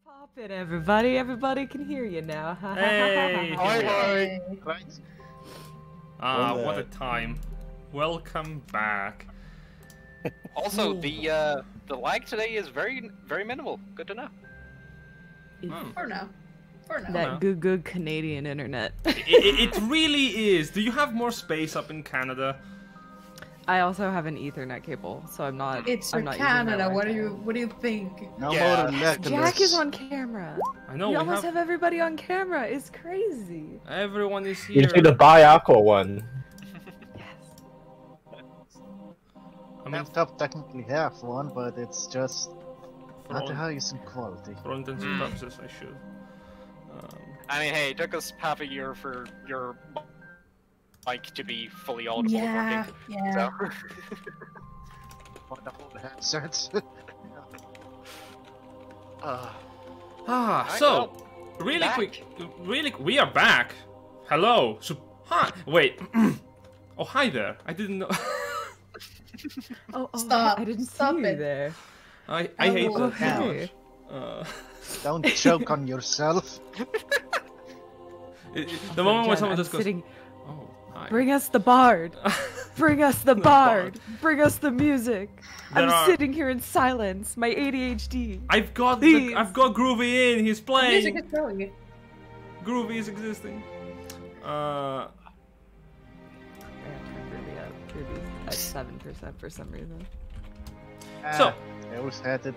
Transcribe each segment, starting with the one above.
Pop it, everybody. Everybody can hear you now. Hey! Hi. Right. Ah, what a time. Welcome back. Also, the lag today is very minimal. Good to know. For now. For now. That good Canadian internet. It really is. Do you have more space up in Canada? I also have an Ethernet cable, so I'm not. It's I'm not Canada. using What do you think? No Yeah. more electronics. Jack is on camera. I know We we almost have everybody on camera. It's crazy. everyone is You here. do the Aqua one. Yes. I mean, Laptop technically have one, but it's just for not the all, highest in quality. for all intents and purposes, I should. I mean, hey, it took us half a year for your mic to be fully audible and working. Yeah. So. For the whole headsets. Alright, So well, really back. quick, we are back. Hello. So, hi. Wait. Oh, hi there. I didn't know. Oh, Stop. I didn't Stop see you it. there. I hate Oh, that so hey. much. Don't choke on yourself. The moment when Jen, someone I'm just goes, sitting. oh, hi. Bring us the bard. Bring us the bard. Bring us the music. There I'm are- sitting here in silence. My ADHD. I've got Please. I've got Groovy in. He's The music playing. is going. Groovy is existing. I turned Ruby up. Ruby's at 7% for some reason. So- I always had it.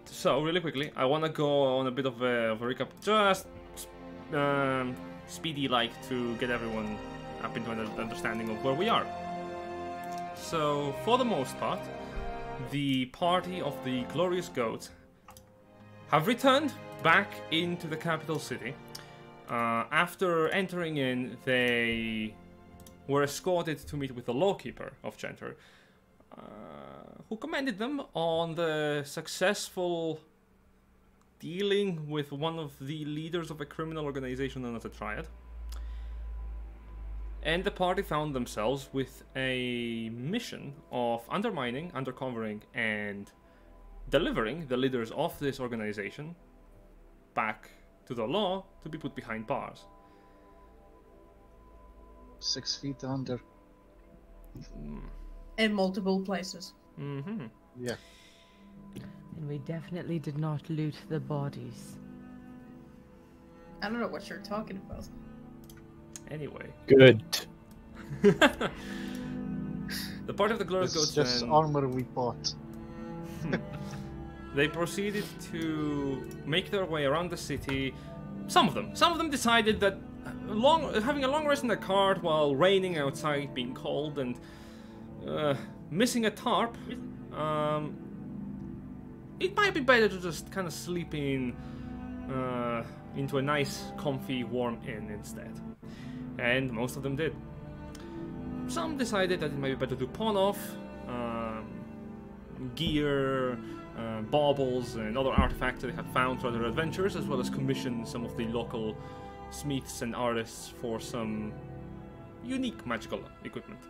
So really quickly, I want to go on a bit of a recap, just speedy like to get everyone up into an understanding of where we are. So for the most part, the party of the Glorious Goats have returned back into the capital city. After entering in, they were escorted to meet with the lawkeeper of Genter, who commended them on the successful dealing with one of the leaders of a criminal organization known as the Triad. And the party found themselves with a mission of undermining, undercovering, and delivering the leaders of this organization back to the law to be put behind bars. 6 feet under. In multiple places. Mm-hmm. Yeah. And we definitely did not loot the bodies. I don't know what you're talking about. Anyway. Good. The party of the Glorious It's Goats just then, armor we bought. they proceeded to make their way around the city. Some of them decided that having a long rest in the cart while raining outside, being cold, and missing a tarp, it might be better to just kind of sleep in into a nice, comfy, warm inn instead. And most of them did. Some decided that it might be better to pawn off gear, baubles, and other artifacts they had found throughout their adventures, as well as commission some of the local smiths and artists for some unique magical equipment.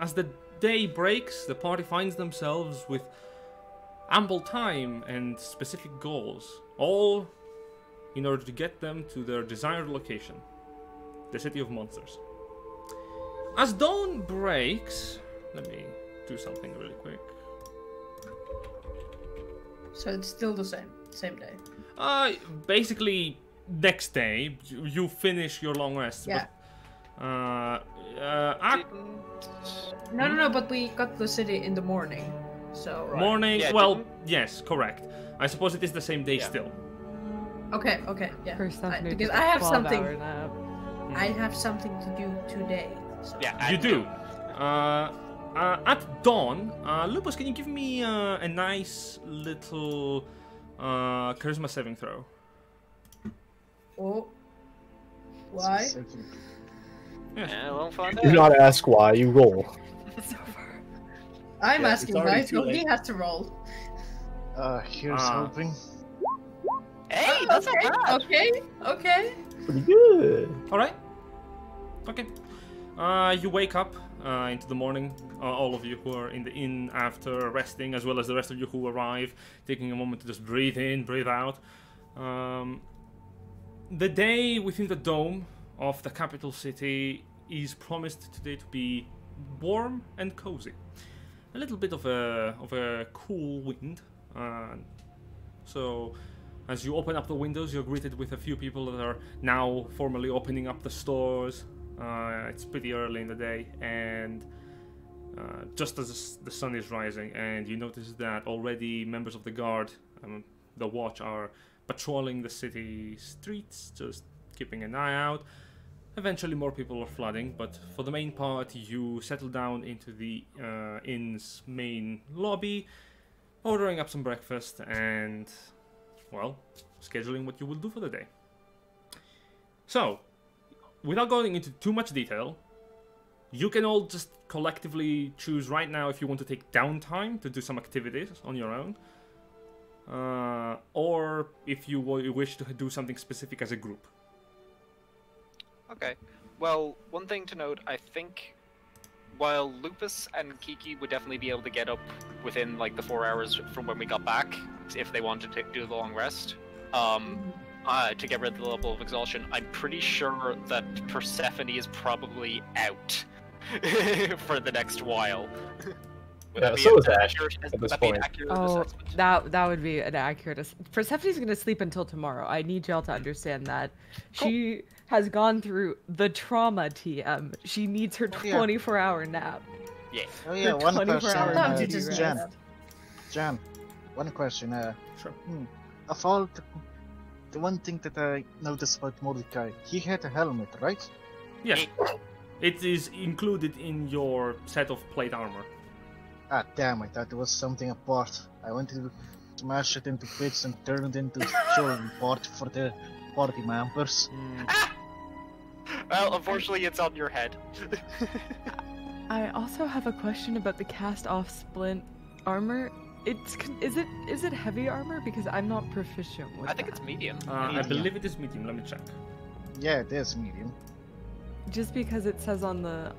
As the day breaks, the party finds themselves with ample time and specific goals, all in order to get them to their desired location, the City of Monsters. As dawn breaks, let me do something really quick. So it's still the same day. Basically, next day, you finish your long rest. Yeah. But, No, but we got the city in the morning. So morning, Yeah, well, yes, correct. I suppose it is the same day Yeah. still. Okay, yeah. First off, Because I have something. Nap. I have something to do today. So. Yeah, You do. At dawn, Lupus, can you give me a nice little charisma saving throw? Oh. Why? Yes. Yeah, we'll find Do out. not ask why, you roll. It's over. I'm Yeah, asking it's already why, too so late. he has to roll. Here's hoping. Hey, that's okay, not bad. okay. Pretty good. All right. Okay. You wake up into the morning. All of you who are in the inn after resting, as well as the rest of you who arrive, taking a moment to just breathe in, breathe out. The day within the dome of the capital city is promised today to be warm and cozy. A little bit of a cool wind. So, as you open up the windows, you're greeted with a few people that are now formally opening up the stores. It's pretty early in the day, and just as the sun is rising, and you notice that already members of the guard, the watch, are patrolling the city streets, just keeping an eye out. Eventually more people are flooding, but for the main part, you settle down into the inn's main lobby, ordering up some breakfast, and, well, scheduling what you will do for the day. So, without going into too much detail, you can all just collectively choose right now if you want to take downtime to do some activities on your own, or if you wish to do something specific as a group. Okay. Well, one thing to note, I think while Lupus and Kiki would definitely be able to get up within like the 4 hours from when we got back, if they wanted to do the long rest, to get rid of the level of exhaustion, I'm pretty sure that Persephone is probably out for the next while. Yeah, so is Ash at this point. Oh, that would be an accurate. Persephone's gonna sleep until tomorrow. I need y'all to understand that. Cool. She has gone through the trauma, TM. She needs her 24-hour nap. Yeah. Oh yeah, Her one 24 question. hour Sometimes beauty it just rest. Jan, one question. Sure. Of all the one thing that I noticed about Mordecai, he had a helmet, right? Yes. It is included in your set of plate armor. Ah, damn! I thought it was something apart. I wanted to smash it into bits and turn it into shoulder part for the party members. Well, unfortunately, it's on your head. I also have a question about the cast-off splint armor. Is it heavy armor? Because I'm not proficient with I think that. it's medium. I believe it is medium. Let me check. Yeah, it is medium. Just because it says on the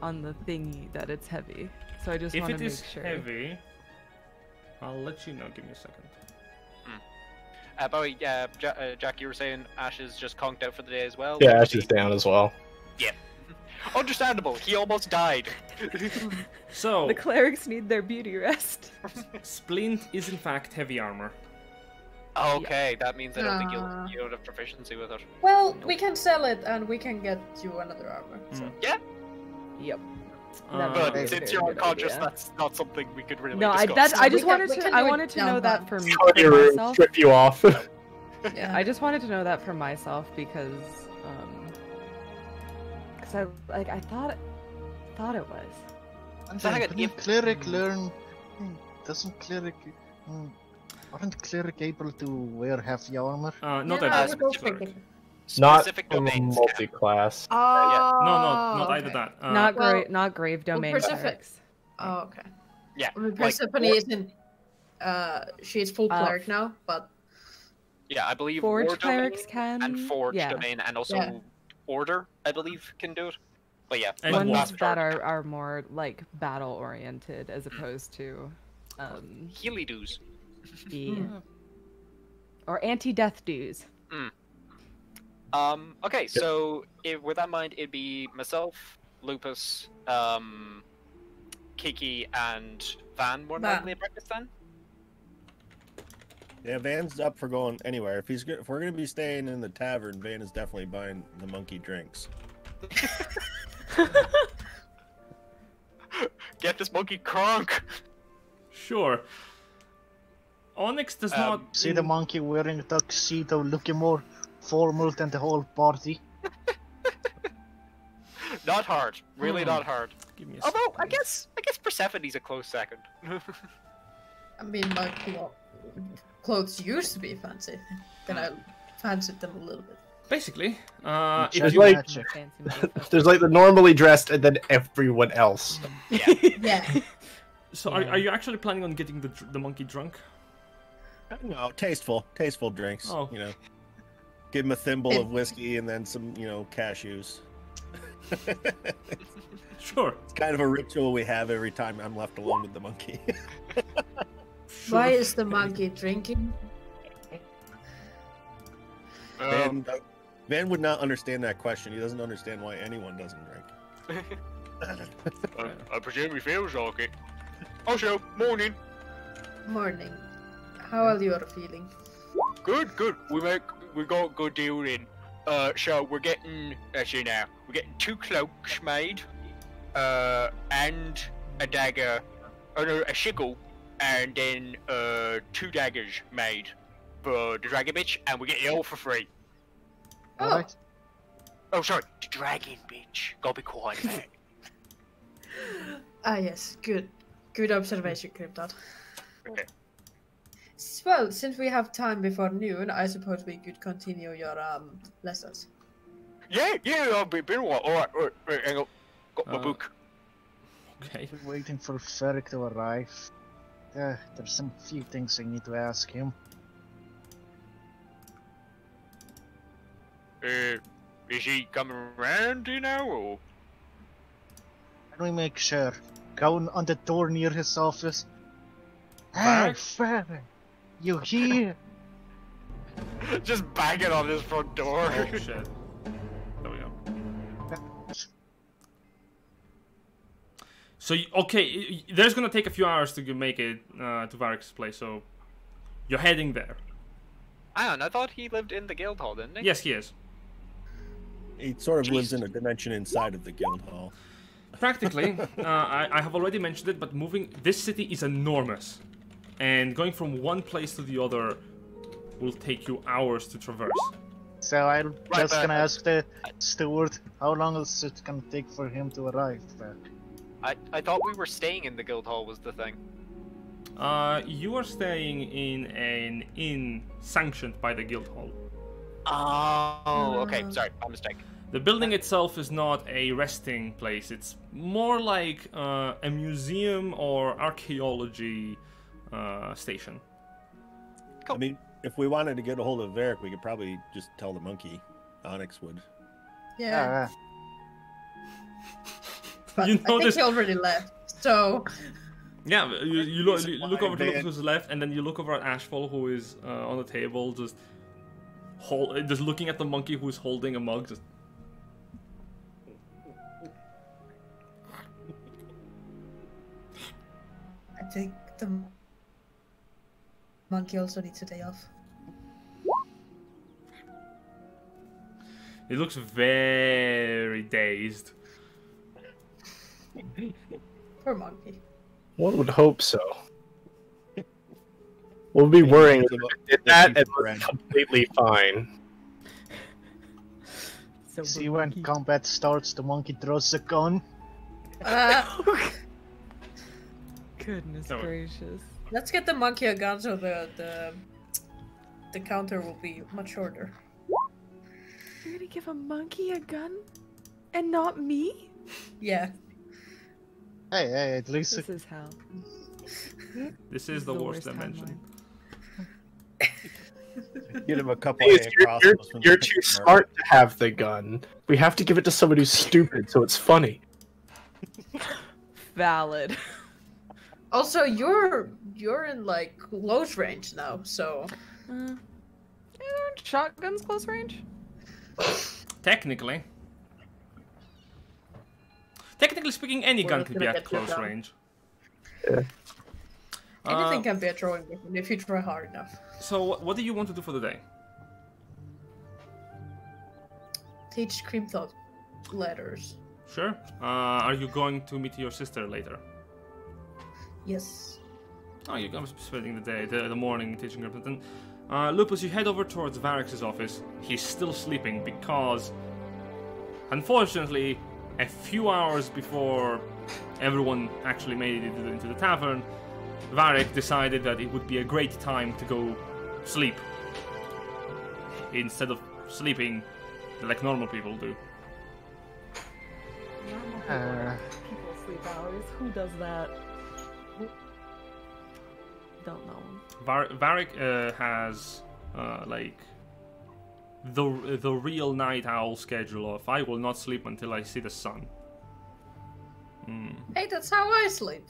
thingy that it's heavy, so I just If want it to make is sure. heavy, I'll let you know. Give me a second. Bowie, Jack, you were saying Ash is just conked out for the day as well? Yeah, Ash is down as well. Yeah. Understandable, he almost died. So, The clerics need their beauty rest. splint is in fact heavy armor. Okay, that means I don't think you don't have proficiency with it. Well, we can sell it and we can get you another armor. So. Yeah, Yep. but That's a since very you're good unconscious, idea. that's not something we could really No, discuss. I just We can- wanted we to. can I do it wanted to down know that back. for Go in your room, myself. strip you off. Yeah. I just wanted to know that for myself because I thought it was. And So hang on, couldn't if- cleric learn? Doesn't cleric? Aren't cleric able to wear heavy armor? Not Yeah, every we're cleric. thinking. Not Specific from domains. multi-class. No, not either that. Not Well, grave, not grave domain Persephone- clerics. Oh, okay. Yeah, I mean, like, Persephone isn't. She's full Oh. cleric now, but yeah, I believe Forge War clerics domain can. and Forge yeah. domain, and also Yeah. Order, I believe, can do it. But yeah, And Ones Wasp that are more like battle oriented as opposed to Healy doos. the or anti-death dues. Okay, so with that in mind, it'd be myself, Lupus, Kiki, and Van more Van. likely at breakfast then. Yeah, Van's up for going anywhere. If we're gonna be staying in the tavern, Van is definitely buying the monkey drinks. Get this monkey crunk. Sure. Onyx does not. See the monkey wearing a tuxedo, looking more formal than the whole party. Not hard, really not hard. Give me a Although I second. guess Persephone's a close second. I mean, my clothes used to be fancy. Then I fancied them a little bit. Basically, Check if There's you, like- magic. There's like the normally dressed and then everyone else. Yeah. so are you actually planning on getting the monkey drunk? No, tasteful drinks. Oh. You know, give him a thimble of whiskey and then some, cashews. Sure. It's kind of a ritual we have every time I'm left alone with the monkey. Why is the monkey drinking? Van would not understand that question. He doesn't understand why anyone doesn't drink. I presume he feels like it. Also, morning. Morning. How are you feeling? Good, good. We got a good deal in. So we're getting, actually now, we're getting 2 cloaks made, and a dagger, no, a shickle, and then 2 daggers made for the dragon bitch, and we're getting it all for free. Oh. Alright. Oh, sorry, the dragon bitch. Gotta be quiet about it. Ah, yes. Good. Good observation, Cryptod. Okay. Well, since we have time before noon, I suppose we could continue your lessons. Yeah, I've been a while. Alright, hang on. Got my book. Okay. We're waiting for Ferric to arrive. There's some few things I need to ask him. Is he coming around, do you know, or? Can we make sure? Go on the door near his office. Hey, Ferric? Ferric! You here? Just banging on his front door. Oh shit. There we go. So, okay, there's gonna take a few hours to make it to Varric's place, so you're heading there. I thought he lived in the guild hall, didn't he? Yes, he is. He sort of lives in a dimension inside of the guild hall. Practically, I have already mentioned it, but this city is enormous, and going from one place to the other will take you hours to traverse. So I'm just gonna ask the steward, how long is it gonna take for him to arrive there? I thought we were staying in the guild hall was the thing. You are staying in an inn sanctioned by the guild hall. Oh, okay. Sorry, my mistake. The building itself is not a resting place. It's more like a museum or archaeology station. Cool. I mean, if we wanted to get a hold of Varric, we could probably just tell the monkey. Onyx would. Yeah. But You I think notice- he already left, so... Yeah, you look over to Van. who's left, and then you look over at Ashfall, who is on the table, just looking at the monkey who's holding a mug. Just I think the monkey also needs a day off. he looks very dazed. Poor monkey. One would hope so. We'll be worrying if it did that and was completely fine. So See, when combat starts, the monkey throws a gun. Goodness No. gracious. Let's get the monkey a gun so the counter will be much shorter. You're gonna give a monkey a gun? And not me? Yeah. Hey, at least This is hell. This is the worst dimension. Get him a couple Thing of is, crossbows when you're they too pick him up. smart to have the gun. We have to give it to somebody who's stupid, so it's funny. Valid. Also, you're in like close range now, so Aren't shotguns close range? Technically speaking, any We're gun just could be gonna at get you close down. range. Yeah. anything can be a throwing weapon if you try hard enough. So, what do you want to do for the day? Teach Cream Thought letters. Sure. Are you going to meet your sister later? Yes. Oh, you're going to be spending the day, the morning teaching her something. Lupus, you head over towards Varric's office. He's still sleeping because, unfortunately, a few hours before everyone actually made it into the tavern, Varric decided that it would be a great time to go sleep instead of sleeping like normal people do. People sleep hours. Who does that? Don't know. Varric has like the real night owl schedule of I will not sleep until I see the sun. Hey, that's how I sleep.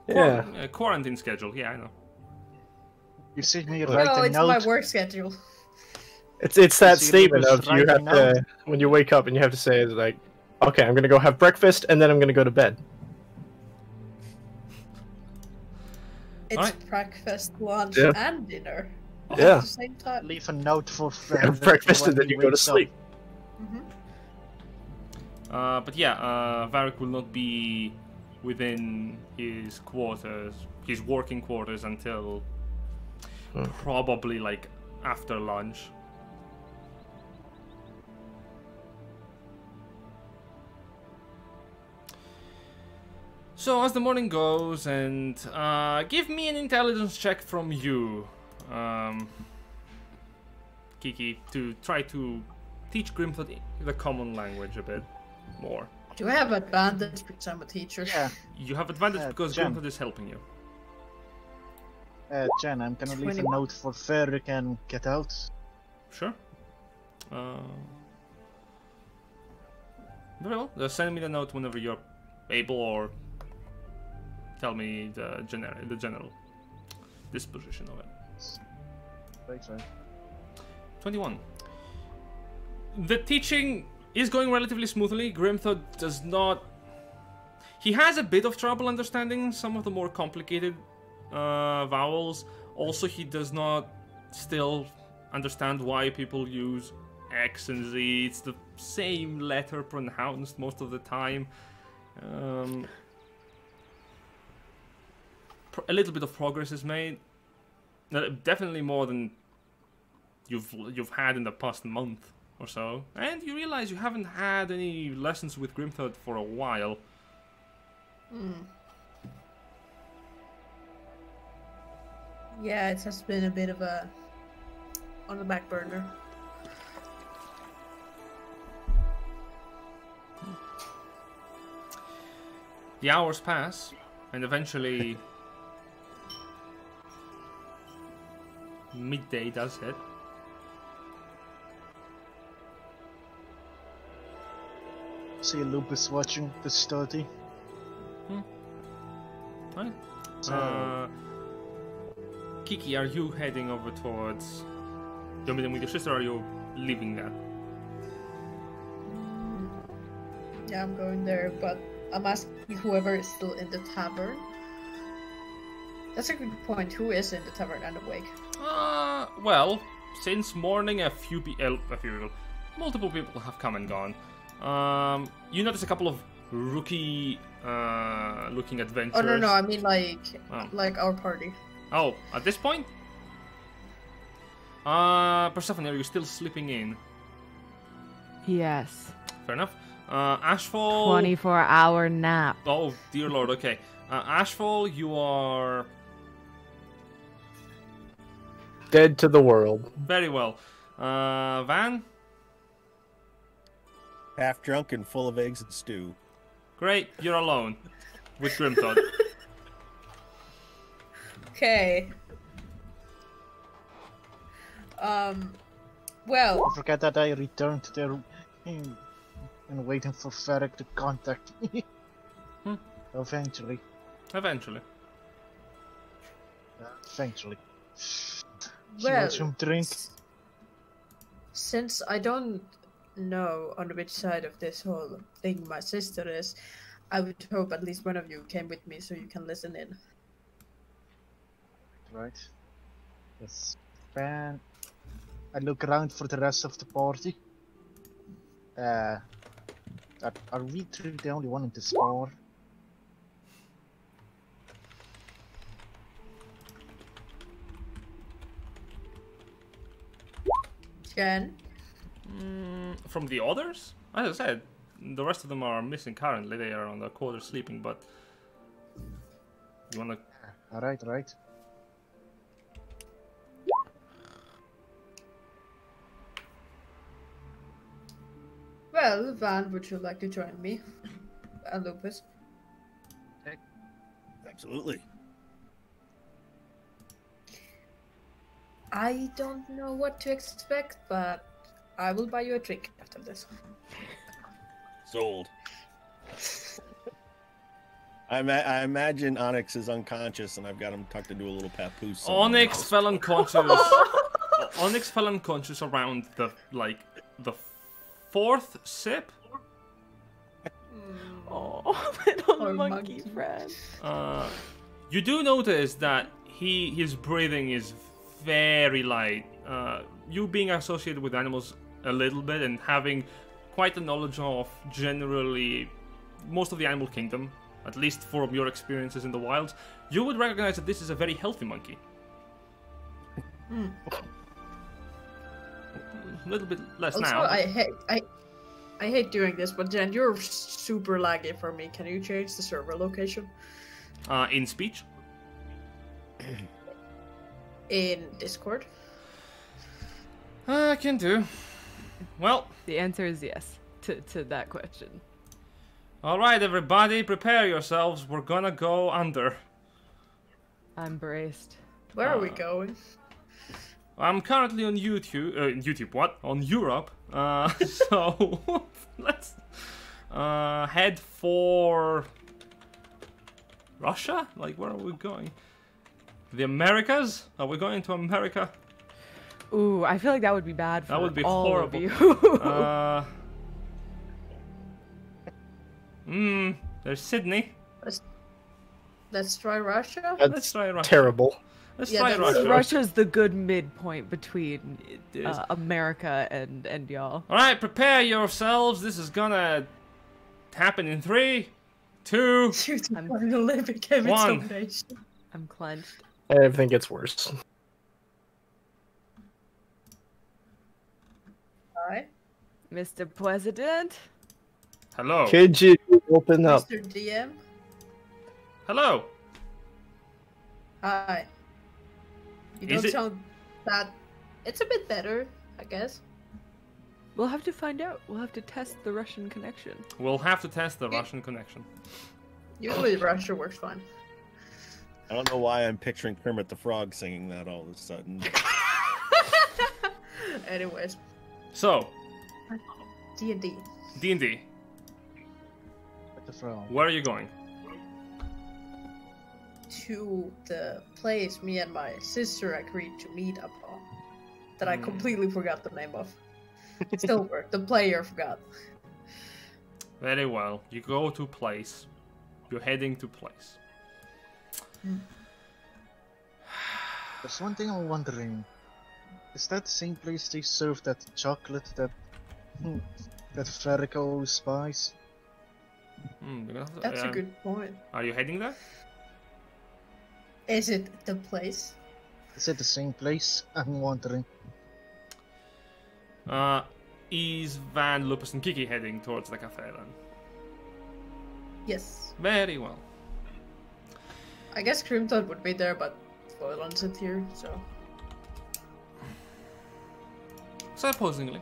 Yeah. Quarantine schedule. Yeah, I know. You see me No, write a it's note. my work schedule. It's that See, statement Lucas, of you have writing out. to when you wake up and you have to say like, okay, I'm gonna go have breakfast and then I'm gonna go to bed. It's Alright. breakfast, lunch, Yeah. and dinner. Yeah. At the same time. Leave a note for Have breakfast and then you go to sleep. But yeah, Varric will not be within his quarters, his working quarters, until probably like after lunch. So as the morning goes, and give me an intelligence check from you, Kiki, to try to teach Grimthod the common language a bit more. Do I have advantage because I'm a teacher? Yeah, You have advantage because Jen. Grimthod is helping you. Jen, I'm gonna leave a 21. note for Ferric and get out. Sure. Very well. Just send me the note whenever you're able, or tell me the general disposition of it. Right. 21. The teaching is going relatively smoothly. Grimthod does not... He has a bit of trouble understanding some of the more complicated vowels. Also, he does not still understand why people use X and Z. It's the same letter pronounced most of the time. A little bit of progress is made. Definitely more than you've had in the past month or so. And you realize you haven't had any lessons with Grimthod for a while. Yeah, it has been a bit of a on the back burner. The hours pass, and eventually midday does hit. See Lupus watching the study. Right. So- Kiki, are you heading over towards... Do you meet them with your sister, or are you leaving that? Yeah, I'm going there, but I'm asking whoever is still in the tavern. That's a good point. Who is in the tavern and awake? Well, since morning, multiple people have come and gone. You notice a couple of rookie looking adventurers. Oh no, I mean like Oh. like our party. Oh, at this point? Persephone, are you still sleeping in? Yes. Fair enough. Ashfall... 24-hour nap. Oh, dear lord, okay. Ashfall, you are... Dead to the world. Very well. Van? Half drunk and full of eggs and stew. Great, you're alone. With Grimthod. Okay. Well, Don't forget that I returned there and waiting for Ferric to contact me. Eventually. Eventually. Eventually. You well, want some drink? since I don't know on which side of this whole thing my sister is, I would hope at least one of you came with me so you can listen in. Right. Yes. And I look around for the rest of the party. Are we three the only one in this bar? Jen? From the others? As I said, the rest of them are missing currently. They are on the quarter sleeping, but... You wanna... Alright. Well, Van, would you like to join me? And Lupus? Absolutely. I don't know what to expect, but I will buy you a drink after this. Sold. I imagine Onyx is unconscious, and I've got him tucked into a little papoose. somewhere. Onyx fell unconscious. Onyx fell unconscious around the fourth sip. Oh, little Poor monkey monkey. friend. You do notice that his breathing is very light. You being associated with animals a little bit and having quite a knowledge of generally most of the animal kingdom, at least from your experiences in the wilds, you would recognize that this is a very healthy monkey. A little bit less Also, now. I hate doing this, but Jen, you're super laggy for me. Can you change the server location? In speech. In Discord? I can do. Well, The answer is yes to that question. alright everybody, prepare yourselves. We're gonna go under. I'm braced. Where are we going? I'm currently on YouTube. What? On Europe. So let's head for Russia. Like, where are we going? The Americas? Are we going to America? Ooh, I feel like that would be bad for That would be all horrible. of you. There's Sydney. Let's try Russia? Let's That's try Russia. terrible. Let's Yeah, try that's- Russia. Russia's the good midpoint between is. America and y'all. Alright, prepare yourselves. This is gonna happen in 3, 2. Shoot, I'm- finally became its One. own nation. I'm clenched. Everything gets worse. Hi, Mr. President? Hello. Could you open up? Mr. DM. Hello. Hi. You Is don't it- sound that. It's a bit better, I guess. We'll have to find out. We'll have to test the Russian connection. We'll have to test the Russian connection. Usually Russia works fine. I don't know why I'm picturing Kermit the Frog singing that all of a sudden. Anyways, So, D&D. D&D, What the frog? where are you going? To the place me and my sister agreed to meet upon. That I completely forgot the name of. Silver, the player forgot. Very well. You go to place. You're heading to place. There's one thing I'm wondering. Is that the same place they serve that chocolate, that Verico spice? You're gonna have to- That's a good point. Are you heading there? Is it the place? Is it the same place? I'm wondering. Is Van, Lupus, and Kiki heading towards the cafe then? Yes. Very well. I guess Crimton would be there, but Foilon isn't here, so. Supposingly.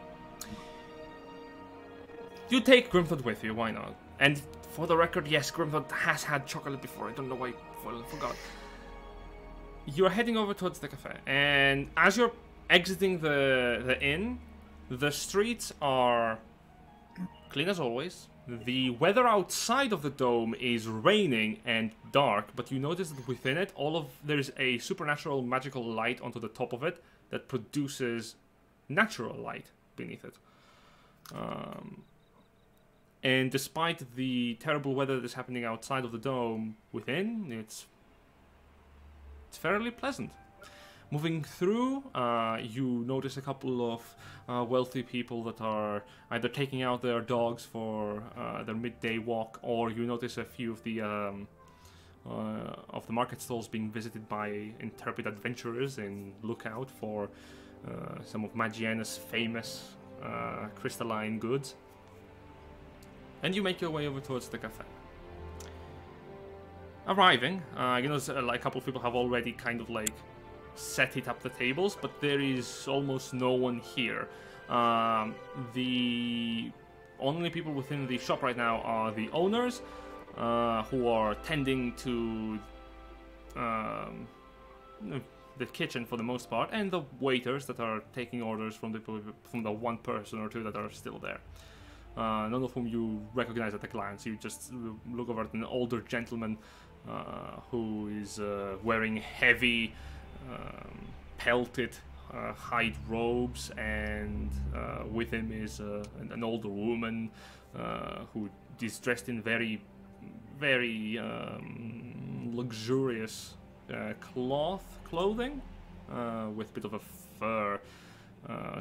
You take Grimthod with you, why not? And for the record, yes, Grimthod has had chocolate before. I don't know why I forgot. You're heading over towards the cafe, and as you're exiting the inn, the streets are clean as always. The weather outside of the dome is raining and dark, but you notice that within it, there's a supernatural magical light onto the top of it that produces natural light beneath it. And despite the terrible weather that is happening outside of the dome, within, it's fairly pleasant. Moving through, you notice a couple of wealthy people that are either taking out their dogs for their midday walk, or you notice a few of the market stalls being visited by intrepid adventurers and look out for some of Magiana's famous crystalline goods. And you make your way over towards the cafe. Arriving, you notice a couple of people have already kind of like set it up the tables, but there is almost no one here. The only people within the shop right now are the owners, who are tending to the kitchen for the most part, and the waiters that are taking orders from the one person or two that are still there. None of whom you recognize at a glance. You just look over at an older gentleman who is wearing heavy, pelted hide robes, and with him is an older woman who is dressed in very, very luxurious clothing with a bit of a fur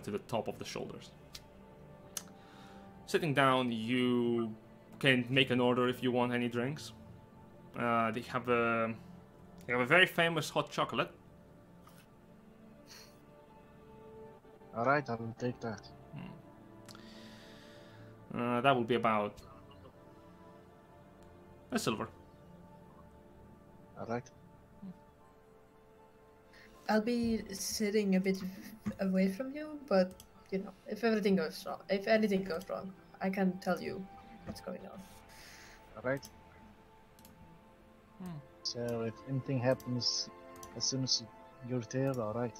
to the top of the shoulders. Sitting down, you can make an order if you want any drinks. They have a very famous hot chocolate. Alright, I will take that. That will be about a silver. Alright. I'll be sitting a bit away from you, but you know, if anything goes wrong, I can tell you what's going on. Alright. So if anything happens as soon as you're there, alright.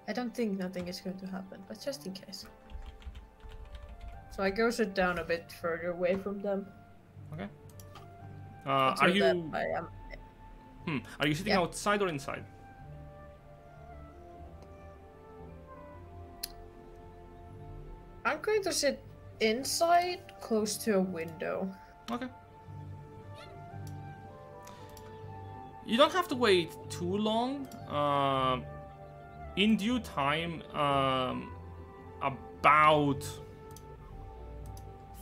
I don't think nothing is going to happen, but just in case. So I go sit down a bit further away from them. Okay. So Are you? that I am. Are you sitting outside or inside? I'm going to sit inside, close to a window. Okay. You don't have to wait too long. In due time, about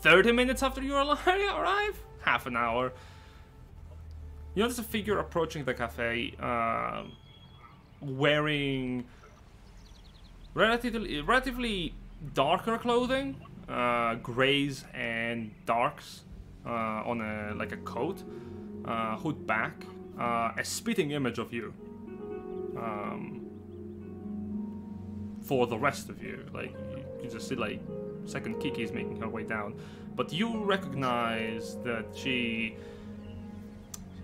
30 minutes after you arrive, half an hour, you notice a figure approaching the cafe, wearing relatively darker clothing, grays and darks, on a coat, hood back, a spitting image of you. For the rest of you, like, you can just see, like, second Kiki is making her way down, but you recognize that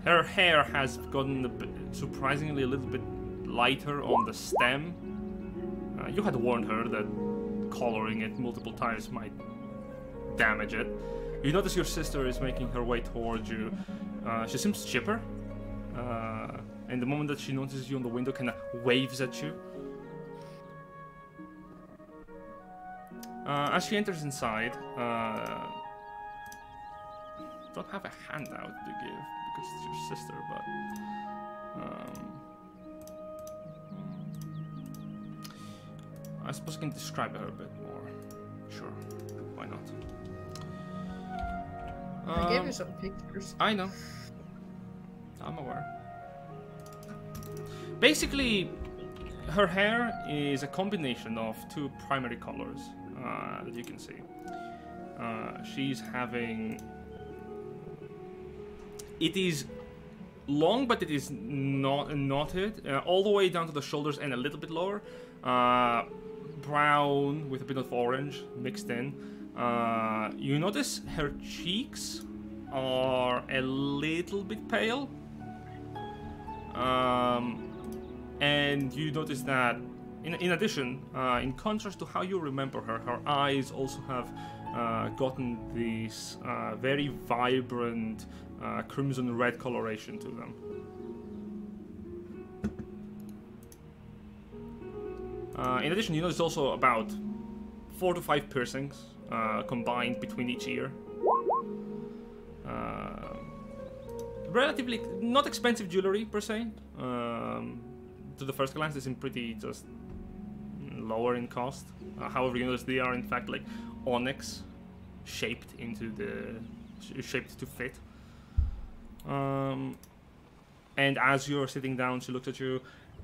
her hair has gotten surprisingly a little bit lighter on the stem. You had warned her that coloring it multiple times might damage it. You notice your sister is making her way towards you. She seems chipper, and the moment that she notices you on the window, kind of waves at you. As she enters inside, don't have a handout to give because it's your sister, but I suppose I can describe her a bit more. Sure, why not? I gave you some pictures. I know. I'm aware. Basically, her hair is a combination of two primary colors that you can see. She's having... It is long, but it is not knotted, all the way down to the shoulders and a little bit lower. Brown with a bit of orange mixed in. You notice her cheeks are a little bit pale. And you notice that, in addition, in contrast to how you remember her, her eyes also have gotten this very vibrant crimson red coloration to them. In addition, you notice also about 4 to 5 piercings combined between each ear. Relatively not expensive jewelry per se. To the first glance, they seem pretty just lower in cost. However, you notice they are in fact like onyx, shaped to fit. And as you're sitting down, she looks at you,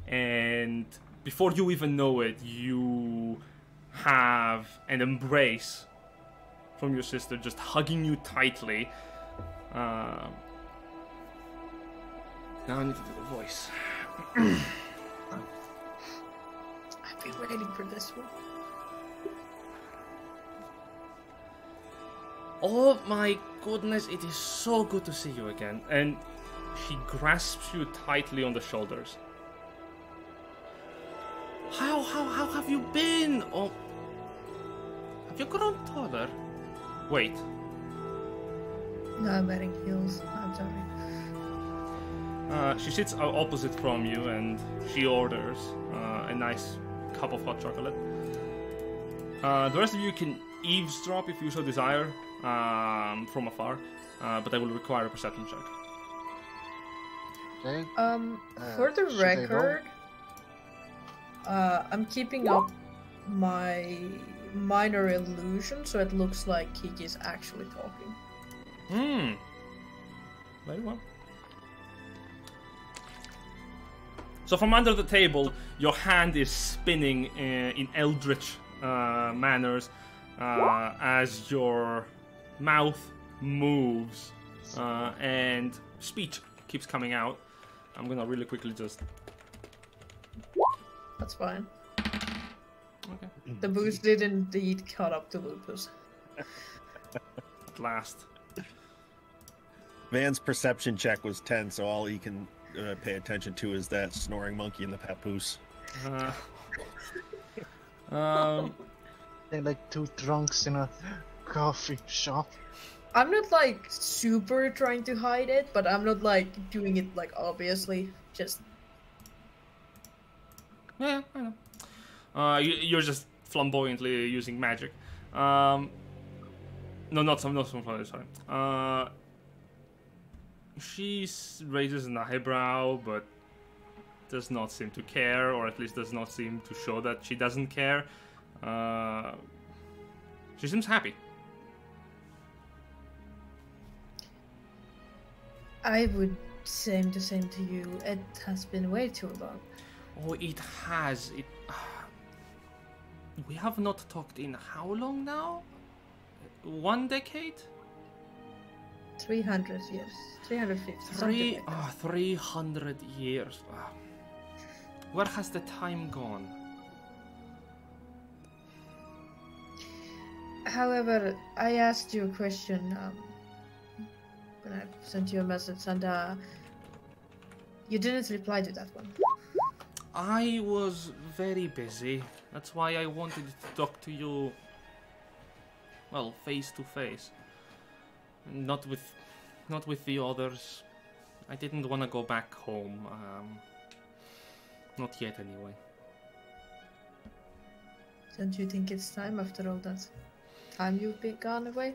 and before you even know it, you have an embrace from your sister, just hugging you tightly. Now I need to do the voice. I've been waiting for this one. Oh my goodness, it is so good to see you again. And She grasps you tightly on the shoulders. How have you been? Oh, have you grown taller? Wait. No, I'm wearing heels. I'm sorry. She sits opposite from you and she orders a nice cup of hot chocolate. The rest of you can eavesdrop if you so desire from afar, but I will require a perception check. Okay. For the should I roll? record, I'm keeping up my minor illusion, so it looks like Kiki's actually talking. Very well. So from under the table, your hand is spinning in eldritch manners as your mouth moves and speech keeps coming out. I'm gonna really quickly just... That's fine. Okay. The boost did indeed cut up to Lupus. At last. Van's perception check was 10, so all he can pay attention to is that snoring monkey in the papoose. They're like two drunks in a coffee shop. I'm not like super trying to hide it, but I'm not like doing it like obviously. Just Yeah, I know. You're just flamboyantly using magic. No, not some sorry. She raises an eyebrow, but does not seem to care, or at least does not seem to show that she doesn't care. She seems happy. I would say the same to you. It has been way too long. Oh, it has. We have not talked in how long now? 1 decade? 300 years. 350. Something like that. 300 years. Where has the time gone? However, I asked you a question when I sent you a message, and you didn't reply to that one. I was very busy. That's why I wanted to talk to you, well, face to face. Not with the others. I didn't want to go back home. Not yet, anyway. Don't you think it's time after all that time you've been gone away?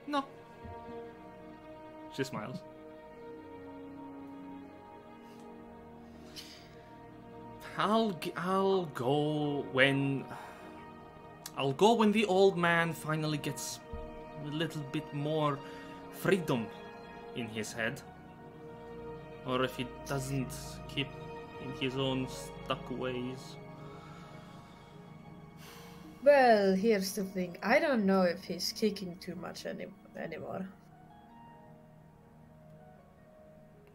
No. She smiles. I'll go when the old man finally gets a little bit more freedom in his head. Or if he doesn't keep in his own stuck ways. Well, here's the thing. I don't know if he's kicking too much anymore.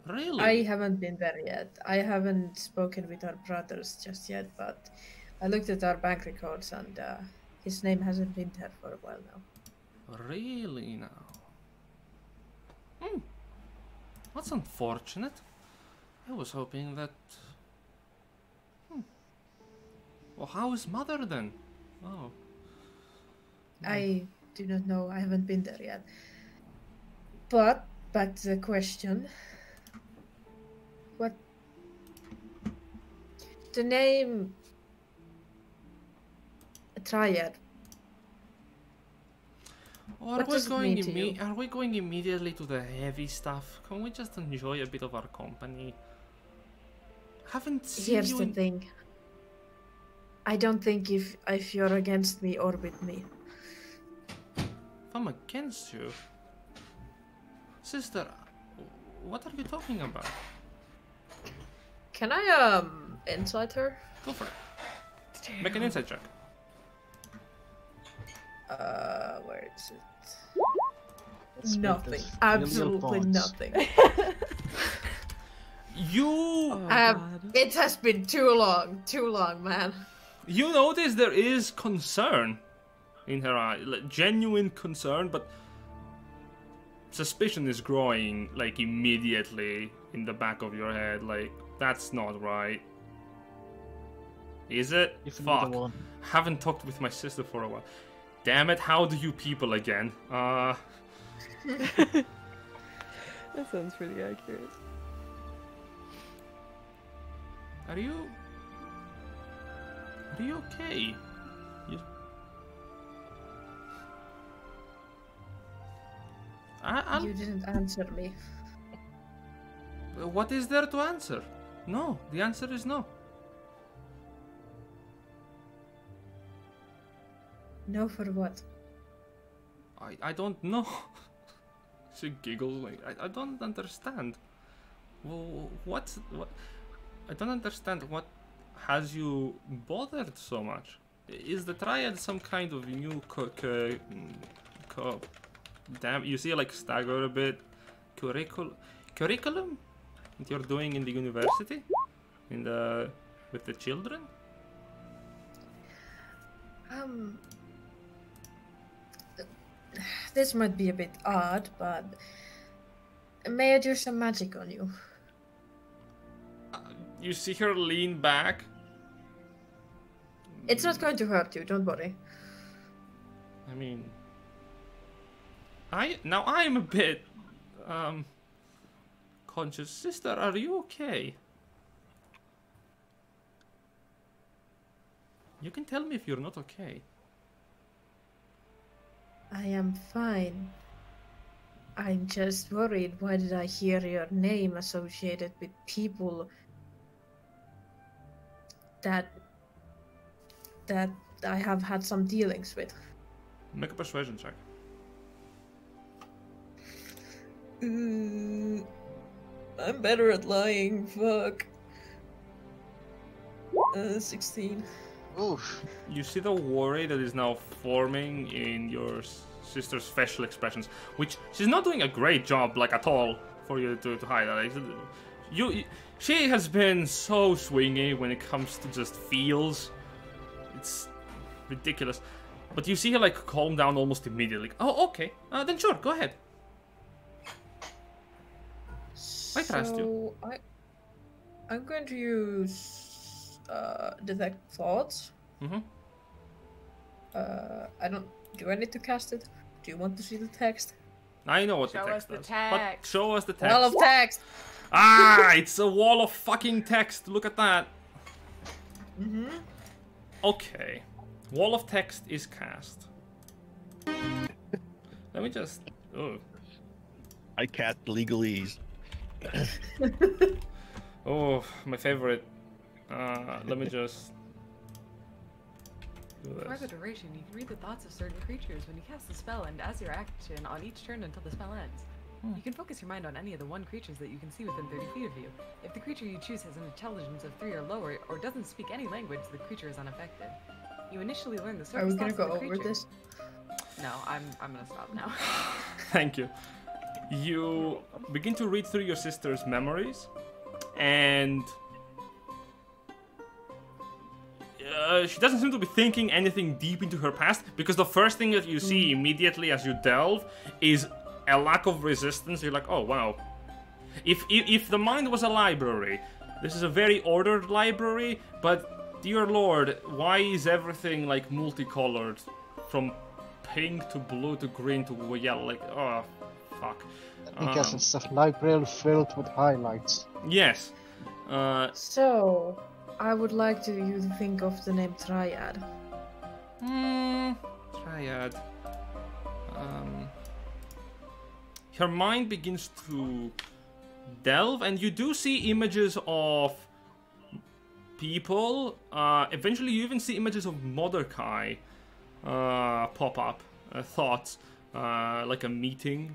Really? I haven't been there yet. I haven't spoken with our brothers just yet, but I looked at our bank records and his name hasn't been there for a while now. Really now? That's unfortunate. I was hoping that... Well, how is Mother then? Oh. I do not know. I haven't been there yet. But back to the question. What? The name Triad. Or What does it mean to you? are we going immediately to the heavy stuff? Can we just enjoy a bit of our company? Haven't seen Here's you the in... thing. I don't think if you're against me or with me. If I'm against you? Sister, what are you talking about? Can I insight her? Go for it. Make an insight check. Where is it? Let's make Nothing. this Absolutely million nothing. You... Oh, God. It has been too long, man. You notice there is concern in her eye, like genuine concern, but suspicion is growing, like, immediately in the back of your head. Like, that's not right. Is it? If you Fuck. need one. Haven't talked with my sister for a while. Damn it, how do you people again? That sounds pretty accurate. Are you okay? You didn't answer me. What is there to answer? No, the answer is no. No, for what? I don't know. She giggles like, I don't understand. Well, what? I don't understand what has you bothered so much. Is the Triad some kind of new damn, you see, like, stagger a bit. Curriculum that you're doing in the university, with the children? This might be a bit odd, but may I do some magic on you? You see her lean back. It's not going to hurt you, don't worry. I mean, I am a bit conscious. Sister, are you okay? You can tell me if you're not okay. I am fine. I'm just worried. Why did I hear your name associated with people that I have had some dealings with? Make a persuasion check. I'm better at lying. Fuck. 16. Oof. You see the worry that is now forming in your sister's facial expressions, which she's not doing a great job, like, at all, for you to hide. Like, she has been so swingy when it comes to just feels. It's ridiculous. But you see her, like, calm down almost immediately. Oh, okay. Then sure, go ahead. I trust you. I'm going to use detect thoughts. Mm-hmm. I don't. Do I need to cast it? Do you want to see the text? I know what Show the text us the does. text. But show us the text. Wall of text. Ah, it's a wall of fucking text. Look at that. Mm-hmm. Okay. Wall of text is cast. Let me just... Oh. I cast legalese. Oh, my favorite. Let me just... do For the this. duration, you can read the thoughts of certain creatures when you cast the spell and as your action on each turn until the spell ends. You can focus your mind on any of the 1 creatures that you can see within 30 feet of you. If the creature you choose has an intelligence of 3 or lower, or doesn't speak any language, the creature is unaffected. You initially learn the Are we surface gonna thoughts go of the over creature. this? No, I'm gonna stop now. Thank you. You begin to read through your sister's memories, and she doesn't seem to be thinking anything deep into her past, because the first thing that you see immediately as you delve is a lack of resistance. You're like, oh wow. If the mind was a library, this is a very ordered library, but dear lord, why is everything like multicolored? From pink to blue to green to yellow, like, oh, fuck. Because it's a library filled with highlights. Yes. So, I would like you to think of the name Triad. Triad. Her mind begins to delve, and you do see images of people. Eventually, you even see images of Mordecai pop up. Thoughts, like a meeting,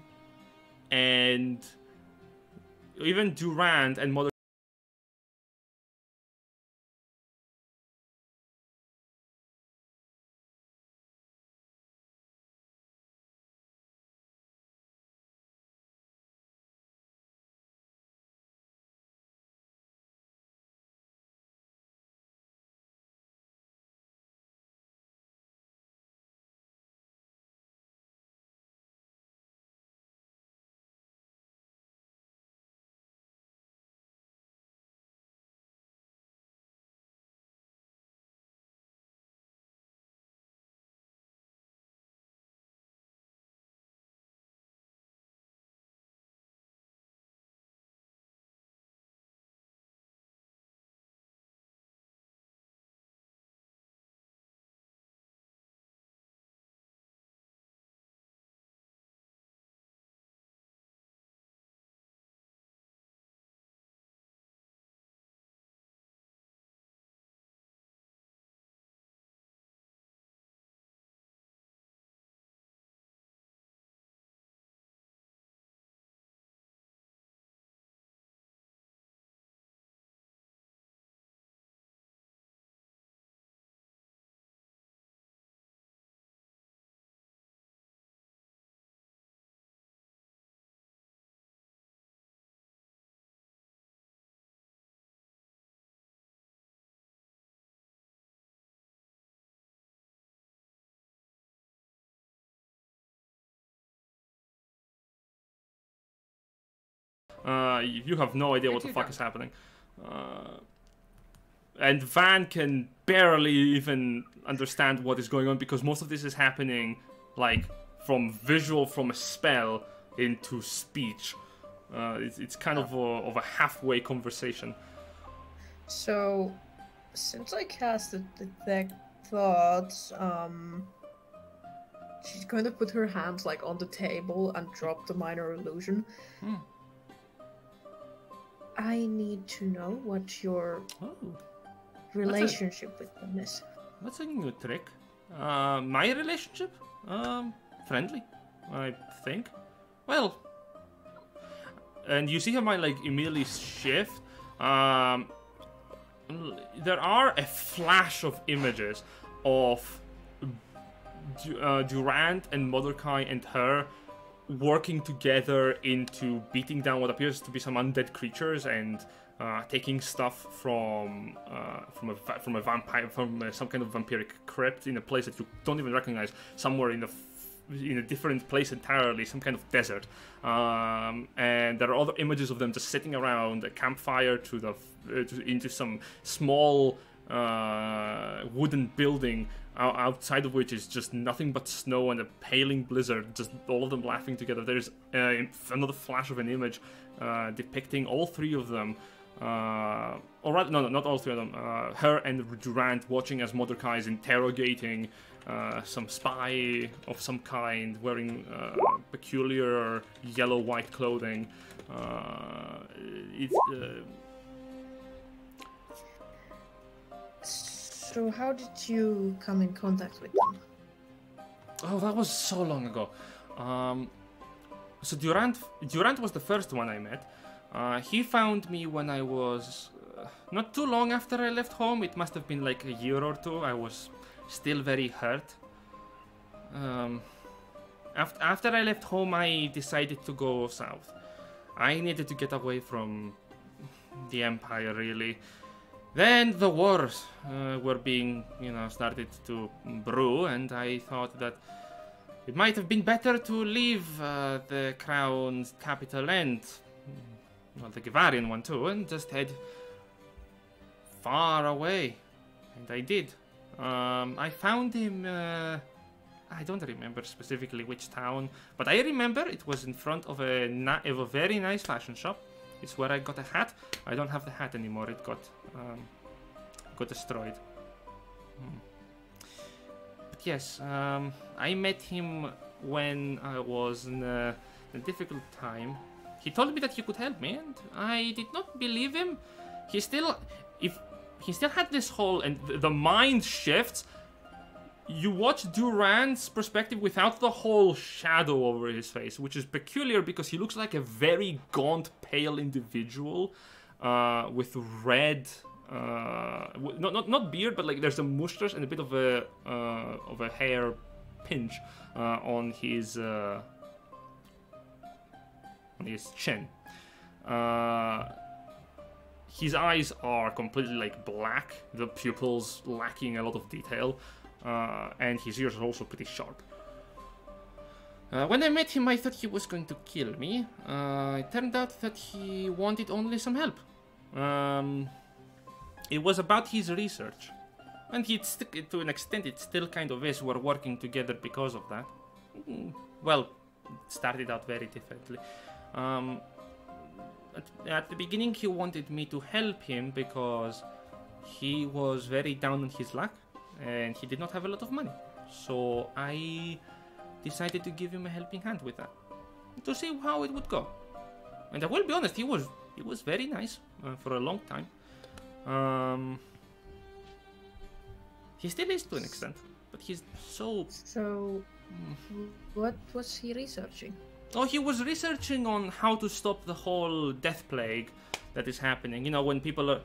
and even Durand and Mordecai. You have no idea what the fuck is happening. And Van can barely even understand what is going on because most of this is happening like from visual from a spell into speech. It's kind of a halfway conversation. So, since I casted Detect Thoughts, she's going to put her hands like on the table and drop the minor illusion. I need to know what your relationship with them is. That's a new trick. My relationship? Friendly, I think. Well, and you see how my like immediately shift. There are a flash of images of Durant and Mordecai and her working together into beating down what appears to be some undead creatures and taking stuff from a vampire, from some kind of vampiric crypt in a place that you don't even recognize, somewhere in a different place entirely, some kind of desert. And there are other images of them just sitting around a campfire into some small wooden building outside of which is just nothing but snow and a paling blizzard, just all of them laughing together. There's another flash of an image depicting all three of them, or rather, no, not all three of them, her and Durant watching as Mordecai is interrogating some spy of some kind, wearing peculiar yellow-white clothing. So how did you come in contact with them? Oh, that was so long ago. So Durant was the first one I met. He found me when I was not too long after I left home. It must have been like a year or two. I was still very hurt. After I left home, I decided to go south. I needed to get away from the Empire, really. Then the wars were being, started to brew, and I thought that it might have been better to leave the Crown's capital and, the Givarian one too, and just head far away. And I did. I found him, I don't remember specifically which town, but I remember it was in front of a very nice fashion shop. It's where I got a hat. I don't have the hat anymore. It got destroyed. But yes, I met him when I was in a difficult time. He told me that he could help me, and I did not believe him. He still had this whole, and the mind shifts. You watch Durant's perspective without the whole shadow over his face, which is peculiar because he looks like a very gaunt, pale individual with red, not beard, but like there's a mustache and a bit of a hair pinch on his chin. His eyes are completely like black, the pupils lacking a lot of detail. And his ears are also pretty sharp. When I met him, I thought he was going to kill me. It turned out that he wanted only some help. It was about his research. And to an extent, it still kind of is. We're working together because of that. Well, it started out very differently. At the beginning, he wanted me to help him because he was very down on his luck. And he did not have a lot of money. So I decided to give him a helping hand with that, to see how it would go. And I will be honest, he was very nice for a long time. He still is to an extent, but he's so... So, what was he researching? Oh, he was researching on how to stop the whole death plague that is happening. When people are...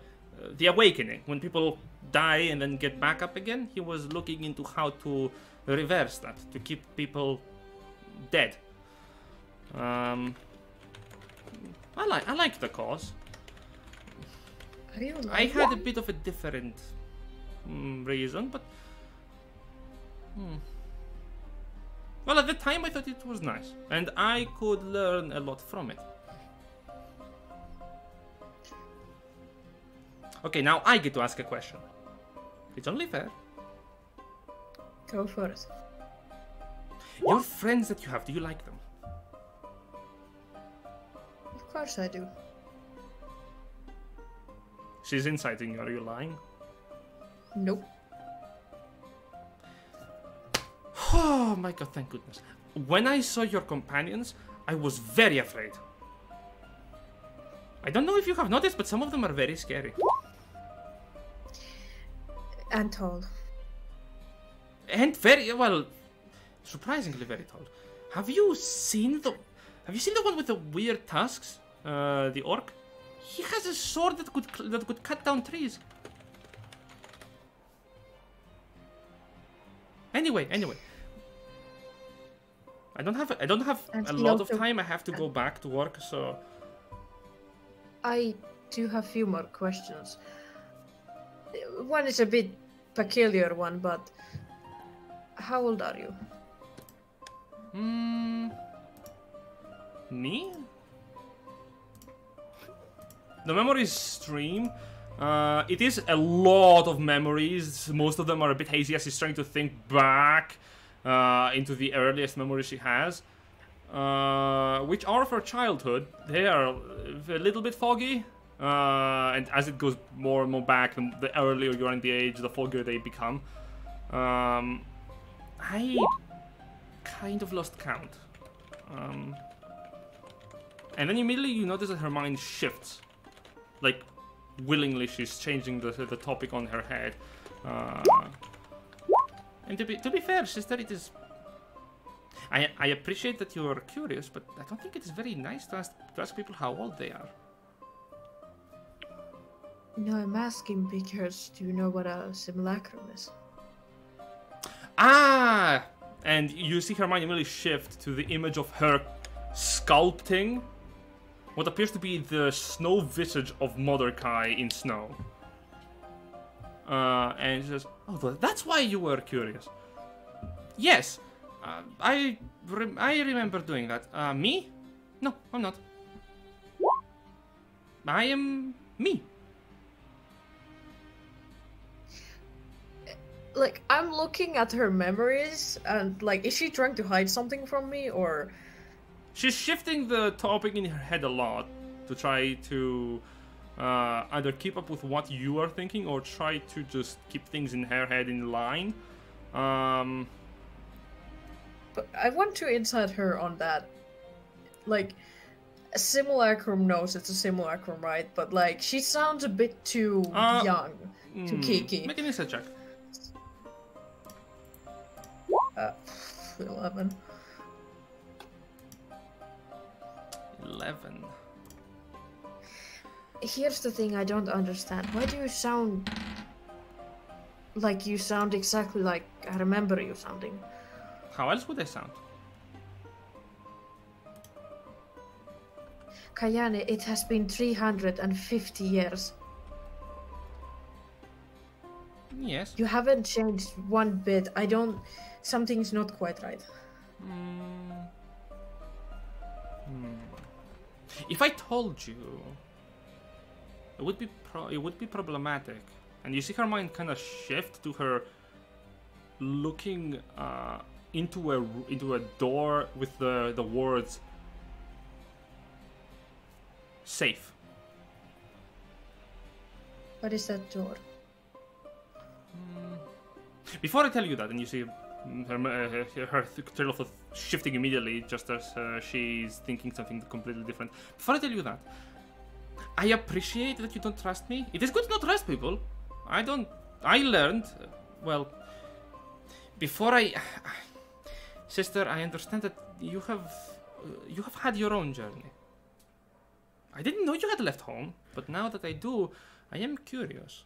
the awakening, when people die and then get back up again, he was looking into how to reverse that, to keep people dead. I like the cause. I had a bit of a different reason, but well, at the time I thought it was nice, and I could learn a lot from it. Okay, now I get to ask a question. It's only fair. Go for it. Your friends that you have, do you like them? Of course I do. She's inciting you. Are you lying? Nope. Oh my god, thank goodness. When I saw your companions, I was very afraid. I don't know if you have noticed, but some of them are very scary. And tall. And very, well, surprisingly very tall. Have you seen the one with the weird tusks? The orc? He has a sword that could cut down trees. Anyway. I don't have And a he lot of also- time. I have to go back to work, so I do have a few more questions. One is a bit peculiar one, but how old are you? Me? The memories stream. It is a lot of memories. Most of them are a bit hazy as she's trying to think back into the earliest memories she has, which are of her childhood. They are a little bit foggy, and as it goes more and more back, the earlier you are in the age, the foggier they become. I kind of lost count. And then immediately you notice that her mind shifts. Like, willingly she's changing the topic on her head. And to be fair, sister, it is... I appreciate that you're curious, but I don't think it is very nice to ask people how old they are. No, I'm asking because do you know what a simulacrum is? Ah! And you see her mind immediately shift to the image of her sculpting what appears to be the snow visage of Mordecai in snow. And she says, "Oh, that's why you were curious." Yes, I remember doing that. Me? No, I'm not. I am me. Like, I'm looking at her memories, and like, is she trying to hide something from me, or? She's shifting the topic in her head a lot to try to either keep up with what you are thinking or try to just keep things in her head in line. But I want to inside her on that. Like, a simulacrum knows it's a simulacrum, right? But like, she sounds a bit too young, too Kiki. Make an insight check. 11. 11. Here's the thing I don't understand. Why do you sound like you sound exactly like I remember you sounding? How else would I sound? Kayane, it has been 350 years. Yes. You haven't changed one bit. Something's not quite right. If I told you, it would be problematic. And you see her mind kind of shift to her looking into a door with the words "safe." What is that door? Before I tell you that, and you see her trail of thought shifting immediately, just as she's thinking something completely different. Before I tell you that, I appreciate that you don't trust me. It is good to not trust people. I learned, well, before sister, I understand that you have had your own journey. I didn't know you had left home, but now that I do, I am curious.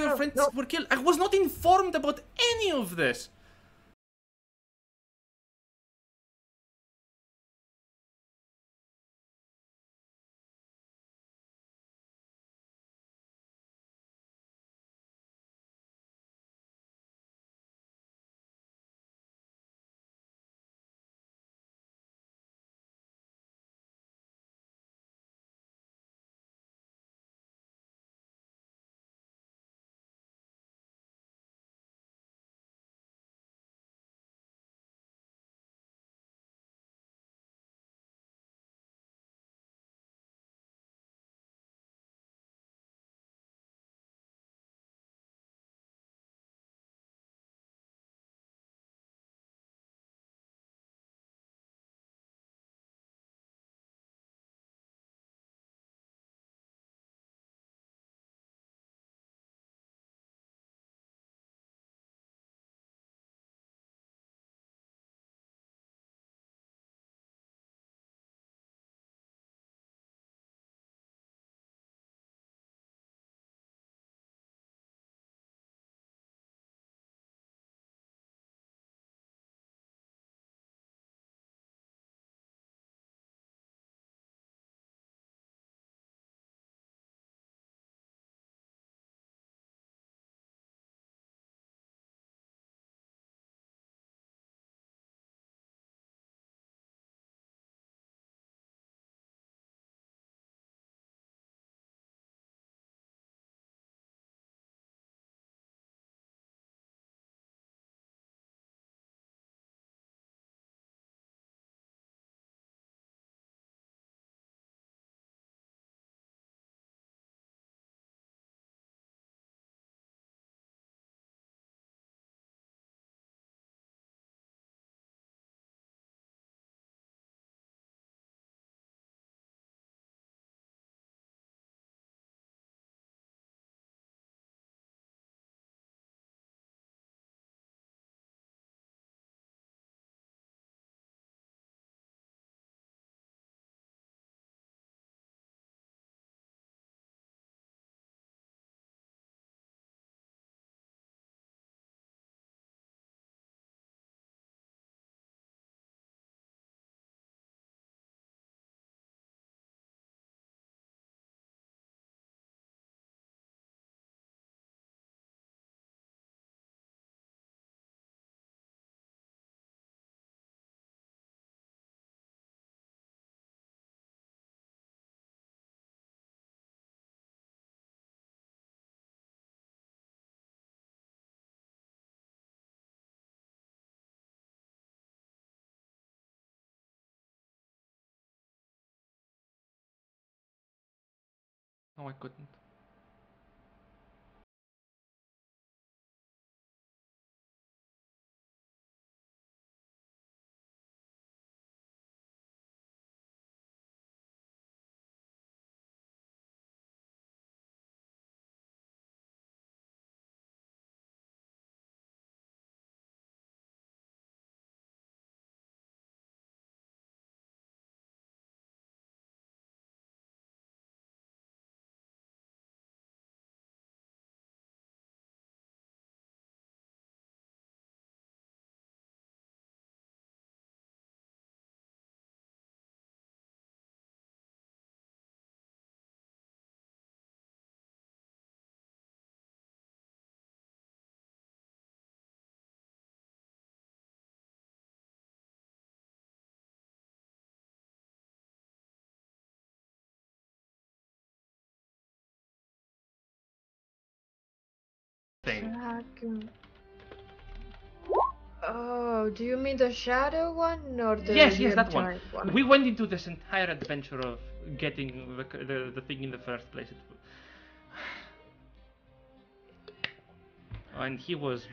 your no, friends no. were killed. I was not informed about any of this. No, I couldn't. Thing. Oh, do you mean the shadow one or the Yes, that one. giant one? We went into this entire adventure of getting the thing in the first place. And he was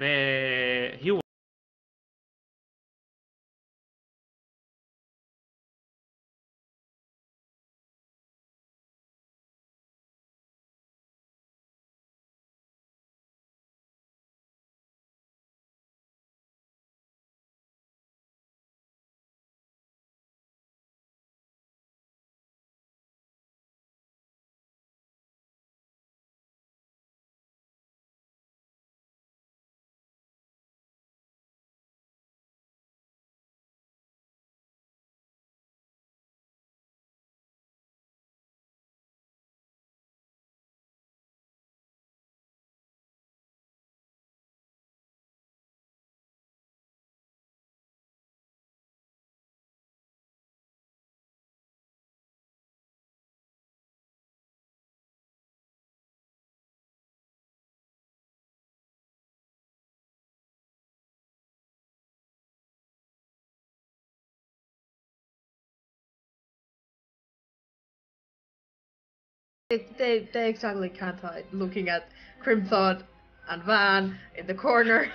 They exactly can't hide. Looking at Crimthod and Van in the corner.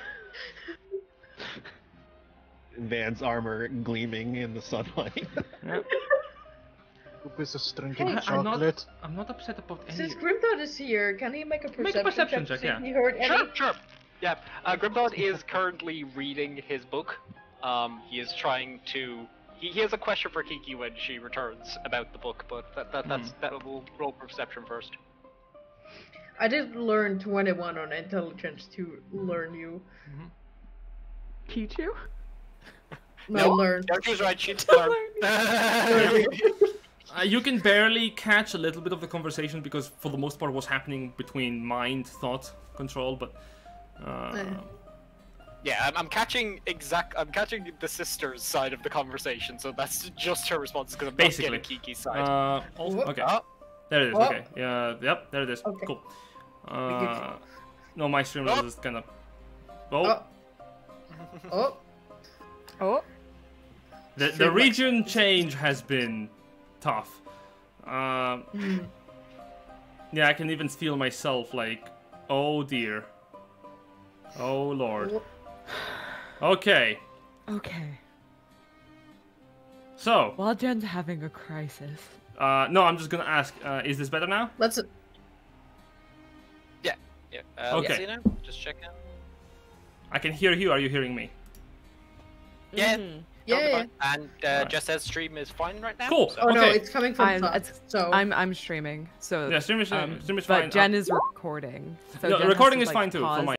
Van's armor gleaming in the sunlight. Yeah. Lupus is drinking Hey, chocolate. I'm not upset about any. Since Crimthod is here, can he make a perception check, to see yeah. if he heard any? Sure. Yeah, Grimdod is currently reading his book. He is trying to. He has a question for Kiki when she returns about the book, but that will roll perception first. I did learn 21 on intelligence to learn you. Teach you? No, learn. Darky's right, she's learned. You can barely catch a little bit of the conversation because, for the most part, what's happening between mind, thought, control, but. Yeah, I'm catching the sister's side of the conversation, so that's just her response because I'm Basically. not getting Kiki's side. Okay. There it is. Okay. Yeah. Yep. There it is. Okay. Cool. No, my stream is just kind of. Oh. Oh. The region change has been tough. Yeah, I can even feel myself like, oh dear. Oh lord. Okay. Okay. So. While Jen's having a crisis. No, I'm just gonna ask. Is this better now? Let's. Yeah. Okay. Let's see now. Just checking. I can hear you. Are you hearing me? Yeah. Yeah. And Right. just as stream is fine right now. Cool. So. Oh no, Okay. it's coming from top. So I'm streaming, so Yeah, stream is fine. but Jen is recording. So No, Jen recording has is to, fine too. For pause. my.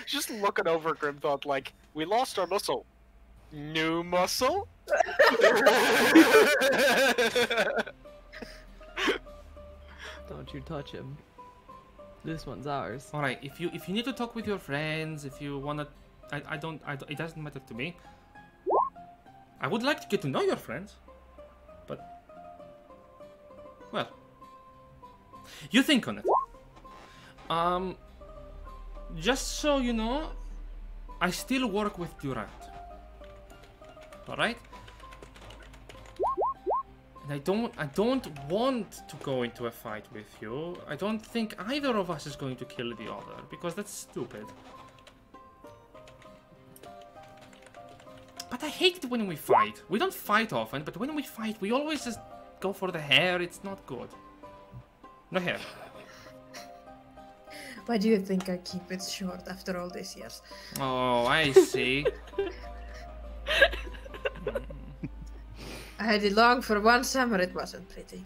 Just looking over Grimthought like, we lost our muscle. New muscle? Don't you touch him. This one's ours. All right. If you need to talk with your friends, if you wanna, I don't. It doesn't matter to me. I would like to get to know your friends, but well, you think on it. Just so you know, I still work with Durant. Alright? And I don't want to go into a fight with you. I don't think either of us is going to kill the other, because that's stupid. But I hate it when we fight. We don't fight often, but when we fight, we always just go for the hair. It's not good. No hair. why do you think I keep it short after all these years? Oh, I see. I had it long for one summer. It wasn't pretty.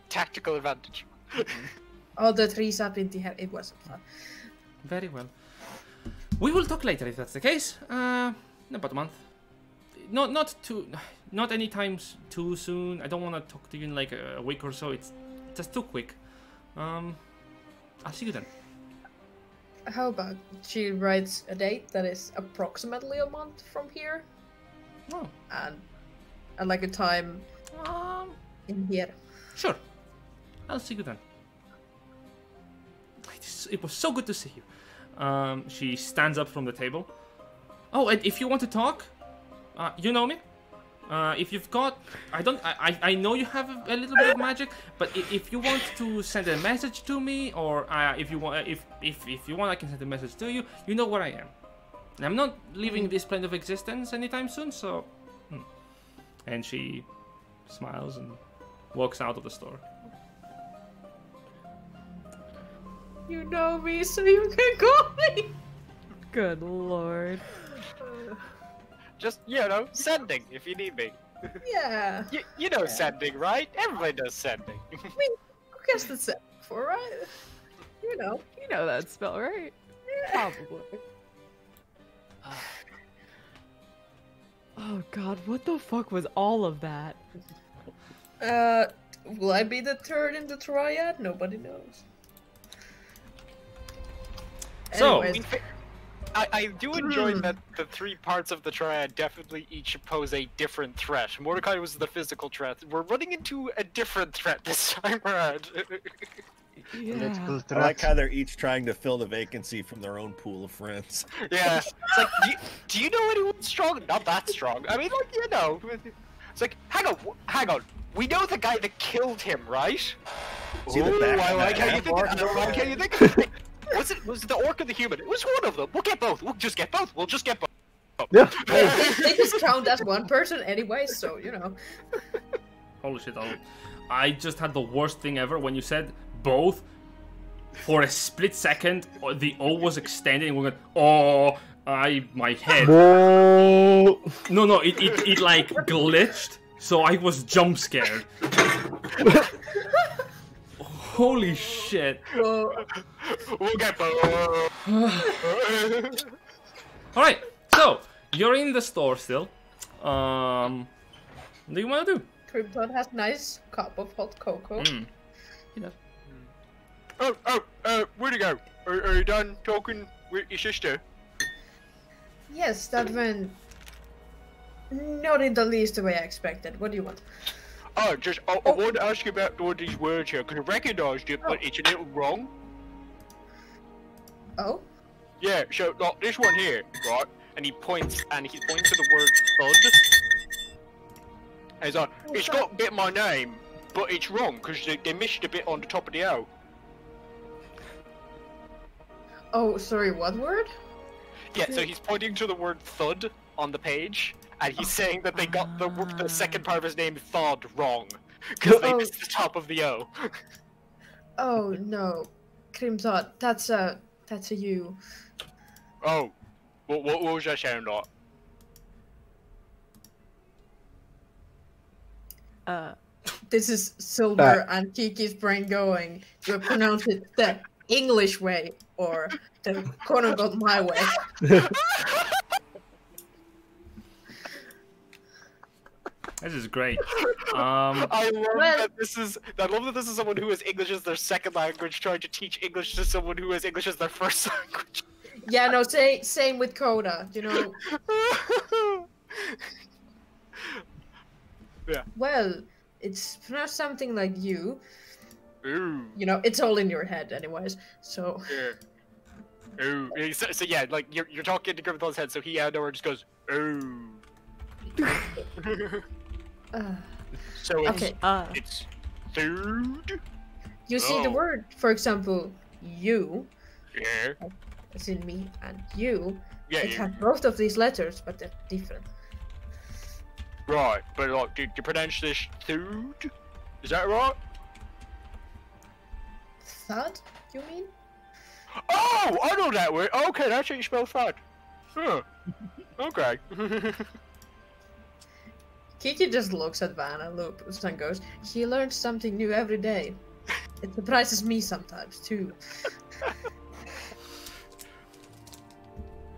Tactical advantage. All the trees up in the hair. It wasn't fun. Very well. We will talk later if that's the case. In about a month. Not anytime too soon. I don't want to talk to you in like a week or so. It's just too quick. I'll see you then. How about she writes a date that is approximately a month from here, Oh. and like a time in here. Sure. I'll see you then. It was so good to see you. She stands up from the table. Oh, and if you want to talk, you know me. If you've got, I know you have a little bit of magic, but if you want to send a message to me, or if you want, if you want, I can send a message to you. You know where I am. And I'm not leaving this plane of existence anytime soon, so. And she smiles and walks out of the store. You know me, so you can call me. Good lord. Just, sending if you need me. Yeah. You know sending, right? Everybody does sending. I mean, who gets the set for, right? You know. You know that spell, right? Yeah. Probably. Oh god, what the fuck was all of that? Will I be the third in the Triad? Nobody knows. So, Anyways. I do enjoy that the three parts of the Triad definitely each pose a different threat. Mordecai was the physical threat. We're running into a different threat this time around. Yeah. I like how they're each trying to fill the vacancy from their own pool of friends. Yeah. It's like, do you know anyone strong? Not that strong. I mean, like, It's like, hang on. We know the guy that killed him, right? See the back I of like that how you think. half-orc? I like how you think of it. Was it the orc or the human? It was one of them. We'll get both. We'll just get both. Yeah. They just count as one person anyway, so you know. holy shit! I just had the worst thing ever when you said both. For a split second, the O was extended, and we went, my head. Whoa. No, it like glitched, so I was jump scared. Holy shit. We'll get both. Alright, so, you're in the store still. What do you want to do? Krypton has nice cup of hot cocoa. He does. Where'd you go? Are you done talking with your sister? Yes, that went not in the least the way I expected. What do you want? I wanted to ask you about one of these words here, because I recognized it, but it's a little wrong. Oh? Yeah, so, like, this one here, right? And he points to the word thud. And he's like, it's got a bit of my name, but it's wrong, because they missed a bit on the top of the O. Oh, sorry, what word? Yeah, so he's pointing to the word thud on the page, and he's saying that they got the second part of his name thud wrong, because they missed the top of the O. Oh no, Crimson, that's a you. Oh, what was that sound like? This is Silver and Kiki's brain going. Do I pronounce it the English way or the quote-unquote my way? This is great. I love that this is someone who has English as their second language trying to teach English to someone who has English as their first language. Yeah, no, same with Coda, you know. Yeah. Well, it's pronounced something like you. Ooh. You know, it's all in your head anyways, so... Yeah. Ooh. So yeah, like, you're talking to Gryffindor's head, so he out of nowhere just goes, ooh. So it's food? You see the word, for example, you, Yeah. as in me, and you, Yeah, it has both of these letters, but they're different. Right, but like, do you pronounce this food? Is that right? Thud, you mean? Oh, I know that word. Okay, that's how you spell thud. Huh. Okay. Kiki just looks at Van and Lupus and goes, he learns something new every day. It surprises me sometimes, too.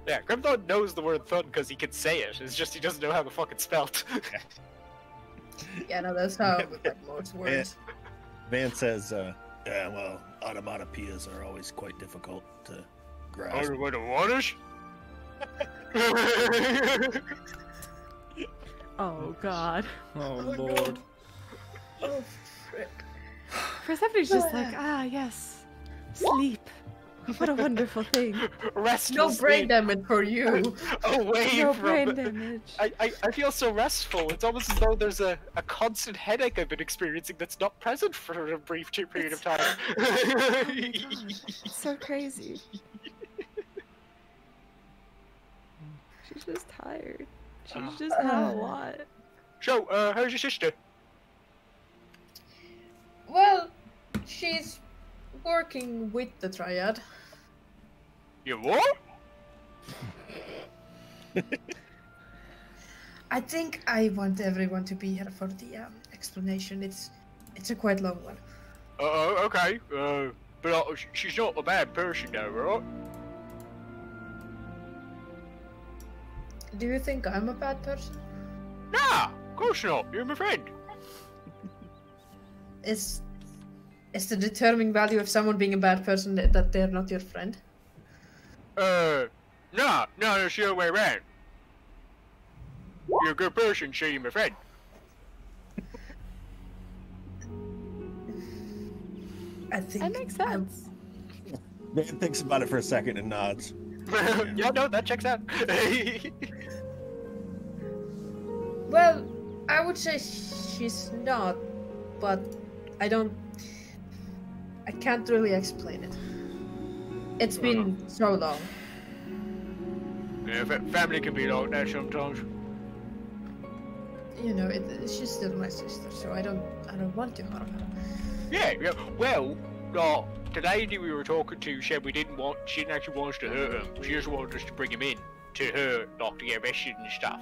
Yeah, Grimthon knows the word thud because he can say it. It's just he doesn't know how to fucking spell it. Yeah, no, that's how with like most words. Van says, yeah, well, onomatopoeias are always quite difficult to Grass. Where the water's? Oh god. Oh lord. Oh, frick. Persephone's just like, ah, yes. Sleep. What a wonderful thing. Restful No brain sleep. damage for you. Away No from brain damage. I feel so restful. It's almost as though there's a constant headache I've been experiencing that's not present for a brief period of time. It's so crazy. She's just tired. She's just had a lot. So, how's your sister? Well, she's working with the Triad. You what? I think I want everyone to be here for the explanation. It's a quite long one. Okay. But she's not a bad person, though, right? Do you think I'm a bad person? Nah, of course not. You're my friend. Is the determining value of someone being a bad person that they're not your friend? No, it's the other way around. You're a good person, so you're my friend. I think That makes sense. Man thinks about it for a second and nods. Yeah, no, that checks out. Well, I would say she's not, but I can't really explain it. It's been so long. Yeah, family can be like that sometimes. You know, she's still my sister, so I don't want to harm her. Yeah. Well, the lady we were talking to said she didn't actually want us to hurt him. She just wanted us to bring him in to her, like to get arrested and stuff.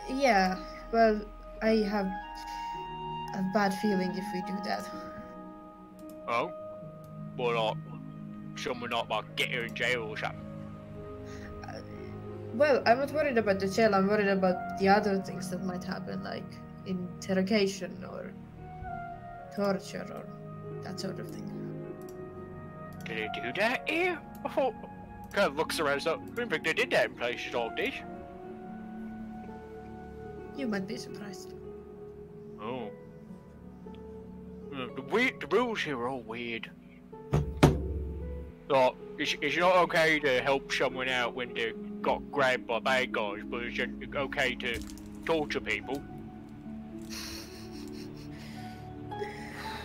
Yeah, well, I have a bad feeling if we do that. Oh? Well, someone not like get her in jail or something. Well, I'm not worried about the jail, I'm worried about the other things that might happen, like interrogation or torture or that sort of thing. Did they do that here? I thought... Kind of looks around, so I didn't think they did that in places all this. You might be surprised. Oh. The rules here are all weird. So, it's not okay to help someone out when they got grabbed by bad guys, but it's okay to torture people.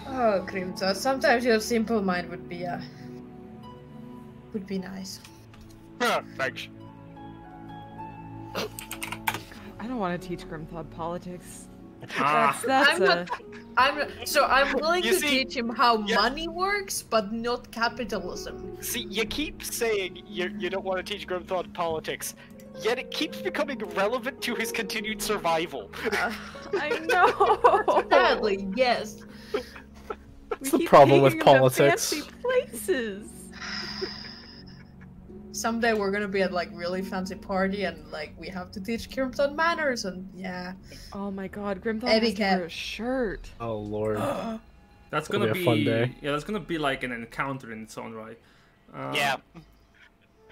Oh, Grimta, sometimes your simple mind would be nice. Thanks. I don't want to teach Grimthod politics. Ah, I'm willing You to see- teach him how yeah. money works, but not capitalism. See, you keep saying you don't want to teach Grimthod politics, yet it keeps becoming relevant to his continued survival. I know. Sadly, yes. We the keep problem with taking him to politics. fancy places. Someday we're gonna be at like really fancy party and like we have to teach Grimthod manners and yeah. Oh my god, Grimthod Eddie has to wear Cat. a shirt. Oh lord. that's It'll gonna be a fun day. Yeah, that's gonna be like an encounter in its own right. Yeah.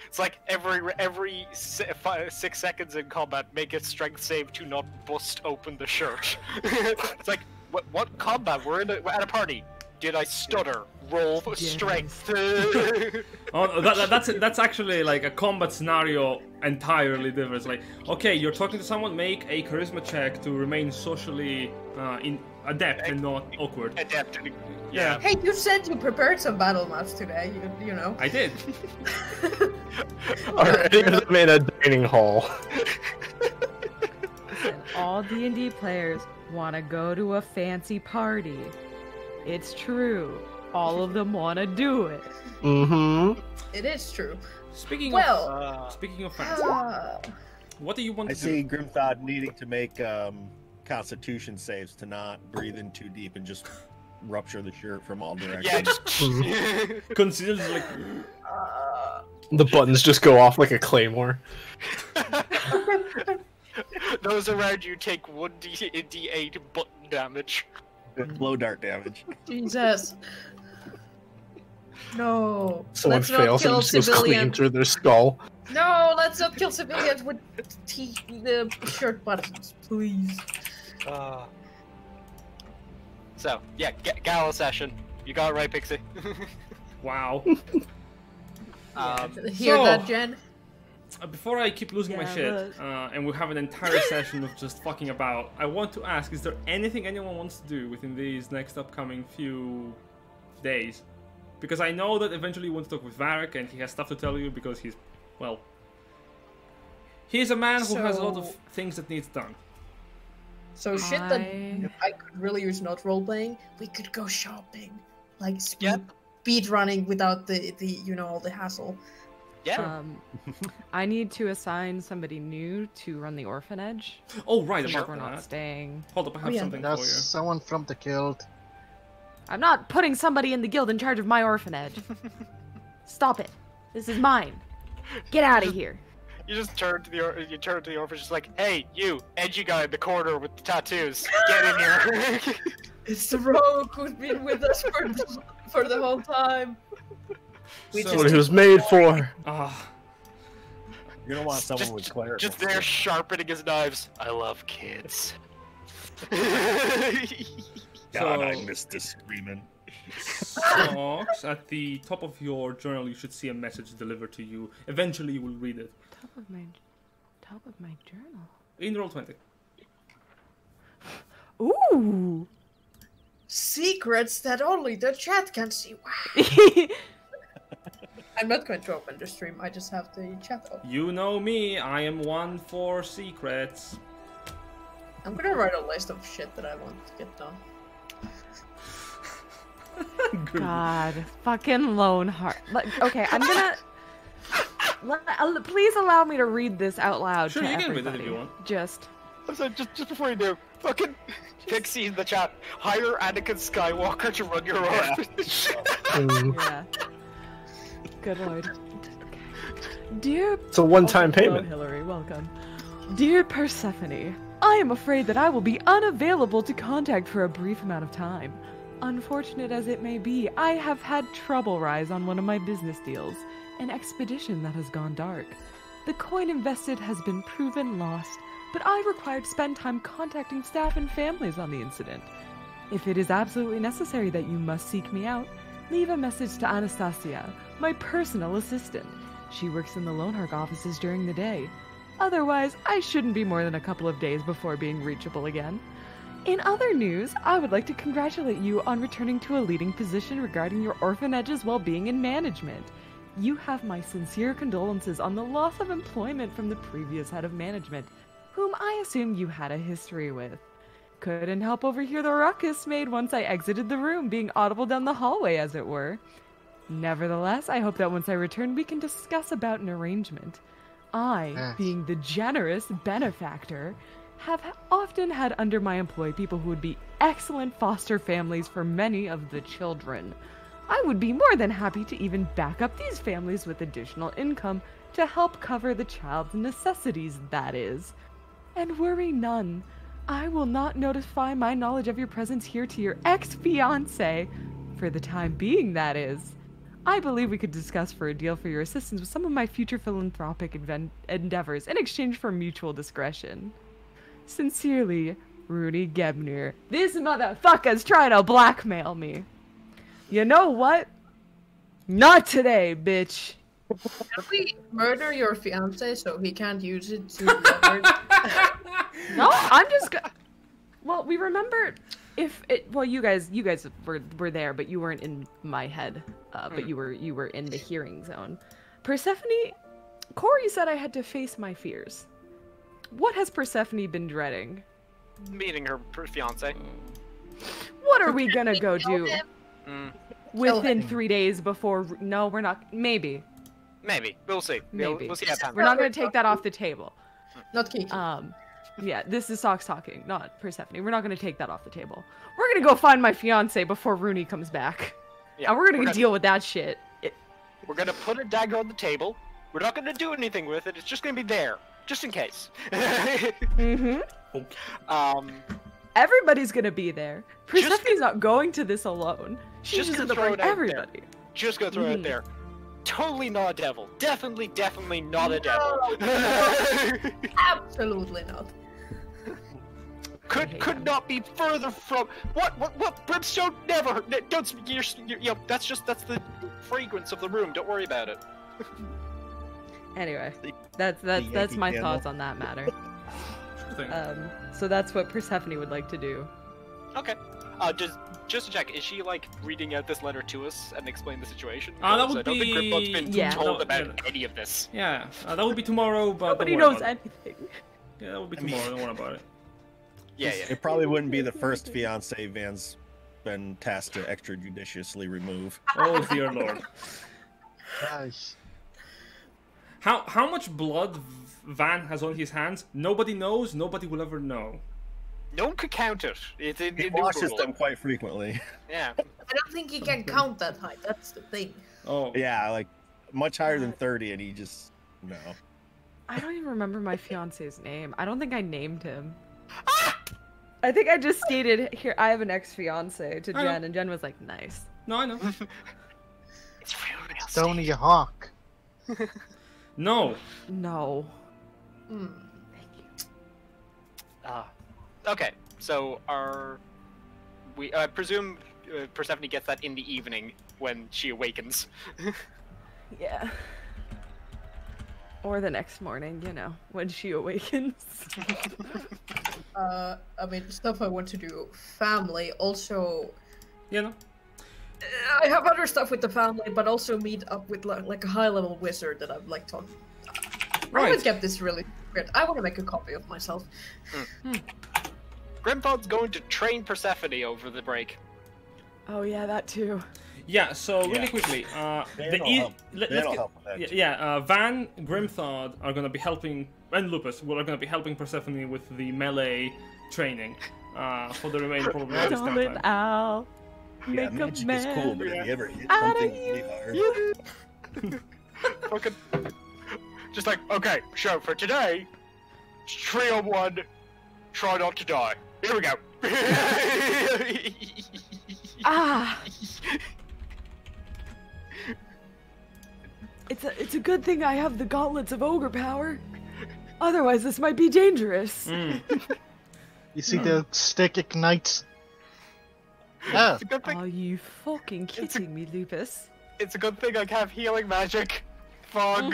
It's like every 6 seconds in combat, make a strength save to not bust open the shirt. It's like, what combat? We're at a party. Did I stutter? Roll for Yes. strength. Oh, that's actually like a combat scenario entirely different. It's like, okay, you're talking to someone, make a charisma check to remain socially adept and not awkward. Adept. Yeah, Hey, you said you prepared some battle maps today, you know. I did. Already I'm in a dining hall. Listen, all D&D players want to go to a fancy party. It's true. All of them want to do it. Mm-hmm. It is true. Speaking Well, of fancy, what do you want I to see do? Grimthod needing to make constitution saves to not breathe in too deep and just rupture the shirt from all directions. Yeah, just. Consider like The buttons just go off like a claymore. Those around you take 1d8 button damage. Blow dart damage. Jesus. No. Someone Let's not fails and kill it just goes clean civilians. through their skull. No, let's not kill civilians with the shirt buttons, please. So, yeah, gala session. You got it right, Pixie. Wow. Hear so- that, Jen? Before I keep losing my Yeah, shit, and we have an entire session of just fucking about, I want to ask, is there anything anyone wants to do within these next upcoming few days? Because I know that eventually you want to talk with Varric, and he has stuff to tell you because he's, well, he's a man who has a lot of So- things that needs done. So shit that I could really use not role playing. We could go shopping, like speed running without the all the hassle. Yeah. I need to assign somebody new to run the orphanage. Oh, right, If about we're not that. staying. Hold up, I have yeah. something for There's you. someone from the guild. I'm not putting somebody in the guild in charge of my orphanage. Stop it. This is mine. Get out of here. You just turn to the orphanage, just like, hey, you, edgy guy in the corner with the tattoos, get in here. It's the rogue who's been with us for the whole time. We So- That's what he was made for. Ah, You're gonna want someone with clarity. Just there sharpening his knives. I love kids. God, I So- miss this screaming. Socks, at the top of your journal, you should see a message delivered to you. Eventually, you will read it. Top of my journal. In Roll20. Ooh. Secrets that only the chat can see. Wow. I'm not going to open the stream. I just have the chat open. You know me, I am one for secrets. I'm gonna write a list of shit that I want to get done. Good. God, fucking lone heart. Okay, I'm gonna. Please allow me to read this out loud. Sure, to you can read it if everybody. you want. Just. So just before you do, fucking Pixie in the chat, hire Anakin Skywalker to run your orphanage. Yeah. Good lord. Dear. It's a one-time Hello, payment. Hillary, welcome. Dear Persephone, I am afraid that I will be unavailable to contact for a brief amount of time. Unfortunate as it may be, I have had trouble rise on one of my business deals, an expedition that has gone dark. The coin invested has been proven lost, but I required to spend time contacting staff and families on the incident. If it is absolutely necessary that you must seek me out, leave a message to Anastasia, my personal assistant. She works in the Lonehark offices during the day. Otherwise, I shouldn't be more than a couple of days before being reachable again. In other news, I would like to congratulate you on returning to a leading position regarding your orphanage's well-being and management. You have my sincere condolences on the loss of employment from the previous head of management, whom I assume you had a history with. Couldn't help overhear the ruckus made once I exited the room, being audible down the hallway, as it were. Nevertheless, I hope that once I return, we can discuss about an arrangement. I, being the generous benefactor, have often had under my employ people who would be excellent foster families for many of the children. I would be more than happy to even back up these families with additional income to help cover the child's necessities, that is. And worry none. I will not notify my knowledge of your presence here to your ex-fiancé, for the time being, that is. I believe we could discuss for a deal for your assistance with some of my future philanthropic endeavors in exchange for mutual discretion. Sincerely, Rudy Gebner. This motherfucker's trying to blackmail me. You know what? Not today, bitch. Can we murder your fiance so he can't use it to leverage? No, I'm just well, we remember if it well you guys were there, but you weren't in my head. But you were in the hearing zone. Persephone, Corey said I had to face my fears. What has Persephone been dreading? Meeting her fiance. What are we gonna go do within him. 3 days before? No, we're not. Maybe. Maybe. We'll see. Maybe. We'll see how it pans We're out. not gonna take that off the table. Not Kiki. Yeah, this is Socks talking, not Persephone. We're not gonna take that off the table. We're gonna go find my fiance before Rooney comes back. Yeah, And we're gonna deal with that shit. We're gonna put a dagger on the table. We're not gonna do anything with it. It's just gonna be there, just in case. Everybody's gonna be there. Persephone's not going to this alone. She's just gonna gonna throw bring it out there. everybody. just gonna throw it out there. Totally not a devil. Definitely not a devil. Absolutely not. Could not be further from what brimstone never don't that's the fragrance of the room. Don't worry about it. Anyway, that's my thoughts on that matter. So that's what Persephone would like to do. Okay. Just to check, is she like reading out this letter to us and explain the situation? That would I don't think Grimlock's been told about any of this. Yeah, that would be tomorrow, but nobody knows anything. Yeah, that would be tomorrow. Don't worry about it. Yeah. It probably wouldn't be the first fiance Van's been tasked to extrajudiciously remove. Oh dear lord. Gosh. How much blood Van has on his hands? Nobody knows. Nobody will ever know. No one could count it. He washes them quite frequently. Yeah. I don't think he can count that high. That's the thing. Oh. Yeah, like much higher than 30, and he just no. I don't even remember my fiance's name. I don't think I named him. I think I just stated, here, I have an ex-fiance to Jen, and Jen was like, nice. No, I know. It's real Tony Hawk. No. No. Hmm. Thank you. Okay, so I presume Persephone gets that in the evening when she awakens. Yeah. Or the next morning, you know, when she awakens. I mean, stuff I want to do. Family, also... You know. I have other stuff with the family, but also meet up with like a high-level wizard that I've like talked. Right. I haven't kept this really secret. I want to make a copy of myself. Grimpod's going to train Persephone over the break. Oh yeah, that too. Yeah. So really quickly, Van, Grimthod are gonna be helping, and Lupus are gonna be helping Persephone with the melee training for the remaining probably of this Darling downtime. Al, Yeah, make a magic man is cool, but if you ever hit out of something really hard, Fucking, just like, okay, so for today, it's 3-on-1, try not to die. Here we go. Ah. It's a good thing I have the gauntlets of ogre power. Otherwise, this might be dangerous. You see the stick ignites. Ah, It's a good thing. Are you fucking kidding me, Lupus? It's a good thing I have healing magic. Fog.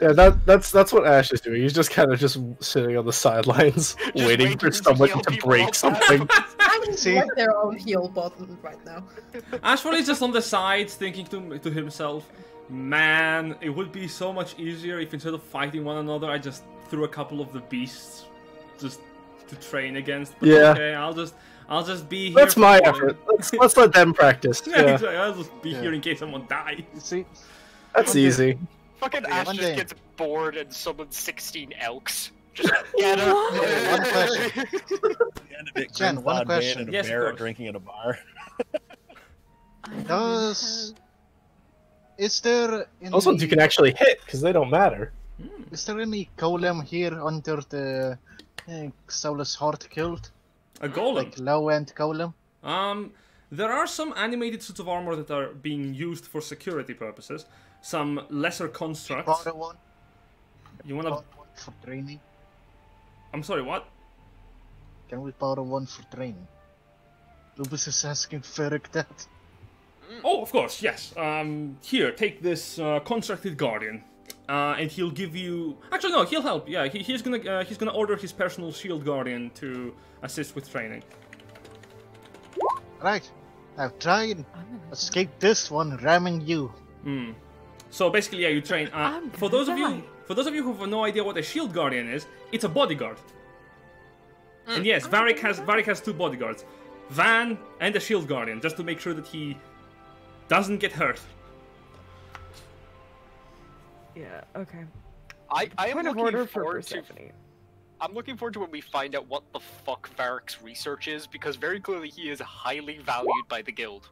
Yeah, that's what Ash is doing. He's just kind of just sitting on the sidelines, waiting for waiting to someone heal to people break up. something. I just See? like their own heal button right now. Ashford is just on the sides thinking to himself, man, it would be so much easier if instead of fighting one another, I just threw a couple of the beasts just to train against. But Yeah. okay, I'll just be here. That's my supporting. effort. Let's let them practice. Yeah, Yeah, exactly. I'll just be Yeah. here in case someone dies. you see? that's easy. Fucking Yeah, Ash one just day. gets bored and summons 16 elks. Just get Okay, one question. the end of it, Jen, one Grimthod, Van, question. and a Yes, of bear are course. drinking at a bar. Is there Those ones you can actually hit because they don't matter. is there any golem here under the Soulless Heart Guild? A golem. Like low-end golem? There are some animated suits of armor that are being used for security purposes. Some lesser constructs. Borrow one? You wanna? Borrow one for training? I'm sorry, what? Can we borrow one for training? Lupus is asking Ferric that. Oh, of course, yes. Here, take this constructed guardian, and he'll give you. Actually, no, he'll help. Yeah, he's gonna order his personal shield guardian to assist with training. Right. Now try and escape this one ramming you. So basically, yeah, you train. I'm For gonna those of die. you who have no idea what a shield guardian is, it's a bodyguard. And yes, Varric has two bodyguards, Van and a shield guardian, just to make sure that he doesn't get hurt. Yeah, okay. I am Point of looking order for forward to. Persephone. I'm looking forward to when we find out what the fuck Varric's research is, because very clearly he is highly valued by the guild.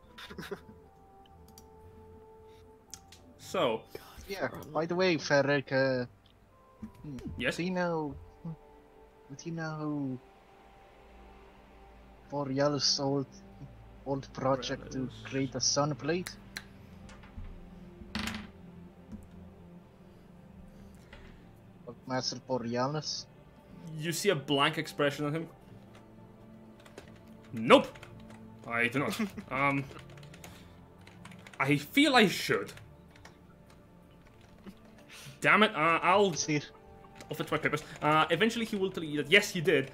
So, Yeah. By the way, Ferric, yes. do you know who 4 years old old project to create a sun blade. Of Master Borealis. You see a blank expression on him. Nope, I do not. I feel I should. Damn it! I'll fetch my papers. Eventually, he will tell you that yes, he did.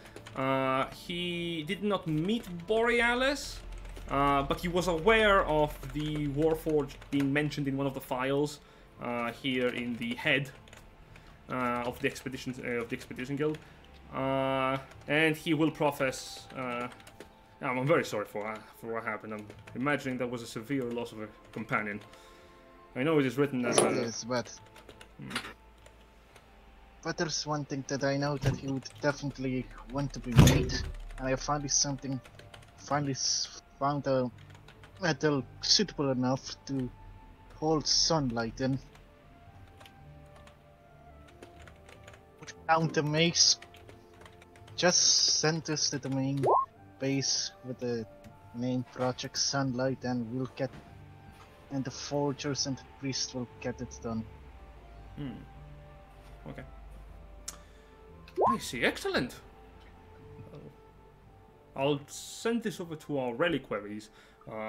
He did not meet Borealis, but he was aware of the Warforged being mentioned in one of the files here in the head of the expedition guild, and he will profess. I'm very sorry for what happened. I'm imagining that was a severe loss of a companion. I know it is written as Yes, but there's one thing that I know that he would definitely want to be made, and I finally found a metal suitable enough to hold sunlight in. Found the mace. Just send us to the main base with the name Project Sunlight, and we'll get, and the forgers and the priest will get it done. Okay. I see. Excellent. I'll send this over to our reliquaries.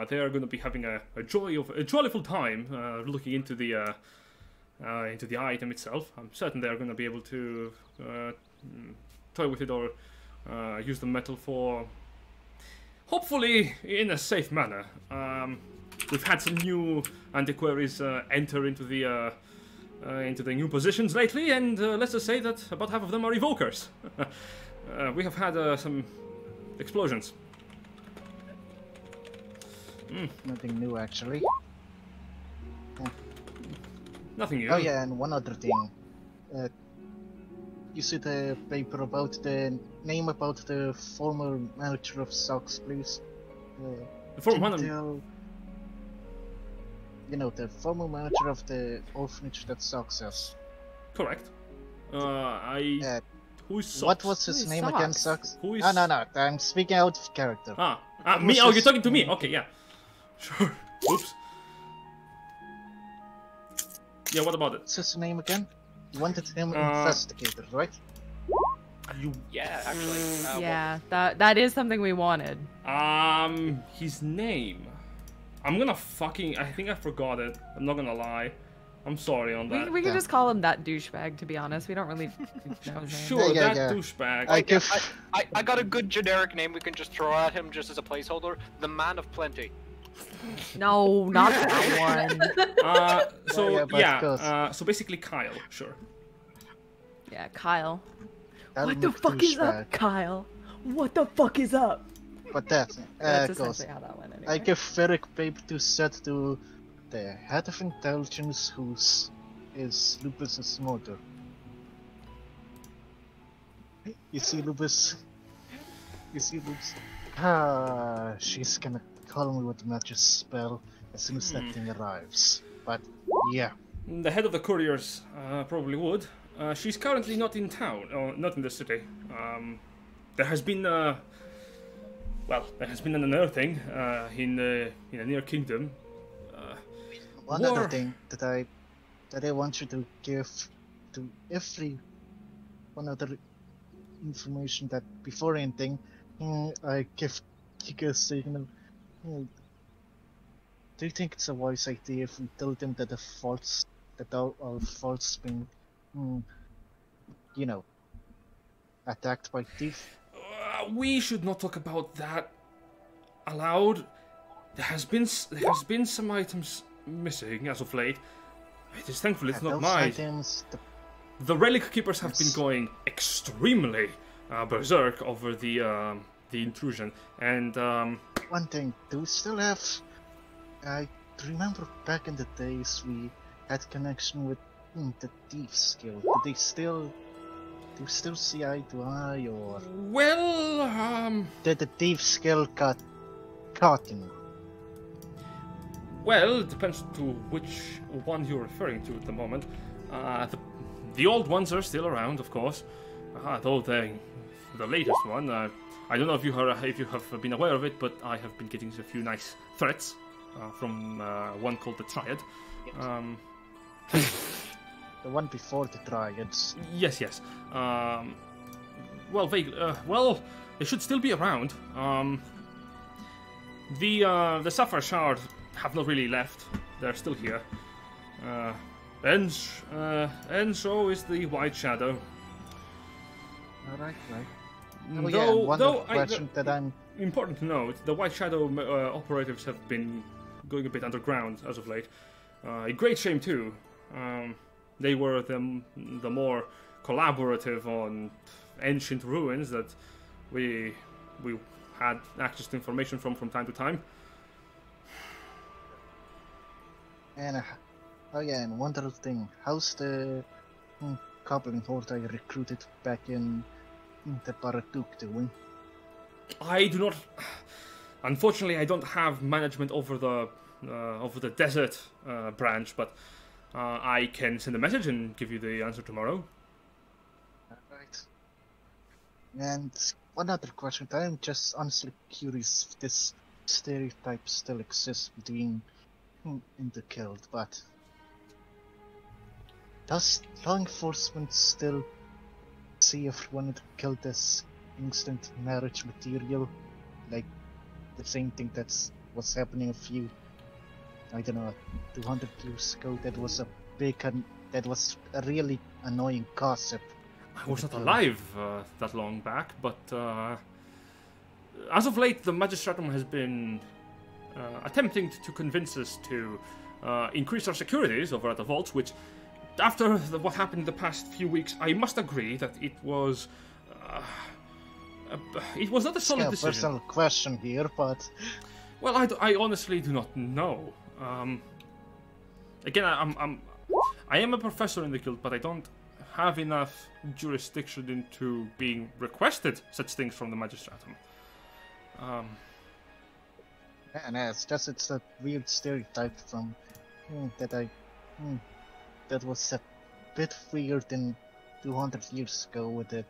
They are going to be having a joyful time looking into the item itself. I'm certain they are going to be able to toy with it or use the metal for, hopefully, in a safe manner. We've had some new antiquaries enter into the new positions lately, and let's just say that about half of them are evokers. We have had some explosions. Nothing new, actually. Nothing new. Oh yeah, and one other thing. You see the paper about the name about the former manager of Sox, please? The former manager? You know, the former manager of the orphanage that Sox has. Correct. Who's Sox? What was his name again, Sox? Who is... No, I'm speaking out of character. Me? Oh, you're talking to me? Okay, yeah. Sure. Oops. Yeah, what about it? What's his name again? You wanted him investigator, right? Yeah, actually. Yeah, that is something we wanted. His name. I'm gonna fucking... I think I forgot it. I'm not gonna lie. I'm sorry on that. We can just call him that douchebag, to be honest. We don't really know his name. Sure, that douchebag. I got a good generic name we can just throw at him just as a placeholder. The Man of Plenty. No, not that one. So basically Kyle, sure. Yeah, Kyle. That'll What the make fuck is douchebag. up, Kyle? What the fuck is up? But that's That's goes. essentially how that went anyway. I give Ferric paper to set to the head of intelligence, who's is Lupus's mother. You see Lupus? She's gonna call me with the magic spell as soon as that thing arrives. But yeah. The head of the couriers probably would. She's currently not in town, or not in the city. There has been an unearthing in the near kingdom. One other thing that I want you to give to every one other information that before anything, I give you a signal. Do you think it's a wise idea if we tell them that our fault's been, attacked by thieves? We should not talk about that aloud. There has been some items missing as of late. It is thankfully it's not mine. The relic keepers have been going extremely berserk over the intrusion, and one thing, do we still have? I remember back in the days we had connection with the Thieves Guild. Do they still see eye to eye, or? Well, Did the Thieves Guild got caught in? Well, it depends to which one you're referring to at the moment. The old ones are still around, of course. Though the latest one, I don't know if you have been aware of it, but I have been getting a few nice threats from one called the Triad. The one before the Triads. Yes. Well, well, they should still be around. The Sapphire Shard have not really left. They're still here. And so is the White Shadow. Right. Oh, though important to note, the White Shadow operatives have been going a bit underground as of late. A great shame too. They were the more collaborative on ancient ruins that we had access to information from time to time. And and one other thing, how's the Goblin Horde I recruited back in the Baratuk doing? I do not. Unfortunately, I don't have management over the desert branch, but I can send a message and give you the answer tomorrow. Right. And one other question. I'm just honestly curious if this stereotype still exists between in the guild, but does law enforcement still see everyone in the guild as instant marriage material? Like the same thing that's was happening a few, I don't know, 200 years ago. That was a really annoying gossip. I was not alive that long back, but as of late, the Magistratum has been attempting to convince us to increase our securities over at the vaults, which, after what happened in the past few weeks, I must agree that it was not a solid decision. Personal question here, but well, I honestly do not know. Again, I am a professor in the guild, but I don't have enough jurisdiction into being requested such things from the Magistratum. And it's a weird stereotype from that was a bit weird in 200 years ago with it.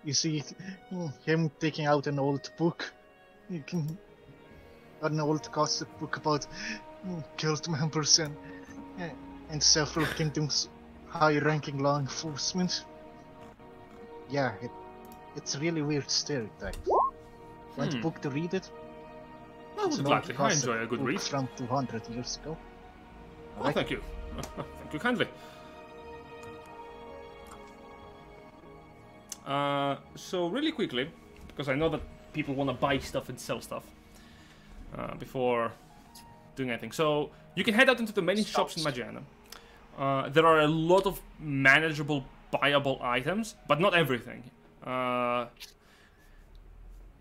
You see him taking out an old book, an old gossip book about guild members and several kingdoms' high-ranking law enforcement. Yeah, it's a really weird stereotype. Want a book to read it? I would gladly. I enjoy a good read. From 200 years ago. Oh, thank you. Thank you kindly. So really quickly, because I know that people want to buy stuff and sell stuff before doing anything. So you can head out into the many shops in Magiana. There are a lot of manageable, buyable items, but not everything.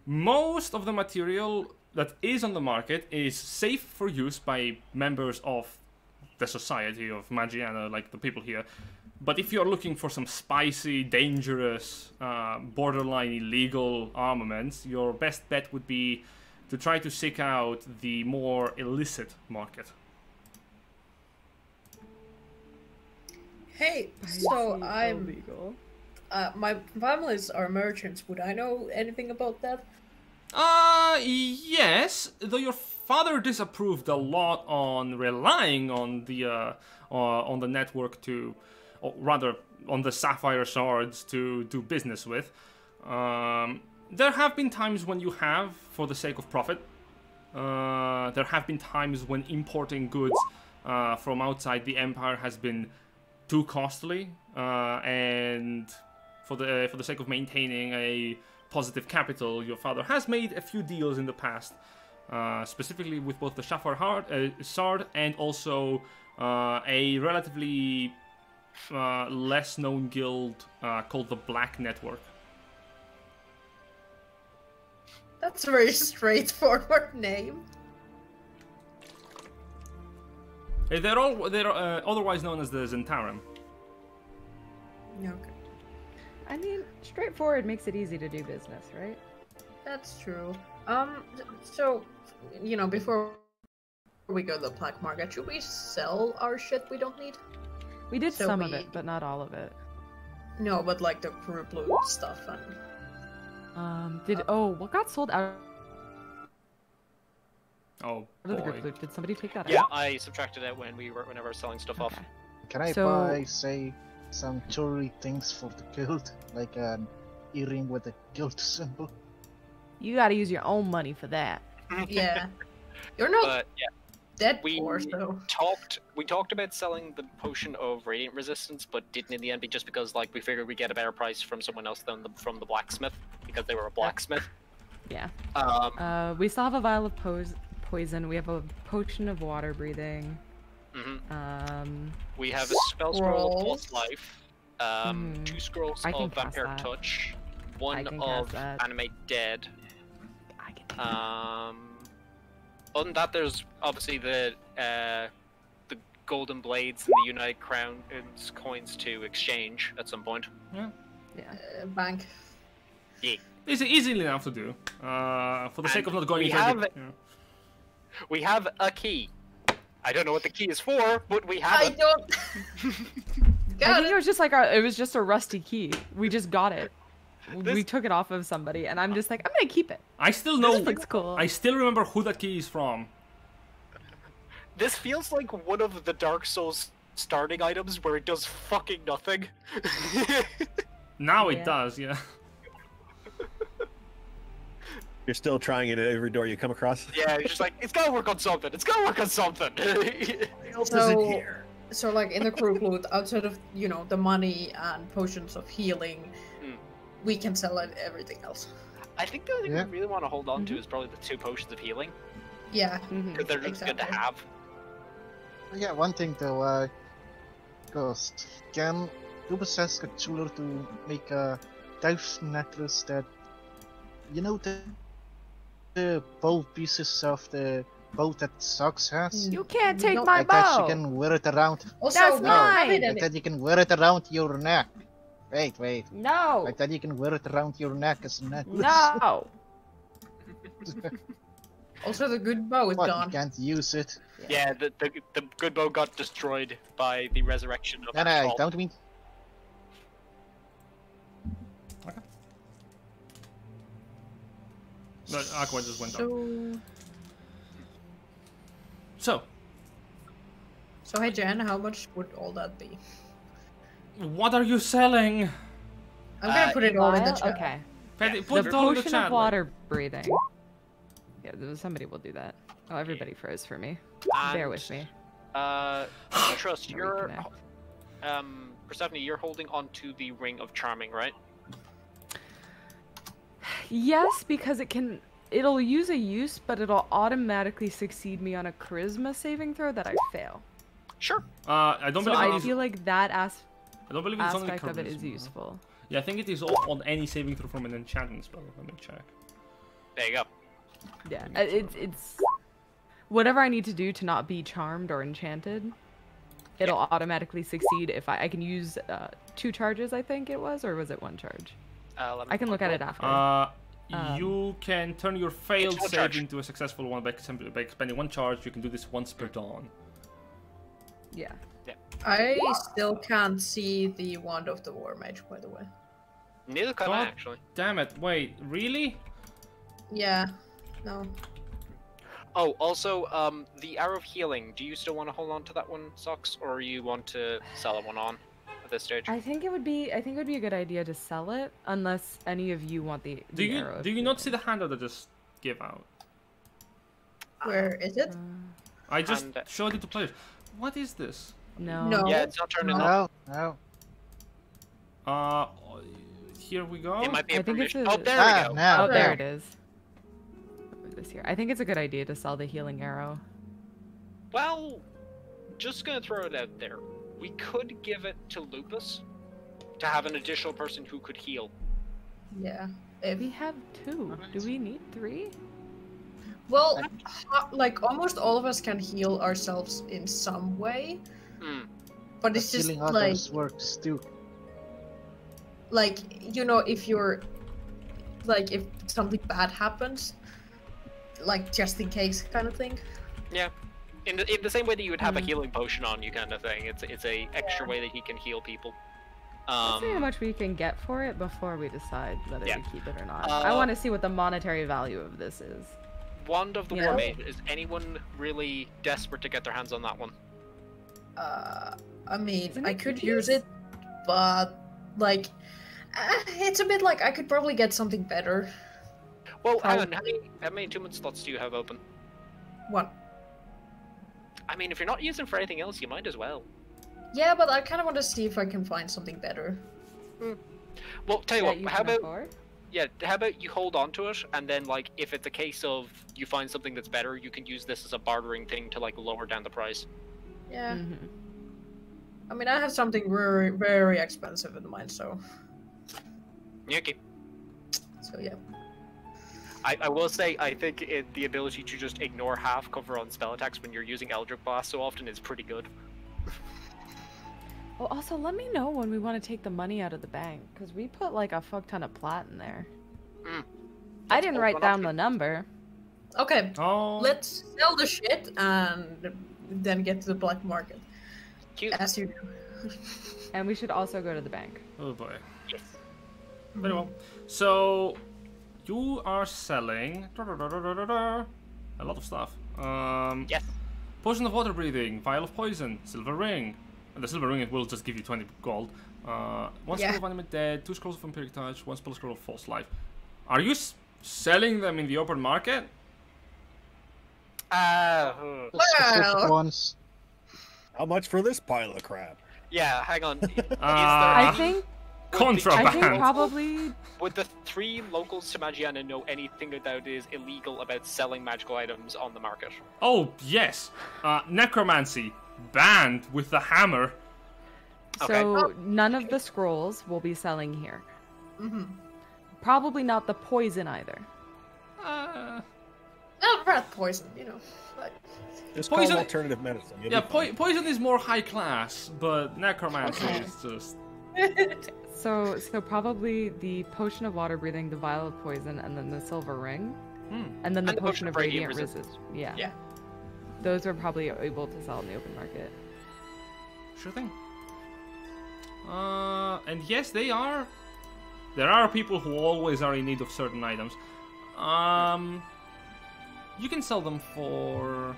Most of the material that is on the market is safe for use by members of the society of Magiana, like the people here. But if you're looking for some spicy, dangerous, borderline illegal armaments, your best bet would be to try to seek out the more illicit market. Hey, so I'm illegal. My families are merchants. Would I know anything about that? Yes. Though your father disapproved a lot on relying on the network to, or rather, on the Sapphire Shards to do business with. There have been times when you have, for the sake of profit. There have been times when importing goods from outside the Empire has been too costly, and for the sake of maintaining a positive capital, your father has made a few deals in the past, specifically with both the Sapphire Shard and also a relatively less known guild called the Black Network. That's a very straightforward name. They're otherwise known as the Zentarum. Okay. I mean, straightforward makes it easy to do business, right? That's true. So, before we go to the black market, should we sell our shit we don't need? We did some of it, but not all of it. No, but like the group loot stuff and... What got sold out Oh of the boy. group loot? Did somebody take that Yeah, out? I subtracted it whenever I was selling stuff off. Okay. Can I So- buy, say, some jewelry things for the guild? Like an earring with a guild symbol? You gotta use your own money for that. Yeah. You're not But yeah, that we poor, so. we talked about selling the potion of radiant resistance, but didn't in the end, just because like we figured we'd get a better price from someone else than from the blacksmith, because they were a blacksmith. Yeah. Um, We still have a vial of poison. We have a potion of water breathing. mhm. We have a spell scroll of plus Scrolls. life, Mhm. 2 scrolls I can of cast vampire that. touch, I 1 can of cast that. animate dead. I can do that. Other than that, there's obviously the golden blades and the United Crowns coins to exchange at some point. Yeah. Bank. Easily enough to do. For the sake of not going we into have- every- yeah. We have a key. I don't know what the key is for, but we have I it. don't. I Got think it. it was just like it was just a rusty key. We just got it. We This- took it off of somebody, and I'm just like, I'm gonna keep it. I still know. This looks cool. I still remember who that key is from. This feels like one of the Dark Souls starting items where it does fucking nothing. Now Yeah. it does, yeah. You're still trying it at every door you come across. Yeah, you're just like, it's gotta work on something. It's gotta work on something. What else So- is in here? So like in the group loot, outside of the money and potions of healing, Mm. we can sell everything else. I think the only thing Yeah. we really want to hold on to is probably the 2 potions of healing, Yeah. Mhm. because they're just good to Exactly. have. Yeah, one thing though, Ghost, can Rubus ask a jeweler to make a dive necklace that, the bow pieces of the bow that Sox has? You can't We take don't- my Like that you bow. can wear it around. Also, That's we don't have mine! it Like any- that you can wear it around your neck. Wait. No. Like that you can wear it around your neck as a necklace. No. Also, the good bow is What, you gone. can't use it? Yeah, the good bow got destroyed by the resurrection of No, I Asphalt. don't mean... No, Aqua just went up. So, So, hey Jen, how much would all that be? what are you selling? I'm gonna put it all in the Vial? chat. Okay. Patty, Yeah, put The it all in the potion chat. of water breathing. Yeah, somebody will do that. Oh, everybody froze for me. Bear with me. Trust, Now you're reconnect. Persephone, you're holding on to the Ring of Charming, right? Yes, because it'll use a use, but it'll automatically succeed me on a charisma saving throw that I fail. Sure. I don't So believe I it is. feel like that I don't believe it's only aspect of it is charisma. useful. Yeah, I think it is on any saving throw from an enchantment spell. Let me check. There you go. Yeah, it's whatever I need to do to not be charmed or enchanted. It'll automatically succeed if I can use 2 charges. I think it was, or was it 1 charge? Let me I can look at it after. You can turn your failed It's one save charge. into a successful one by expending 1 charge. You can do this once per dawn. Yeah. I still can't see the Wand of the War Mage, by the way. Neither can I, God. actually. Damn it! Wait, really? Yeah. No. Oh, also, the Arrow of Healing. Do you still want to hold on to that one, Socks, or you want to sell that one on at this stage? I think it would be a good idea to sell it, unless any of you want the Do you arrow. do you not see the handout I just gave out? Where is it? I just And, showed it to players. What is this? No. No. Yeah, it's not turning up. No. Here we go. It might be a I think it's permission. a- Oh, there Ah, we go. now. Oh, there Yeah. it is. What was this here? I think it's a good idea to sell the healing arrow. Well, just gonna throw it out there. We could give it to Lupus to have an additional person who could heal. Yeah. If We have 2. Do we need 3? Well, like almost all of us can heal ourselves in some way, Hmm. but it's just Healing like others works too. if you're like if something bad happens, like just in case kind of thing. Yeah. In the same way that you would have a Mm. healing potion on you, kind of thing. It's a extra way that he can heal people. Let's see how much we can get for it before we decide whether Yeah. we keep it or not. I want to see what the monetary value of this is. Wand of the Yeah. War Maid. Is anyone really desperate to get their hands on that one? I mean, Isn't I it could cookies? use it, but like, it's a bit like I could probably get something better. Well, hang Oh. on. How many 2-month slots do you have open? One. I mean, if you're not using for anything else, you might as well. Yeah, but I kind of want to see if I can find something better. Well, tell you That what. you How can about afford? how about you hold on to it, and then like if it's a case of you find something that's better, you can use this as a bartering thing to like lower down the price. Yeah. Mhm. I mean, I have something very, very expensive in mind, so Okay. yeah. I will say I think the ability to just ignore half cover on spell attacks when you're using Eldritch Blast so often is pretty good. Well, also let me know when we want to take the money out of the bank, because we put like a fuck ton of plat in there. Mm. I didn't also write an down option. the number. Okay, Oh. let's sell the shit and then get to the black market, Cute. as you do. And we should also go to the bank. Oh boy. Yes. Very well. So you are selling a lot of stuff. Yes. Potion of water breathing, vial of poison, silver ring. And the silver ring will just give you 20 gold. One Yeah. scroll of animate dead, 2 scrolls of vampiric touch, 1 spell scroll of false life. Are you selling them in the open market? The Well. ones. How much for this pile of crap? Yeah, hang on. Is there I any- think Contraband. probably Would the 3 locals to Magiana know anything that is illegal about selling magical items on the market? Oh yes. Necromancy banned with the hammer. Okay. so. None of the scrolls will be selling here. Mm-hmm. Probably not the poison either. Rat poison, you know. But Just Poison- call alternative medicine. You'll Yeah, be fine. poison is more high class, but necromancy Okay. is just. So probably the potion of water breathing, the vial of poison, and then the silver ring, and then the potion of radiant resist. Yeah. Yeah. Those are probably able to sell in the open market. Sure thing. And yes, they are. There are people who always are in need of certain items. You can sell them for.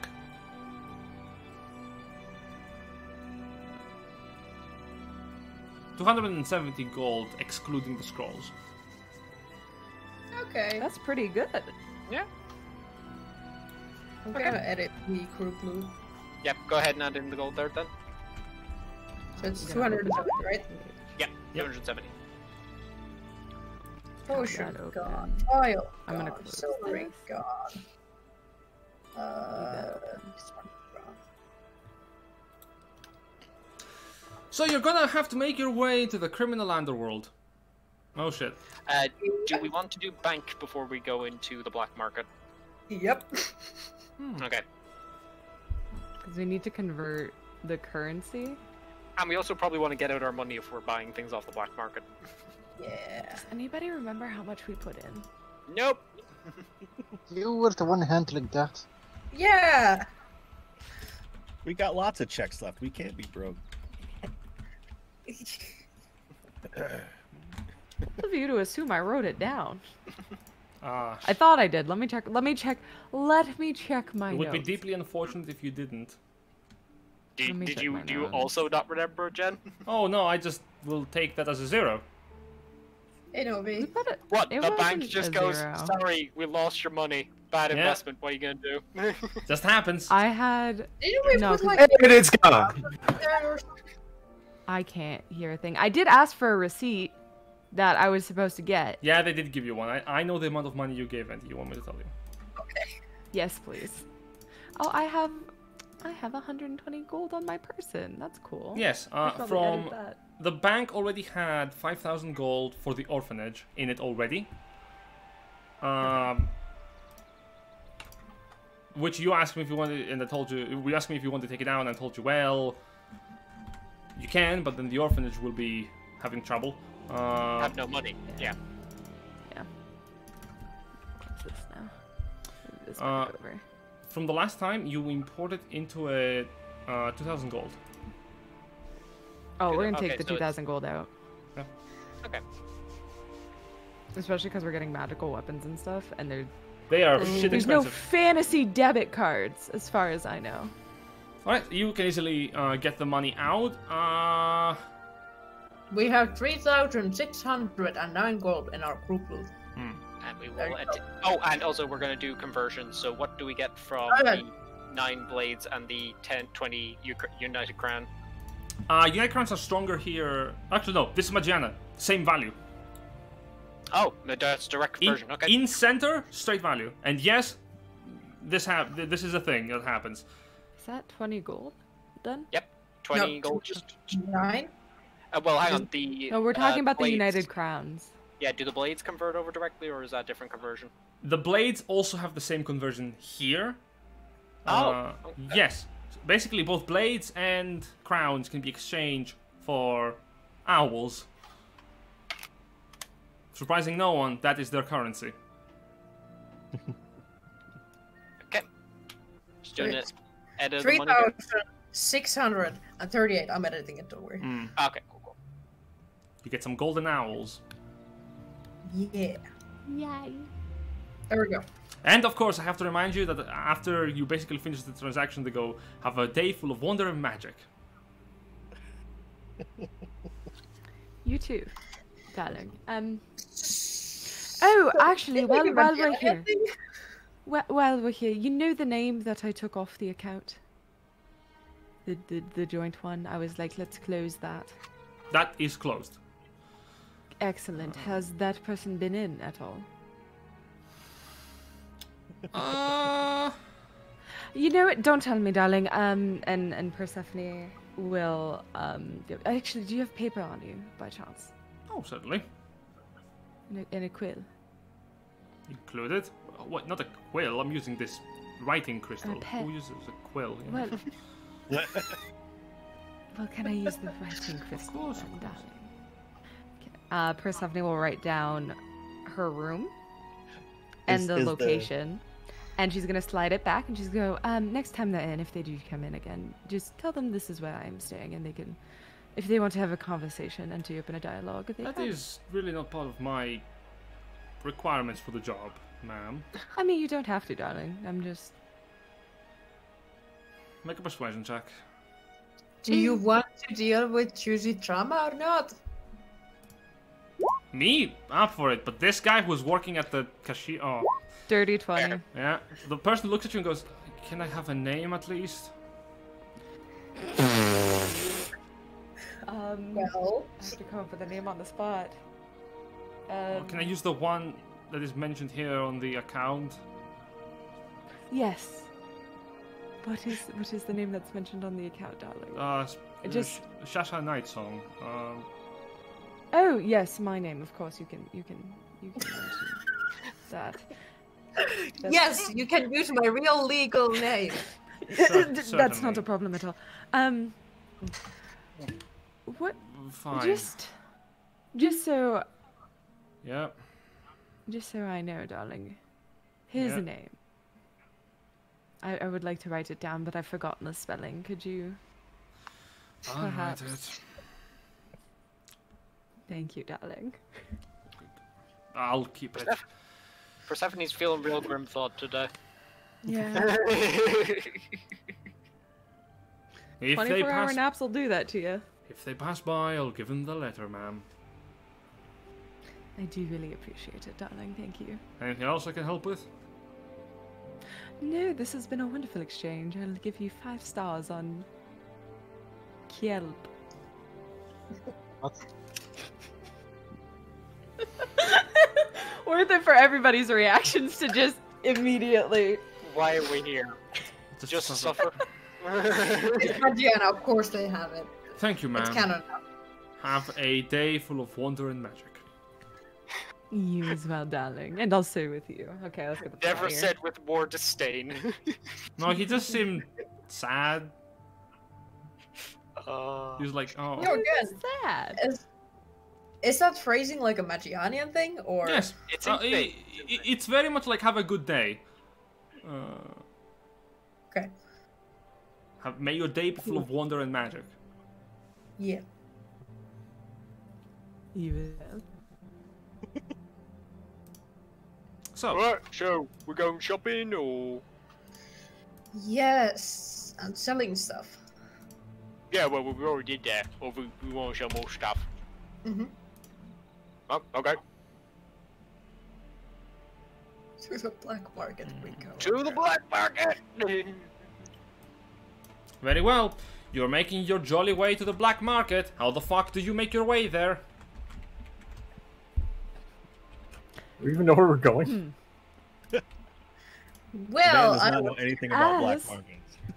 $270 gold, excluding the scrolls. okay, That's pretty good. Yeah. I'm okay. gonna edit the crew blue. Yep, go ahead and add in the gold there then. So it's You gotta 270, right? Yeah, 270. Potion that open. gone. Vial I'm gonna gone. close Silver ring this. gone. that This one gone. So you're gonna have to make your way to the criminal underworld. Oh shit. Do we want to do bank before we go into the black market? Yep. Okay. Because we need to convert the currency. And we also probably want to get out our money if we're buying things off the black market. Yeah. Does anybody remember how much we put in? Nope. You were the one handling that. Yeah. We got lots of checks left. We can't be broke. Of you to assume I wrote it down. Ah, I thought I did. Let me check. Let me check my it would be notes. deeply unfortunate if you didn't. Did, Let me did check you my do you notes. also not remember, Jen? Oh no, I just will take that as a 0. Hey, Novi. We put it. What? It The bank wasn't just a goes, 0. sorry, we lost your money. Bad Yeah. investment. What are you gonna do? Just happens. I had. Didn't we No, put 'cause- like And it's gone. there or something? I can't hear a thing. I did ask for a receipt that I was supposed to get. Yeah, they did give you one. I know the amount of money you gave, Andy. You want me to tell you? Okay. Yes, please. Oh, I have 120 gold on my person. That's cool. Yes, I should probably from edit that. the bank already had 5,000 gold for the orphanage in it already. Which you asked me if you wanted, and I told you. You asked me if you wanted to take it out, and I told you, well, you can, but then the orphanage will be having trouble. Have no money. Yeah. What's this now? Move this Uh, back over. From the last time, you imported into it 2,000 gold. Oh, we're okay, gonna take the so it's- 2,000 gold out. Yeah. Okay. Especially because we're getting magical weapons and stuff, and They are shit there's no expensive. fantasy debit cards, as far as I know. Alright, you can easily get the money out. We have 3,609 gold in our group loot. And we will. And also we're gonna do conversions. So what do we get from Okay. the 9 blades and the 20 United Crown? United Crowns are stronger here. Actually, no, this is Magiana. Same value. Oh, that's direct conversion. Okay. In center, straight value. And yes, this is a thing that happens. Is that 20 gold then? Yep. 20 No, gold. Just. 9? Well, hang on. The. No, we're talking about the blades. United Crowns. Yeah. Do the blades convert over directly, or is that different conversion? The blades also have the same conversion here. Okay. Yes. Basically, both blades and crowns can be exchanged for owls. Surprising no one, that is their currency. Okay. Just doing it. Edit the money. 3,638. I'm editing it, don't worry. Okay. Cool. You get some golden owls. Yeah. Yay. There we go. And of course, I have to remind you that after you basically finish the transaction, they go have a day full of wonder and magic. You too, darling. Oh, actually, while we're here, while we're here, you know the name that I took off the account? The joint one. I was like, let's close that. That is closed. Excellent. Has that person been in at all? You know what? Don't tell me, darling. And Persephone will actually, do you have paper on you by chance? Oh, certainly. In a quill. Included? What? Not a quill. I'm using this writing crystal. pen. Who uses a quill? You know? Well, well, can I use the writing crystal? Of course, then, of course. darling? Persephone will write down her room and the location. And she's gonna slide it back, and she's gonna go, next time they're in, if they do come in again, just tell them this is where I'm staying, and they can, if they want to have a conversation and to open a dialogue, they That can. is really not part of my requirements for the job, ma'am. I mean, you don't have to, darling. I'm just... Make a persuasion check. Do you want to deal with juicy trauma or not? Me? Up for it, but this guy who's working at the cashier... Oh, Dirty 20. yeah. The person looks at you and goes, can I have a name at least? Well, I have to come up with a name on the spot. Or can I use the one that is mentioned here on the account? Yes. What is the name that's mentioned on the account, darling? Just Shasha Night Song. Oh yes, my name. Of course, you can mention that. yes, you can use my real legal name. That's not certainly. a problem at all. What? Fine. Just so Yeah. I know, darling. His Yeah. name. I would like to write it down, but I've forgotten the spelling. Could you? I'll write Perhaps. it. Thank you, darling. I'll keep it. Persephone's feeling real grim thought today. Yeah. If they 24-hour pass, naps will do that to you. if they pass by, I'll give them the letter, ma'am. I do really appreciate it, darling. Thank you. Anything else I can help with? No, this has been a wonderful exchange. I'll give you 5 stars on Kjelp. What? Worth it for everybody's reactions to just immediately. Why are we here? Just to suffer? Yeah, of course they have it. Thank you, It's ma'am. canon. Have a day full of wonder and magic. You as well, darling. And also with you. Okay, let's get the fuck Never outta here. said with more disdain. No, he just seemed sad. He was like, oh. You're Who's good. sad? Is that phrasing like a Magianian thing, or? Yes, It's in faith. it's very much like have a good day. Okay. May your day be full of wonder and magic. Yeah. You will. So, Alright, so we're going shopping or? Yes, I'm selling stuff. Yeah, well, we already did that. Or we want to sell more stuff. Oh, okay. To the black market we go. To the black market! very well. You're making your jolly way to the black market. How the fuck do you make your way there? Do we even know where we're going? Well, Dan does not know anything about black as- markets.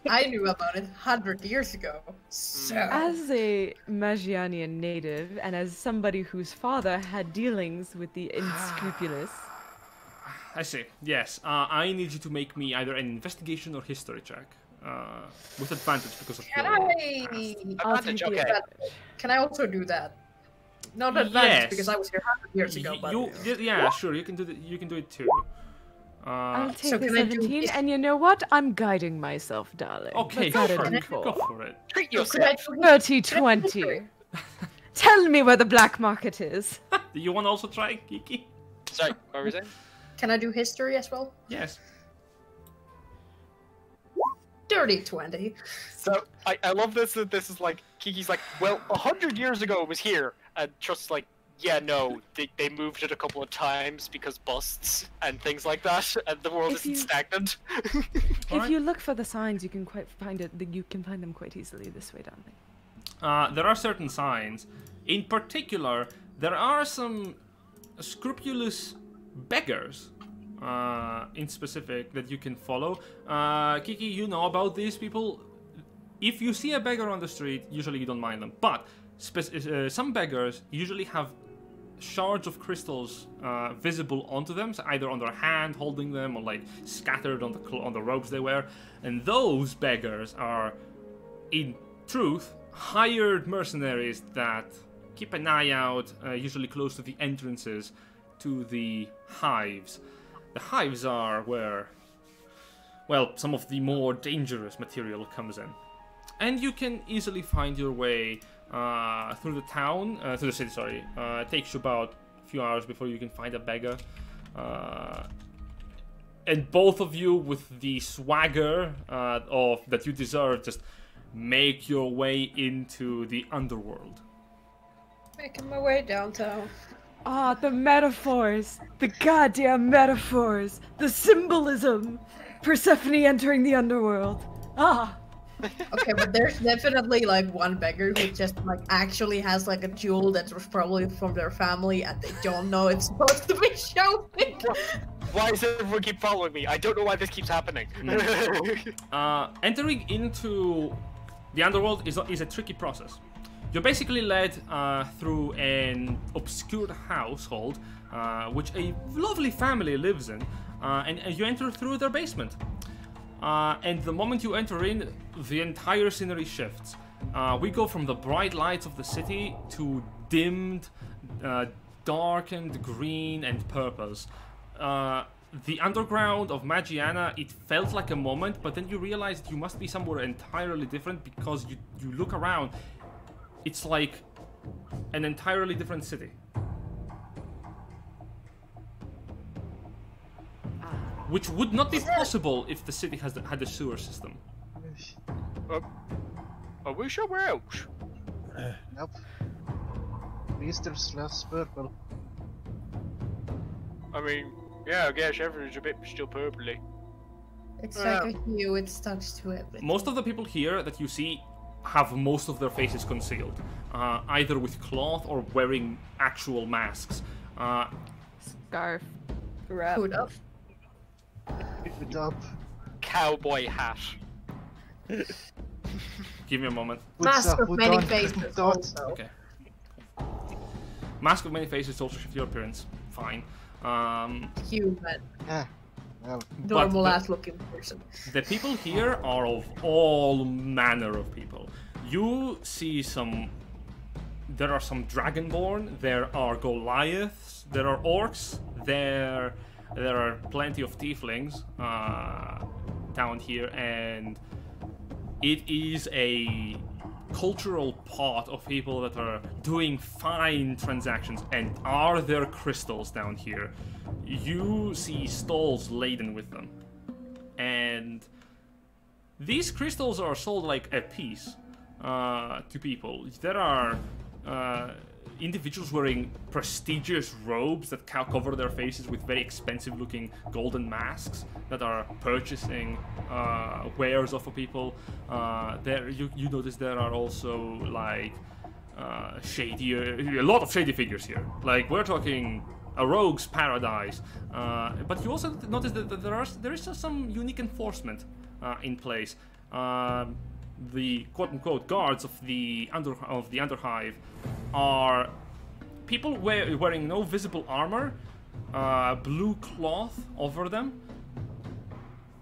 I knew about it 100 years ago. So As a Magianian native, and as somebody whose father had dealings with the unscrupulous, I see. Yes. I need you to make me either an investigation or history check. With advantage because of can your I? past. I'll Advantage, take the okay. Can I also do that? Not advantage Yes. because I was here 100 years ago. But Yeah, sure. You can do You can do it too. I'll take So the can I do 17, his- and you know what? I'm guiding myself, darling. Okay, Let's add a sure. D4. Go for it. Treat So could I yourself! do 30-20. Tell me where the black market is. Do you want to also try, Kiki? Sorry, what were you saying? Can I do history as well? Yes. Dirty 20. So, I love this, that this is like, Kiki's like, well, 100 years ago it was here, and Trust's like, yeah, no, they moved it a couple of times because busts and things like that, and the world If isn't you- stagnant. If Alright. you look for the signs, you can find them quite easily this way, darling. There are certain signs. In particular, there are some scrupulous beggars in specific that you can follow. Kiki, you know about these people. If you see a beggar on the street, usually you don't mind them. But some beggars usually have shards of crystals visible onto them, so either on their hand holding them or like scattered on the robes they wear. And those beggars are, in truth, hired mercenaries that keep an eye out, usually close to the entrances to the hives. The hives are where, well, some of the more dangerous material comes in. And you can easily find your way through the town, through the city, sorry. It takes you about a few hours before you can find a beggar. And both of you, with the swagger that you deserve, just make your way into the Underworld. Making my way downtown. Ah, the metaphors! The goddamn metaphors! The symbolism! Persephone entering the underworld! Ah! Okay, but there's definitely like one beggar who just like actually has like a jewel that was probably from their family and they don't know it's supposed to be showing. Why does everyone keep following me? I don't know why this keeps happening. Entering into the Underworld is a tricky process. You're basically led through an obscure household, which a lovely family lives in, and you enter through their basement. And the moment you enter in, the entire scenery shifts. We go from the bright lights of the city to dimmed, darkened green and purples. The underground of Magiana, it felt like a moment, but then you realize you must be somewhere entirely different because you look around. It's like an entirely different city. Which would not be possible if the city had a sewer system. Are we somewhere else? Nope. At least there's less purple. I mean, yeah, I guess everything's a bit still purpley. It's like a hue, it stuck to everything. Most of the people here that you see have most of their faces concealed, either with cloth or wearing actual masks. Scarf. Wrap. Hood up. Hood up. Cowboy hat. Give me a moment. Mask of Hood many on, faces hood on. also. Okay. Mask of many faces also shift your appearance. Fine. Human. Yeah. Well, Normal the- ass looking person. The people here are of all manner of people. You see there are some Dragonborn, there are Goliaths, there are Orcs, there are plenty of Tieflings down here, and it is a cultural pot of people that are doing fine transactions. And are there crystals down here? You see stalls laden with them. And these crystals are sold like a piece to people. There are individuals wearing prestigious robes that cover their faces with very expensive looking golden masks that are purchasing wares off of people. There you notice there are also like a lot of shady figures here. Like we're talking a rogue's paradise. But you also notice that there is some unique enforcement in place. The quote-unquote guards of the Underhive are people wearing no visible armor, blue cloth over them.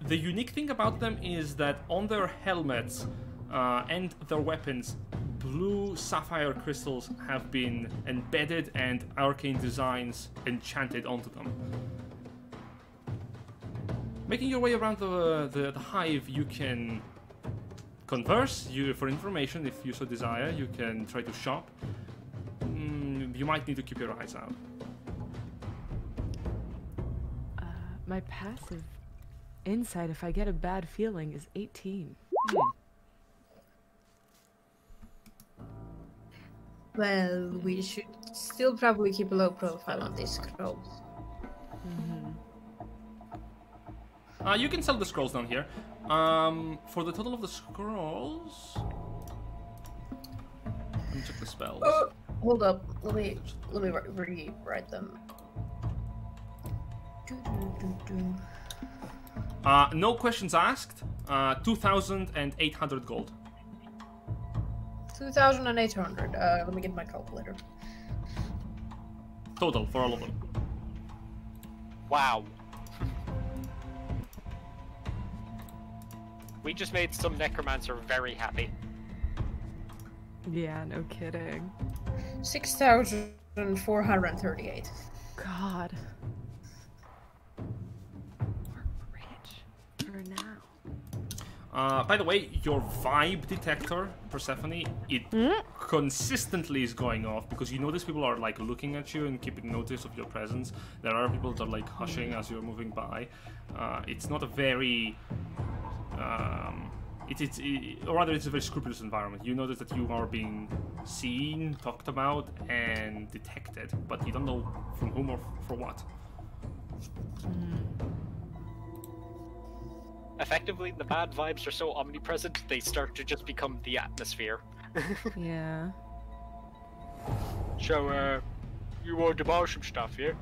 The unique thing about them is that on their helmets and their weapons, blue sapphire crystals have been embedded and arcane designs enchanted onto them. Making your way around the hive, you can converse for information if you so desire. You can try to shop. You might need to keep your eyes out. My passive insight, if I get a bad feeling, is 18. Well, we should still probably keep a low profile on these scrolls. You can sell the scrolls down here. For the total of the scrolls, let me check the spells. Hold up, let me rewrite them. No questions asked. 2,800 gold. 2,800. Let me get my calculator. Total for all of them. Wow. We just made some necromancer very happy. Yeah, no kidding. 6,438. God. We're rich for now. By the way, your vibe detector, Persephone, it consistently is going off because you notice people are like looking at you and keeping notice of your presence. There are people that are like hushing as you're moving by. It's not a very or rather, it's a very scrupulous environment. You notice that you are being seen, talked about, and detected, but you don't know from whom or for what. Effectively, the bad vibes are so omnipresent, they start to just become the atmosphere. Yeah. So, you want to buy some stuff here?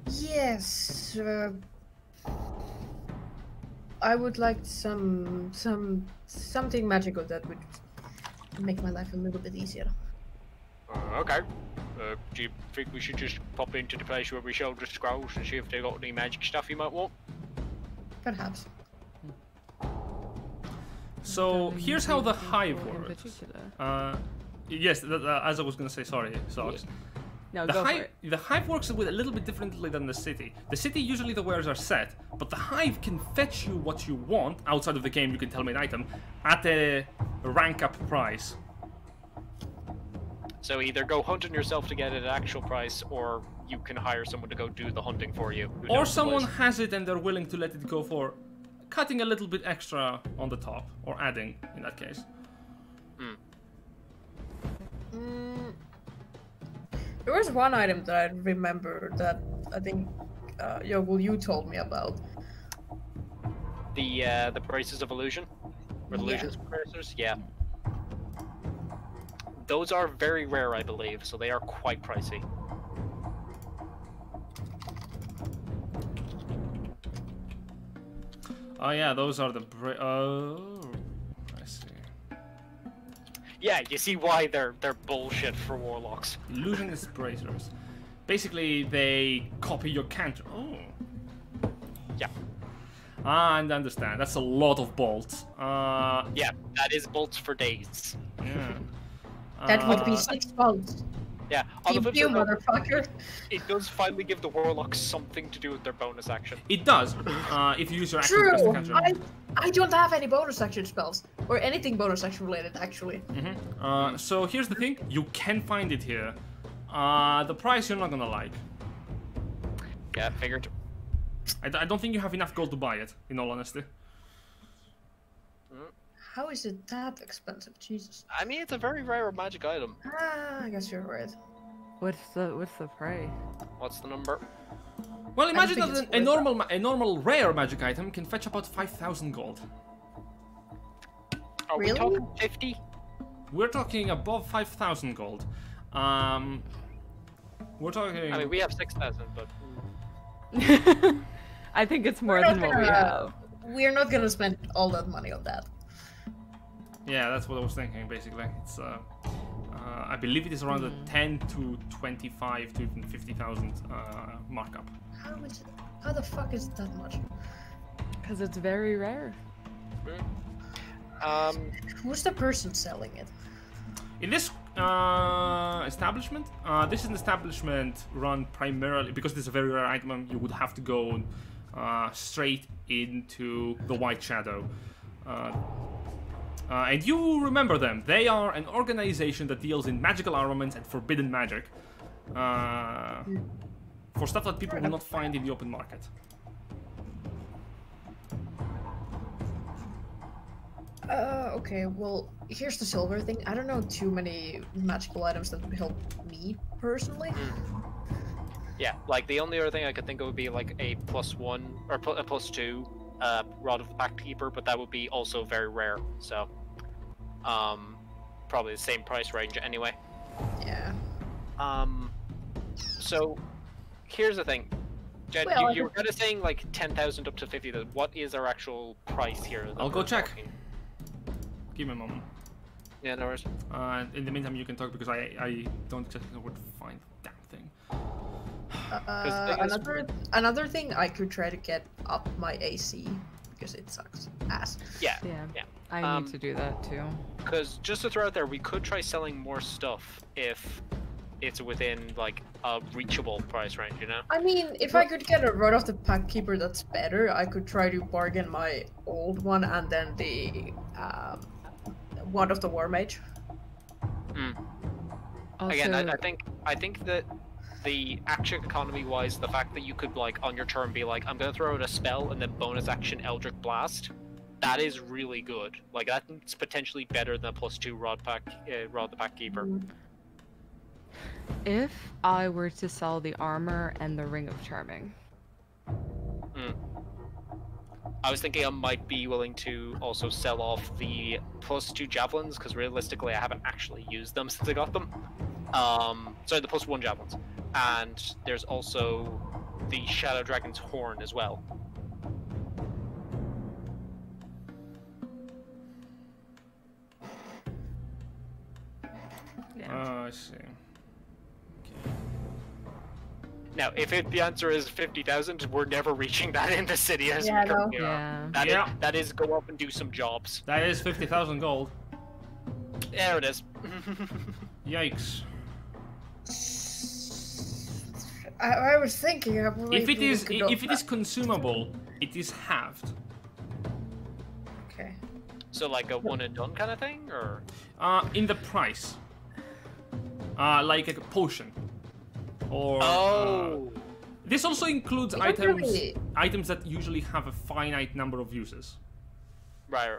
Yes, I would like something magical that would make my life a little bit easier. Okay. Do you think we should just pop into the place where we showed the scrolls and see if they got any magic stuff you might want? Perhaps. So here's how the hive works. Yes, as I was gonna say, sorry, Socks. No, go for it. The hive works with a little bit differently than the city. The city, usually the wares are set, but the hive can fetch you what you want, outside of the game you can tell me an item, at a rank up price. So either go hunting yourself to get it at actual price, or you can hire someone to go do the hunting for you. Or someone has it and they're willing to let it go for cutting a little bit extra on the top, or adding, in that case. There was one item that I remember that I think, Yogul, you told me about. The braces of illusion? Or the illusions bracers? Yeah. Those are very rare, I believe, so they are quite pricey. Oh yeah, those are the oh, I see. Yeah, you see why they're bullshit for warlocks. Illusionist bracers. Basically, they copy your cantrip. Oh. Yeah. I understand. That's a lot of bolts. Yeah, that is bolts for days. Yeah. That would be 6 bolts. Yeah, on the flip You side, though, motherfucker. it does finally give the warlocks something to do with their bonus action. It does, if you use your action True. to cast a cantrip. I don't have any bonus action spells or anything bonus action related actually. So here's the thing: you can find it here. The price you're not gonna like. Yeah, figured. I don't think you have enough gold to buy it. In all honesty. How is it that expensive? Jesus. I mean, it's a very rare magic item. I guess you're right. What's the price? What's the number? Well, imagine think that it's a normal rare magic item can fetch about 5,000 gold. Are we Really? talking 50? We're talking above 5,000 gold. We're talking. I mean, we have 6,000, but... I think it's more We're not than what we gonna- have. We're not gonna spend all that money on that. Yeah, that's what I was thinking. Basically, it's. I believe it is around the 10 to 25 to even 50,000 markup. How the fuck is it that much? Because it's very rare. Who's the person selling it? In this establishment, this is an establishment run primarily because this is a very rare item. You would have to go straight into the White Shadow, and you remember them. They are an organization that deals in magical armaments and forbidden magic, for stuff that people will not find in the open market. Okay, well, here's the silver thing. I don't know too many magical items that would help me personally. Yeah, like the only other thing I could think of would be like a +1 or a +2 Rod of the Pact Keeper, but that would be also very rare. So, probably the same price range anyway. Yeah. So here's the thing, Jed. Well, you were kind of saying like 10,000 up to 50,000. What is our actual price here? that I'll go we're check. talking? Give me a moment. Yeah, no worries. In the meantime, you can talk because I don't exactly know where to find the damn thing. Another thing, I could try to get up my AC because it sucks ass. Yeah. Yeah. I need to do that too. Because just to throw out there, we could try selling more stuff if it's within like a reachable price range, you know? I mean, if I could get a Rod of the Pact Keeper that's better, I could try to bargain my old one and then the Wand of the War Mage. Also, Again, I think that the action economy wise, the fact that you could like on your turn be like, I'm gonna throw out a spell and then bonus action Eldritch Blast, that is really good. Like that's potentially better than a +2 Rod the Pact Keeper. if I were to sell the armor and the Ring of Charming. I was thinking I might be willing to also sell off the +2 javelins, because realistically I haven't actually used them since I got them. Sorry, the +1 javelins. And there's also the Shadow Dragon's Horn as well. I see. Now, if the answer is 50,000, we're never reaching that in the city as Yeah, we currently no. are. Yeah. That is go up and do some jobs. That is 50,000 gold. There it is. Yikes. I was thinking. If it is consumable, it is halved. Okay. So like a one and done kind of thing, or In the price. Like a potion. Or this also includes You don't items really- items that usually have a finite number of uses. right.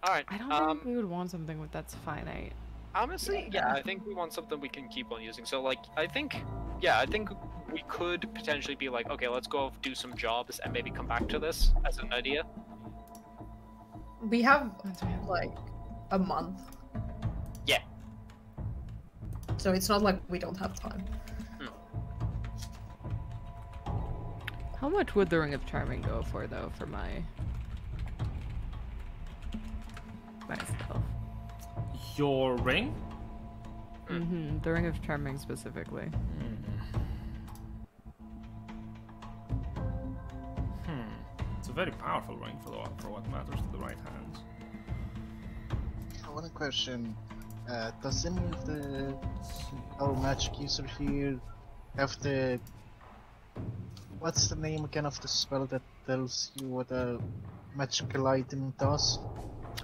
All right. I don't think we would want something with that's finite. Honestly, yeah, I think we want something we can keep on using. So, like, I think we could potentially be like, okay, let's go do some jobs and maybe come back to this as an idea. We have like a month. Yeah. So it's not like we don't have time. How much would the Ring of Charming go for, though, for myself? Your ring? Mm-hmm. The Ring of Charming specifically. It's a very powerful ring for what matters to the right hands. I want to question. Does any of our magic user here have the... What's the name again of the spell that tells you what a magical item does?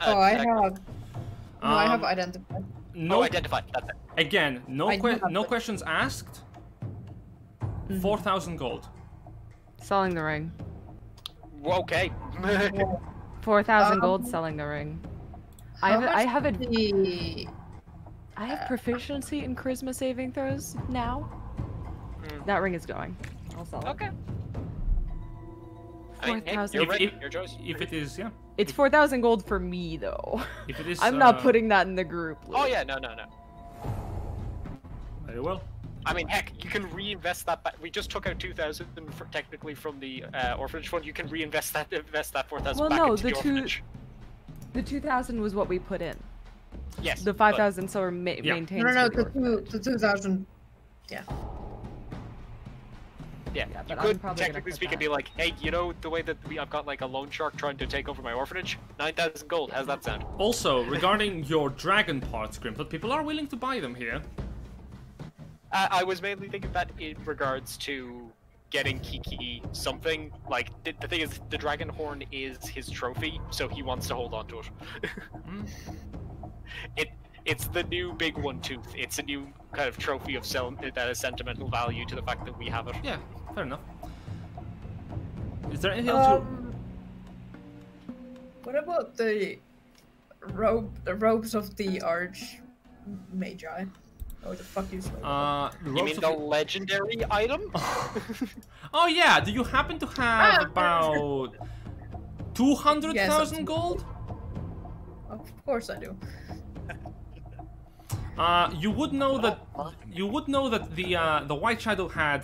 Oh, I have. No, I have Um, identified. No, identify. That's it. again, no I do have no it. questions asked. 4,000 gold. Selling the ring. Okay. 4,000 gold selling the ring. I have the... I have proficiency in charisma saving throws now. That ring is going. I'll sell it. Okay. I mean, hey, 4,000. you're ready. If- Your choice. If it is, yeah. It's 4,000 gold for me though. If it is, I'm not putting that in the group. Oh Luke. yeah, no. Very well. I mean, heck, you can reinvest that back. We just took out 2,000 technically from the orphanage fund. You can reinvest that, invest that 4,000 Well, back no, into the orphanage. The 2,000 was what we put in. Yes. The 5,000 still Yeah. maintains. No, for the the 2,000. Yeah. Yeah, Yeah, you but I'm could probably gonna technically put speak that. and be like, hey, you know the way that I've got like a loan shark trying to take over my orphanage? 9,000 gold. How's that sound? Also, regarding your dragon parts, Grimford, people are willing to buy them here. I was mainly thinking that in regards to getting Kiki something. Like, the thing is, the dragon horn is his trophy, so he wants to hold on to it. It's the new big one tooth. It's a new kind of trophy of that has sentimental value to the fact that we have it. Yeah, fair enough. Is there anything else What about the robes of the Arch Magi? Oh, the fuck you say? You mean the legendary item? Oh yeah, do you happen to have about 200,000 Yes, gold? Of course I do. You would know that the White Shadow had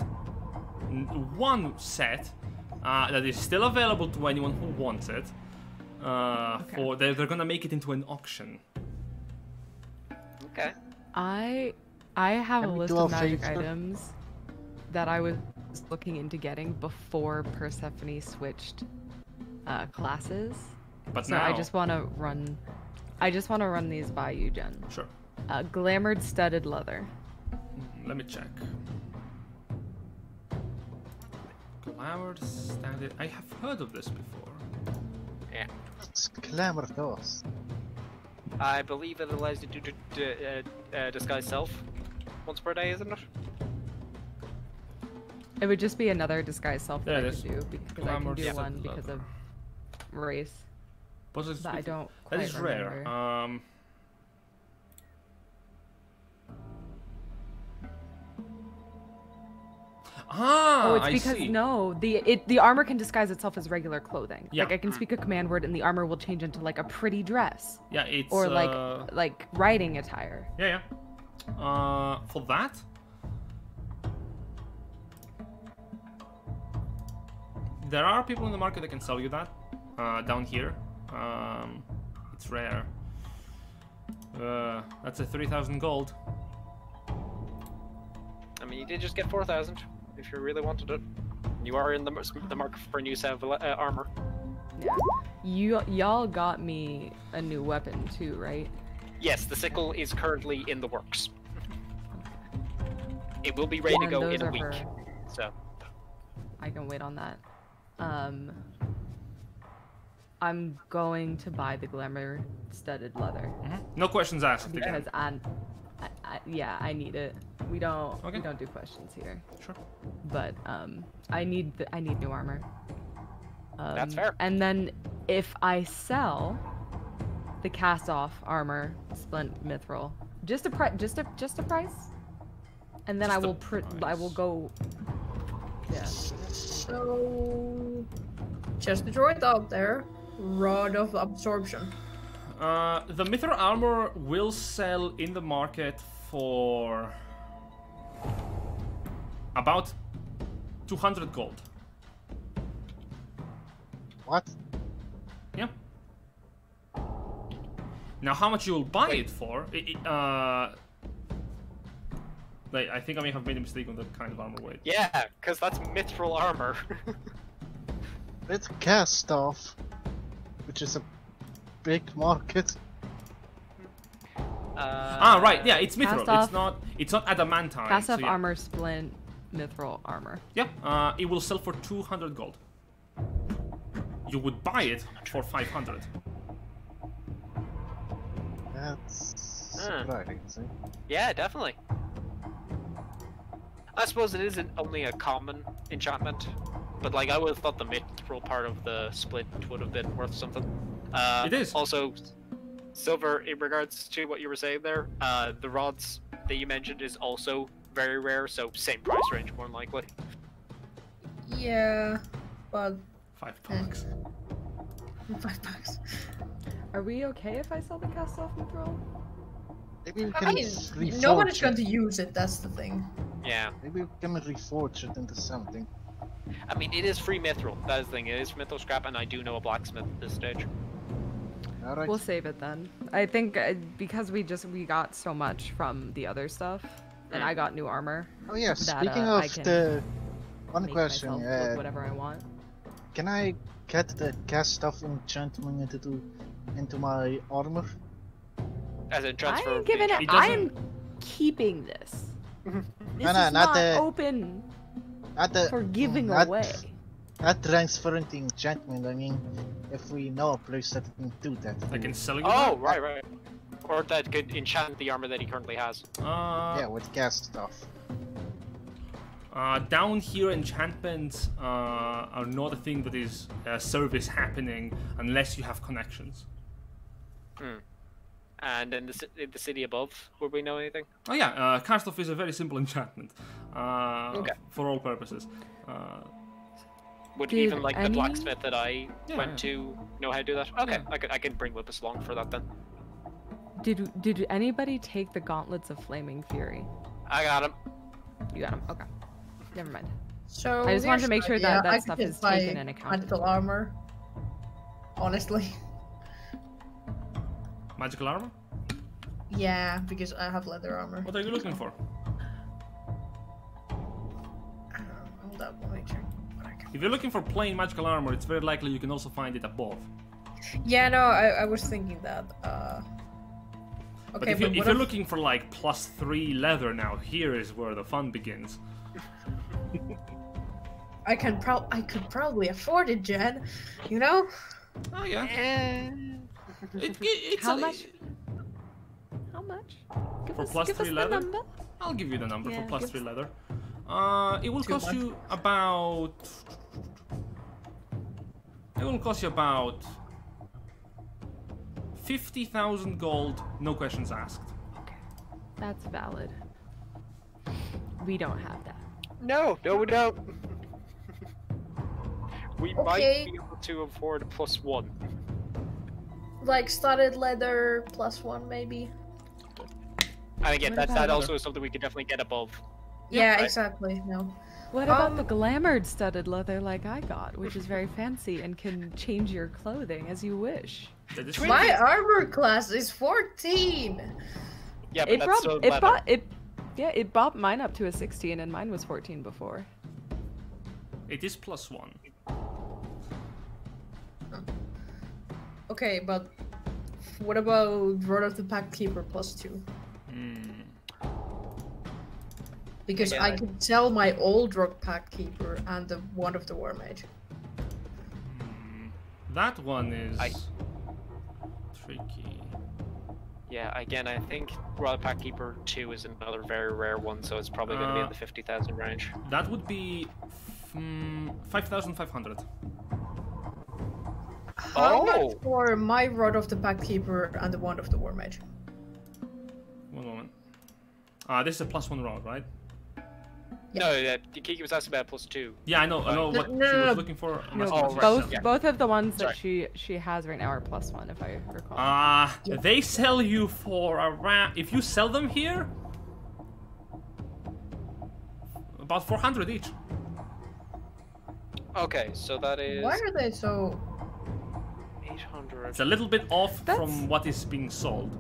one set that is still available to anyone who wants it. For they're gonna make it into an auction. Okay. I have a Can we list do of a magic favor? items that I was looking into getting before Persephone switched classes. But So now, I just want to run these by you, Jen. sure. Glamored studded leather. Let me check. Glamored standard. I have heard of this before. Yeah. What's glamour does? I believe it allows you to do disguise self once per day, isn't it? It would just be another disguise self that There I it could is. do because I can Glamored do studded one because leather. of race. But it's, That I don't that quite is rare. remember. Ah, Oh, it's I because see. no, the armor can disguise itself as regular clothing. Yeah. Like I can speak a command word and the armor will change into like a pretty dress Yeah, it's or like riding attire. yeah. For that, there are people in the market that can sell you that. Down here, it's rare. That's a 3,000 gold. I mean, you did just get 4,000 if you really wanted it. You are in the market for a new set of armor. Yeah. Y'all got me a new weapon too, right? Yes, the sickle is currently in the works. It will be ready to And go those in a are week. for- So, I can wait on that. I'm going to buy the glamour studded leather No questions asked again. because I need it. We don't Okay. do questions here. Sure. But I need new armor. That's fair. And then if I sell the cast off armor, splint mithril, just a price, and then Just I a will I will price. go. Yeah. So, just to throw it out there, Rod of Absorption. The mithril armor will sell in the market for about 200 gold. What? Yeah. Now, how much you will buy Wait. it for? Like, I think I may have made a mistake on the kind of armor weight. yeah, because that's mithril armor. It's cast off, which is a big market. Right, yeah, it's mithril. Cast It's not adamantine. Cast so off yeah. armor splint, mithril armor. Yeah, it will sell for 200 gold. You would buy it for 500. That's surprising. Yeah, definitely. I suppose it isn't only a common enchantment, but like I would have thought the mithril part of the split would have been worth something. It is. Also, silver, in regards to what you were saying there, the rods that you mentioned is also very rare, so same price range more than likely. Yeah, but $5. $5. Are we okay if I sell the cast off mithril? Maybe we I can mean, reforge no one is it. going to use it. That's the thing. Yeah. Maybe we can reforge it into something. I mean, it is free mithril. That is the thing. It is mithril scrap, and I do know a blacksmith at this stage. Alright. We'll save it then. I think because we got so much from the other stuff, and I got new armor. Oh yeah, that, speaking I of can the... One make question, myself look whatever I want. can I get the cast of enchantment into my armor? As a transfer. I am of the giving it. It I doesn't- am keeping this. This No, is not not the- open Not the... for giving not, away. Not transferring the enchantment, I mean, if we know a place that can do that. I can sell you Oh, that. right. Or that could enchant the armor that he currently has. Yeah, with cast stuff. Down here, enchantments are not a thing that is service happening unless you have connections. And in the city above, would we know anything? Oh yeah, cast off is a very simple enchantment for all purposes. Would Did even like the any- blacksmith that I Yeah. went to know how to do that? Okay, Yeah. I can bring Lupus along for that then. Did anybody take the gauntlets of flaming fury? I got him. You got them. Okay. Never mind. So I just wanted to here's make an sure idea. that that I stuff could is buy taken in account. Magical armor. Honestly. Magical armor? Yeah, because I have leather armor. What are you looking for? Hold up, let me check what I can. If you're looking for plain magical armor, it's very likely you can also find it above. Yeah, no, I was thinking that. But Okay, if you're, what if you're if- looking for like +3 leather now, here is where the fun begins. I could probably afford it, Jen. You know? Oh yeah. It's How a- much? How much? Give For us, plus give 3 us leather? the number. I'll give you the number Yeah, for plus give 3 us- leather. It will Too cost much. you about. It will cost you about 50,000 gold, no questions asked. Okay, that's valid. We don't have that. No, we don't. We Okay. might be able to afford +1. Like studded leather +1 maybe. And again, What that about- also is something we could definitely get above. Yeah, right. exactly. No. What about the glamoured studded leather like I got, which is very fancy and can change your clothing as you wish? That is My armor class is 14. Yeah, but It that's still leather. it bought mine up to a 16, and mine was 14 before. It is +1. Okay, but what about Rod of the Pack Keeper +2? Because Yeah, I could sell my old Rock Pack Keeper and the one of the War Mage. That one is I- tricky. Yeah, again, I think Royal Pack Keeper 2 is another very rare one, so it's probably going to be in the 50,000 range. That would be 5,500. How Oh! much for my Rod of the Pack Keeper and the one of the War Mage? One moment. This is a +1 rod, right? No, Kiki was asking about +2. Yeah, I know No, what no, she no, was no. looking for. No, Oh, right. both Yeah. both of the ones that Sorry. she has right now are +1, if I recall. They sell you for around. If you sell them here, about 400 each. Okay, so that is Why are they so... 800. It's a little bit off That's- from what is being sold.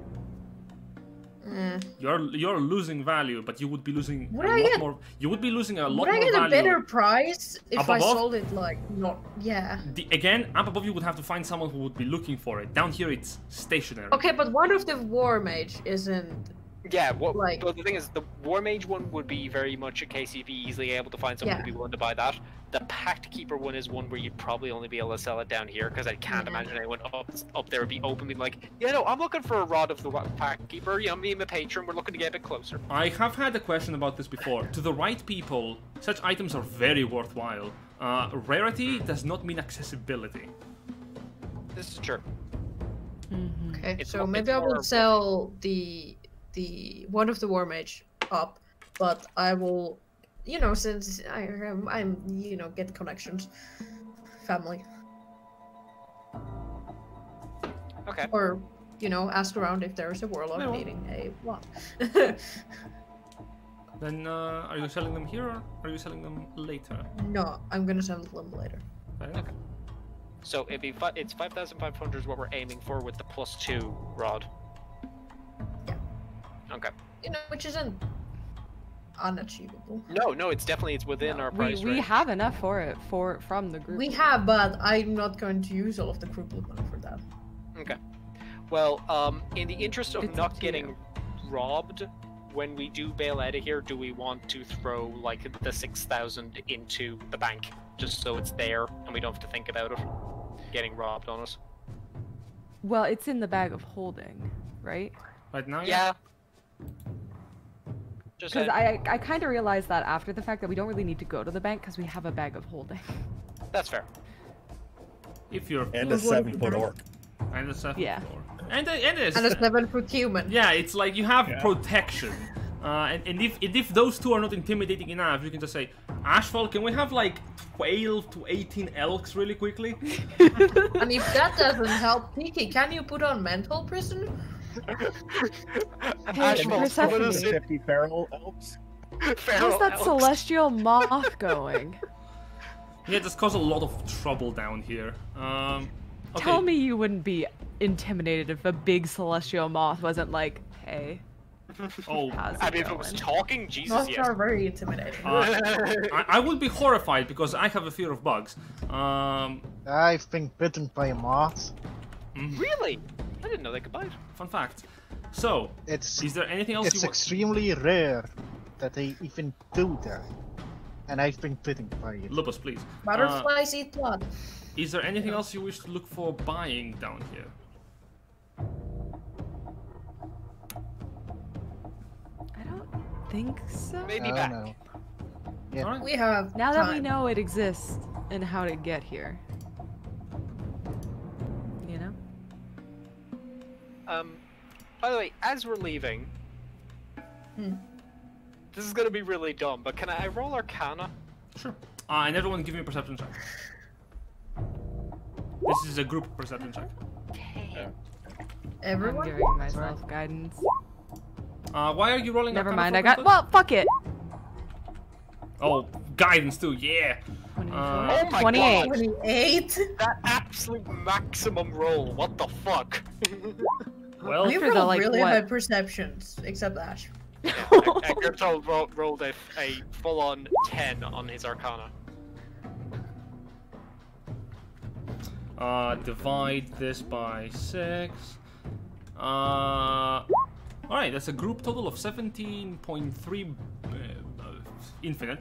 You're losing value, but you would be losing Would a I lot get- more. You would be losing a lot Would I more get a value. better price if Up I above? sold it like not? Yeah. Again, up above you would have to find someone who would be looking for it. Down here it's stationary. Okay, but what if the war mage isn't? Yeah, Like- well, the thing is, the War Mage one would be very much a case you'd be easily able to find someone Yeah. who'd be willing to buy that. The Pact Keeper one is one where you'd probably only be able to sell it down here, because I can't imagine anyone up there would be openly like, yeah, no, I'm looking for a Rod of the Pact Keeper, you know, me and my patron, we're looking to get a bit closer. I have had a question about this before. To the right people, such items are very worthwhile. Rarity does not mean accessibility. This is true. Okay, It's so more- maybe it's I will more- sell the one of the war mage up, but I will, you know, since I'm you know, get connections, family, Okay. or you know, ask around if there is a warlock Yeah. needing a what. Then are you selling them here or are you selling them later? No, I'm gonna sell them later. Fair enough. So it's 5,500 is what we're aiming for with the +2 Rod. Yeah. Okay. You know, which isn't unachievable. No, it's within our price we range. have enough for it from the group. We have, but I'm not going to use all of the group money for that. Okay. Well, in the interest of It's up not to getting you. robbed, when we do bail out of here, do we want to throw like the 6,000 into the bank just so it's there and we don't have to think about it getting robbed on us? Well, it's in the bag of holding, right? Right now, Yeah. Just Because saying. I kind of realized that after the fact that we don't really need to go to the bank because we have a bag of holding. That's fair. If you're And a 7-foot orc. and a 7 Yeah. floor. And a And a 7-foot human. yeah, it's like you have Yeah. protection. And if those two are not intimidating enough, you can just say, Ashfall, can we have like 12 to 18 elks really quickly? And if that doesn't help, Kiki, can you put on mental prison? Hey, Ashfall, Persephone. split us in 50 feral elves. feral How's that elks. celestial moth going? Yeah, this caused a lot of trouble down here. Okay. Tell me you wouldn't be intimidated if a big celestial moth wasn't like, hey, Oh, how's it I mean, if it was going? talking, Jesus, Moths yes. are very intimidating. I would be horrified because I have a fear of bugs. I've been bitten by a moth. Really? I didn't know they could bite. Fun fact. So, It's is there anything else it's you want? extremely rare that they even do that. And I've been bitten by it. Lupus, please. Butterflies eat blood. Is there anything else you wish to look for buying down here? I don't think so. Maybe I back. don't know. Yeah. Alright. We have Now that we time. know it exists and how to get here. You know? By the way, as we're leaving, Hmm. this is gonna be really dumb, but can I roll Arcana? Sure. And everyone give me a perception check. This is a group perception check. Everyone? I'm giving myself guidance. Why are you rolling Never Arcana mind, for I got. Quintus? Well, fuck it! Oh, guidance too, yeah! 24. Oh my 28. god! 28? That absolute maximum roll, what the fuck? Well, We For the, roll like, really what? high perceptions, except Ash. Gertol rolled a full-on 10 on his Arcana. Divide this by 6. Alright, that's a group total of 17.3 infinite.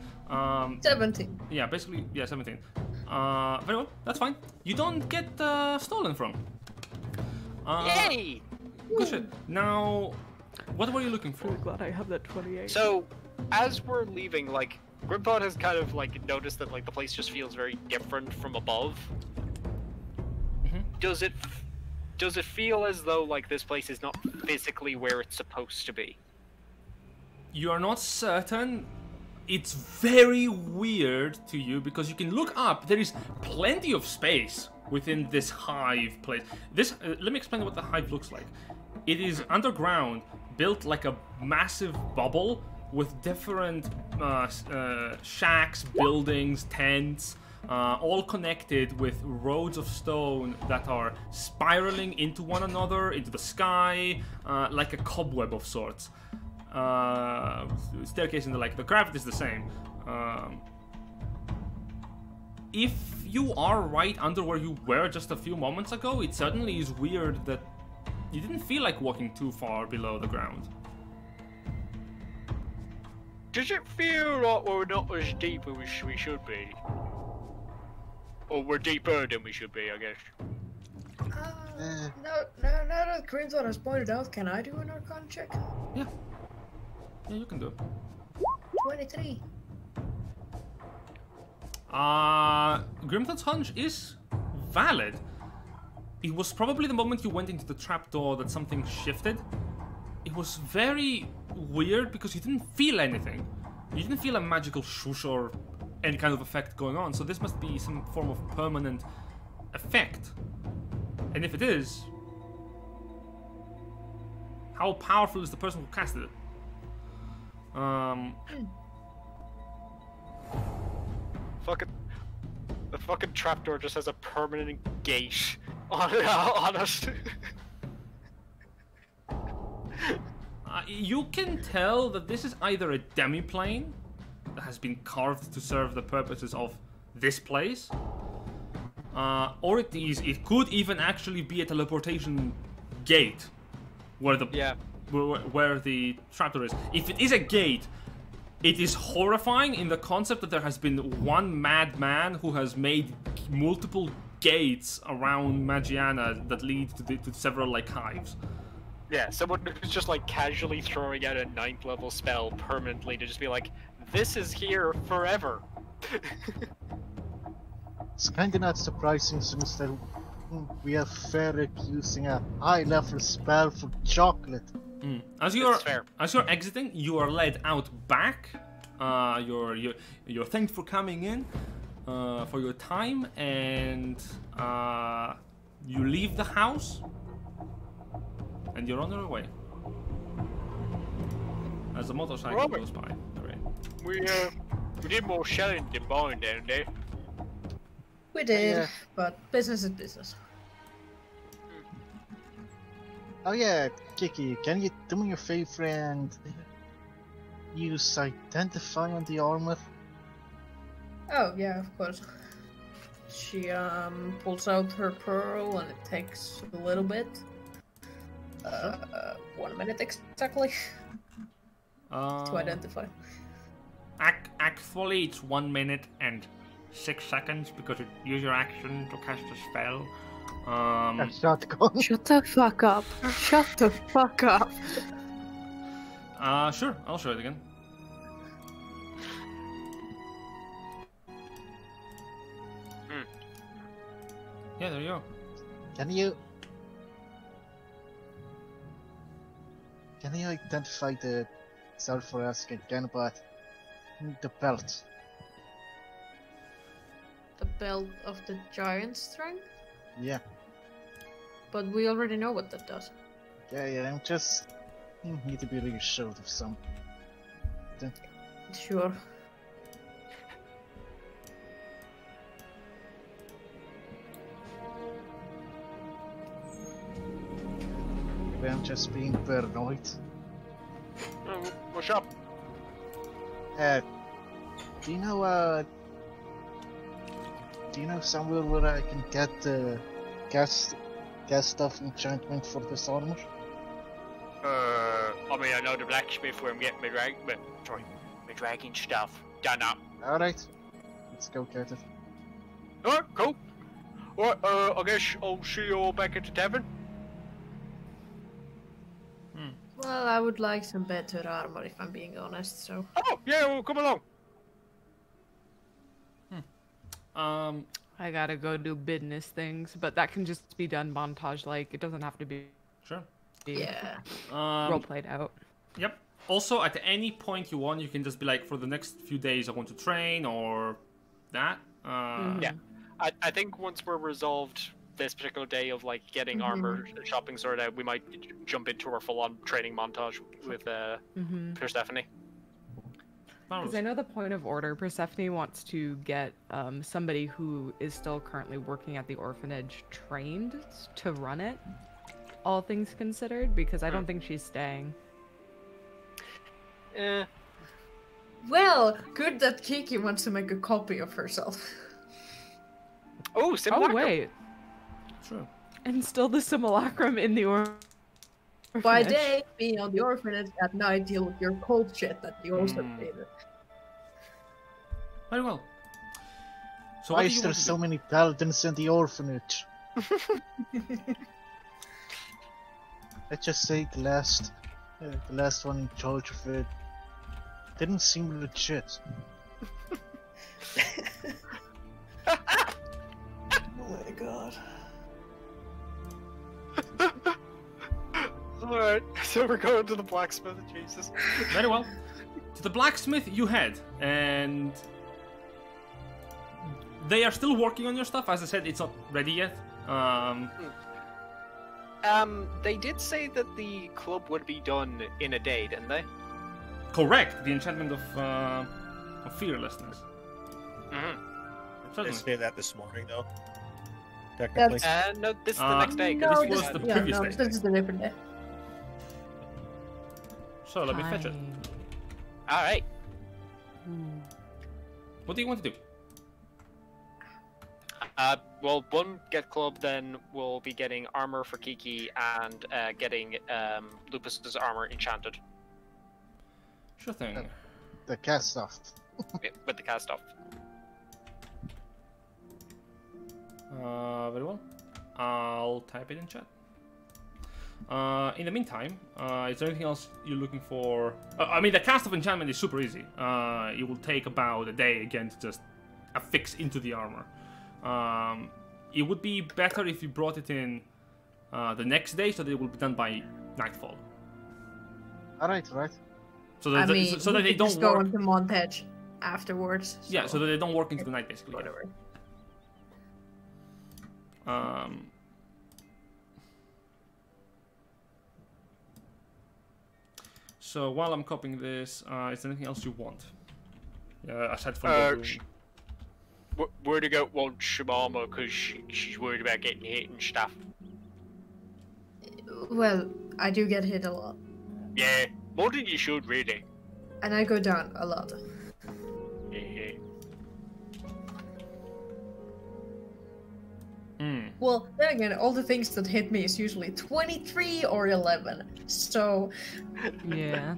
17. Yeah, basically, yeah, 17. Very well, that's fine. You don't get stolen from. Yay! Good shit. Now, what were you looking for? Really glad I have that 28. So, as we're leaving, like, Grimpod has kind of, like, noticed that, like, the place just feels very different from above. Mhm. Does it feel as though, like, this place is not physically where it's supposed to be? You are not certain. It's very weird to you because you can look up. There is plenty of space within this hive place. Let me explain what the hive looks like. It is underground, built like a massive bubble with different shacks, buildings, tents. all connected with roads of stone that are spiraling into one another, into the sky, like a cobweb of sorts. Staircase in the like. The craft is the same. If you are right under where you were just a few moments ago, it certainly is weird that you didn't feel like walking too far below the ground. Does it feel like we're not as deep as we should be? Or we're deeper than we should be, I guess. Now that Grimthorpe has pointed out, can I do an Arcana check? Yeah. Yeah, you can do it. 23. Grimthorpe's hunch is valid. It was probably the moment you went into the trapdoor that something shifted. It was very weird because you didn't feel anything. You didn't feel a magical swoosh or any kind of effect going on, so this must be some form of permanent effect. And if it is, how powerful is the person who casted it? The fucking trapdoor just has a permanent gate on us. You can tell that this is either a demiplane that has been carved to serve the purposes of this place, or it could even actually be a teleportation gate where the trapdoor is. If it is a gate, it is horrifying in the concept that there has been one madman who has made multiple gates around Magiana that lead to several like hives. Yeah, someone who's just like casually throwing out a 9th level spell permanently to just be like, this is here forever. It's kinda not surprising since we have Ferric using a high level spell for chocolate. As you're exiting, you are led out back. You're thanked for coming in, for your time, and you leave the house, and you're on your way. As the motorcycle goes by. Great. We did more shelling than buying down there. We did, Yeah. but business is business. Oh yeah, Kiki, can you do me a favor and use identify on the armor? Oh yeah, of course. She pulls out her pearl and it takes a little bit. 1 minute exactly to identify. Actually, it's 1 minute and 6 seconds because you use your action to cast a spell. A shotgun. Shut the fuck up. Shut the fuck up. Sure, I'll show it again. Yeah, there you go. Can you identify the Sulphurous again, but the belt? The belt of the giant strength? Yeah. But we already know what that does. Yeah, I'm just need to be reassured of some. Sure. Maybe I'm just being paranoid. What's up? Do you know somewhere where I can get gas stuff enchantment for this armor? I mean, I know the blacksmith where I'm getting my dragon stuff done up. Alright, let's go get it. Alright, cool. Alright, I guess I'll see you all back at the tavern. Well, I would like some better armor if I'm being honest, so... Oh, yeah, well, come along. I gotta go do business things, but that can just be done montage-like. It doesn't have to be Sure. Yeah. role played out. Yep. Also, at any point you want, you can just be like, for the next few days, I want to train, or that. Yeah. I think once we're resolved this particular day of like getting armor shopping sorted out, we might jump into our full-on training montage with Persephone. Because I know the point of order, Persephone wants to get somebody who is still currently working at the orphanage trained to run it, all things considered, because I don't think she's staying. Well, good that Kiki wants to make a copy of herself. Oh, simulacrum. Oh, wait. True. And still the simulacrum in the orphanage. By day, being on the orphanage, at night, deal with your cold shit that you also did. Very well. So Why what do is you there want to so do? many paladins in the orphanage? Let's just say the last one in charge of it didn't seem legit. Oh my god. Alright, so we're going to the blacksmith, Jesus. Very well. To the blacksmith you head, and they are still working on your stuff. As I said, it's not ready yet. They did say that the club would be done in a day, didn't they? Correct. The enchantment of fearlessness. Mm-hmm. They Certainly. say that this morning, though. Technically. No, this is the next day. 'cause No, this was was the yeah, previous no, day. this is the different day. So let me fetch it. Alright. What do you want to do? Well, one get club, then we'll be getting armor for Kiki and getting Lupus's armor enchanted Sure thing. The cast off. with the cast off. Very well. I'll type it in chat. In the meantime, is there anything else you're looking for? I mean, the cast of enchantment is super easy. It will take about a day again to just affix into the armor. It would be better if you brought it in the next day, so that it will be done by nightfall. Alright. So that, so that they don't just go work. into montage afterwards. Yeah, so that they don't work into the night, basically. Yeah. Whatever. So while I'm copying this, is there anything else you want? Aside from the room. Word to go wants some armor because she's worried about getting hit and stuff. Well, I do get hit a lot. Yeah, more than you should, really. And I go down a lot. Yeah. Well, then again, all the things that hit me is usually 23 or 11. So, Yeah.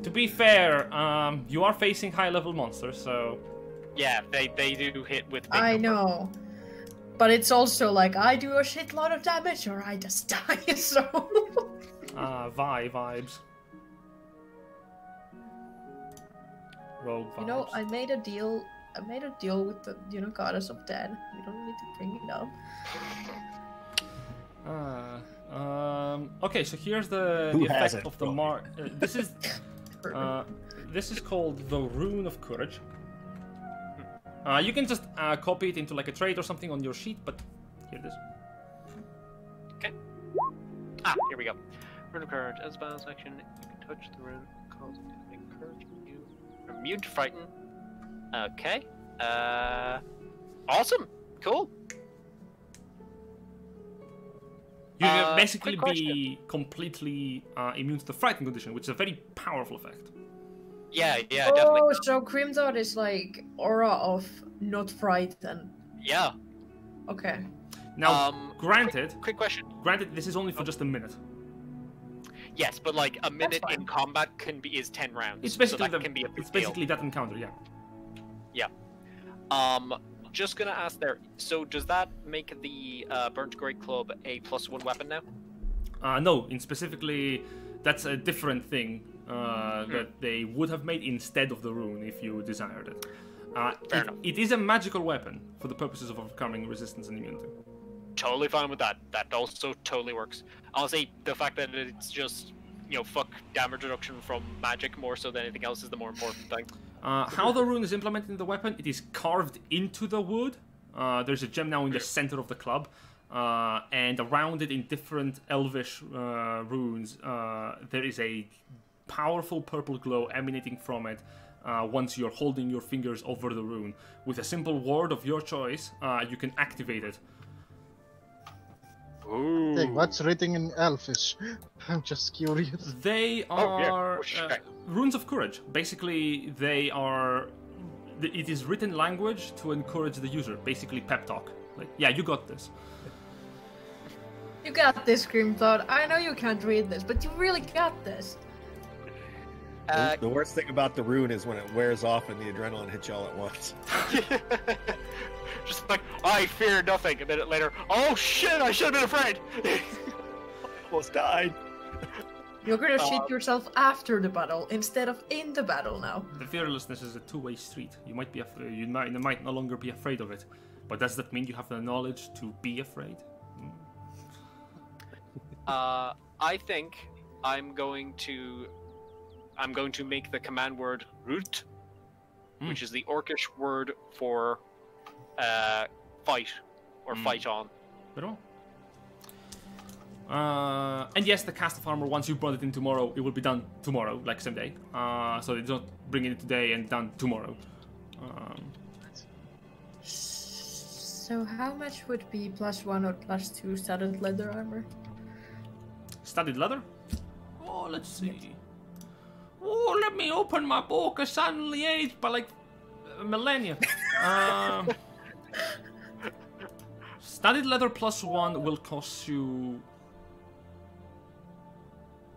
To be fair, you are facing high-level monsters, so... Yeah, they do hit with big I number. know. But it's also like, I do a shitload of damage or I just die, so... vibes. Rogue vibes. You know, I made a deal with the, goddess of death. We don't need to bring it up. Okay, so here's the Who effect hasn't? of the this is called the Rune of Courage. You can just copy it into like a trait or something on your sheet, but here it is. Okay. Here we go. Rune of Courage. As a bonus action, you can touch the rune, cause it to encourage you. Immune to frighten. Okay. Awesome. Cool. You can basically quick be completely immune to the frightened condition, which is a very powerful effect. Yeah, Oh, definitely. so Grimdot is like aura of not frightened. Yeah. Okay. Now, granted, Quick question. this is only for just a minute. Yes, but like a minute fine. in combat is 10 rounds. It's basically so that can be a big it's basically that encounter, yeah. deal. Just gonna ask there. So does that make the Burnt Great Club a +1 weapon now? No, specifically, that's a different thing that they would have made instead of the rune if you desired it. Fair enough. It is a magical weapon for the purposes of overcoming resistance and immunity. Totally fine with that. That also totally works. Honestly, the fact that it's just, fuck damage reduction from magic more so than anything else is the more important thing. How the rune is implemented in the weapon, it is carved into the wood. There's a gem now in the center of the club. And around it in different elvish runes, there is a powerful purple glow emanating from it once you're holding your fingers over the rune. With a simple word of your choice, you can activate it. Ooh. Hey, what's written in Elfish? I'm just curious. They are Runes of Courage. Basically, they are... It is written language to encourage the user. Basically, pep talk. Like, yeah, you got this. You got this, Grimthought. I know you can't read this, but you really got this. The worst thing about the rune is when it wears off and the adrenaline hits you all at once. Just like, I fear nothing. A minute later, oh shit, I should have been afraid. Almost died. You're gonna shoot yourself after the battle instead of in the battle now. The fearlessness is a two-way street. You might be you might no longer be afraid of it, but does that mean you have the knowledge to be afraid? I think I'm going to make the command word root, which is the Orcish word for fight or fight on. Very well. And yes, the cast of armor, once you brought it in tomorrow, it will be done tomorrow, like same day. So they don't bring it today and done tomorrow. So how much would be +1 or +2 studded leather armor? Studded leather? Oh, let's see. Oh, let me open my book. I suddenly aged by like a millennia. Studded leather +1 will cost you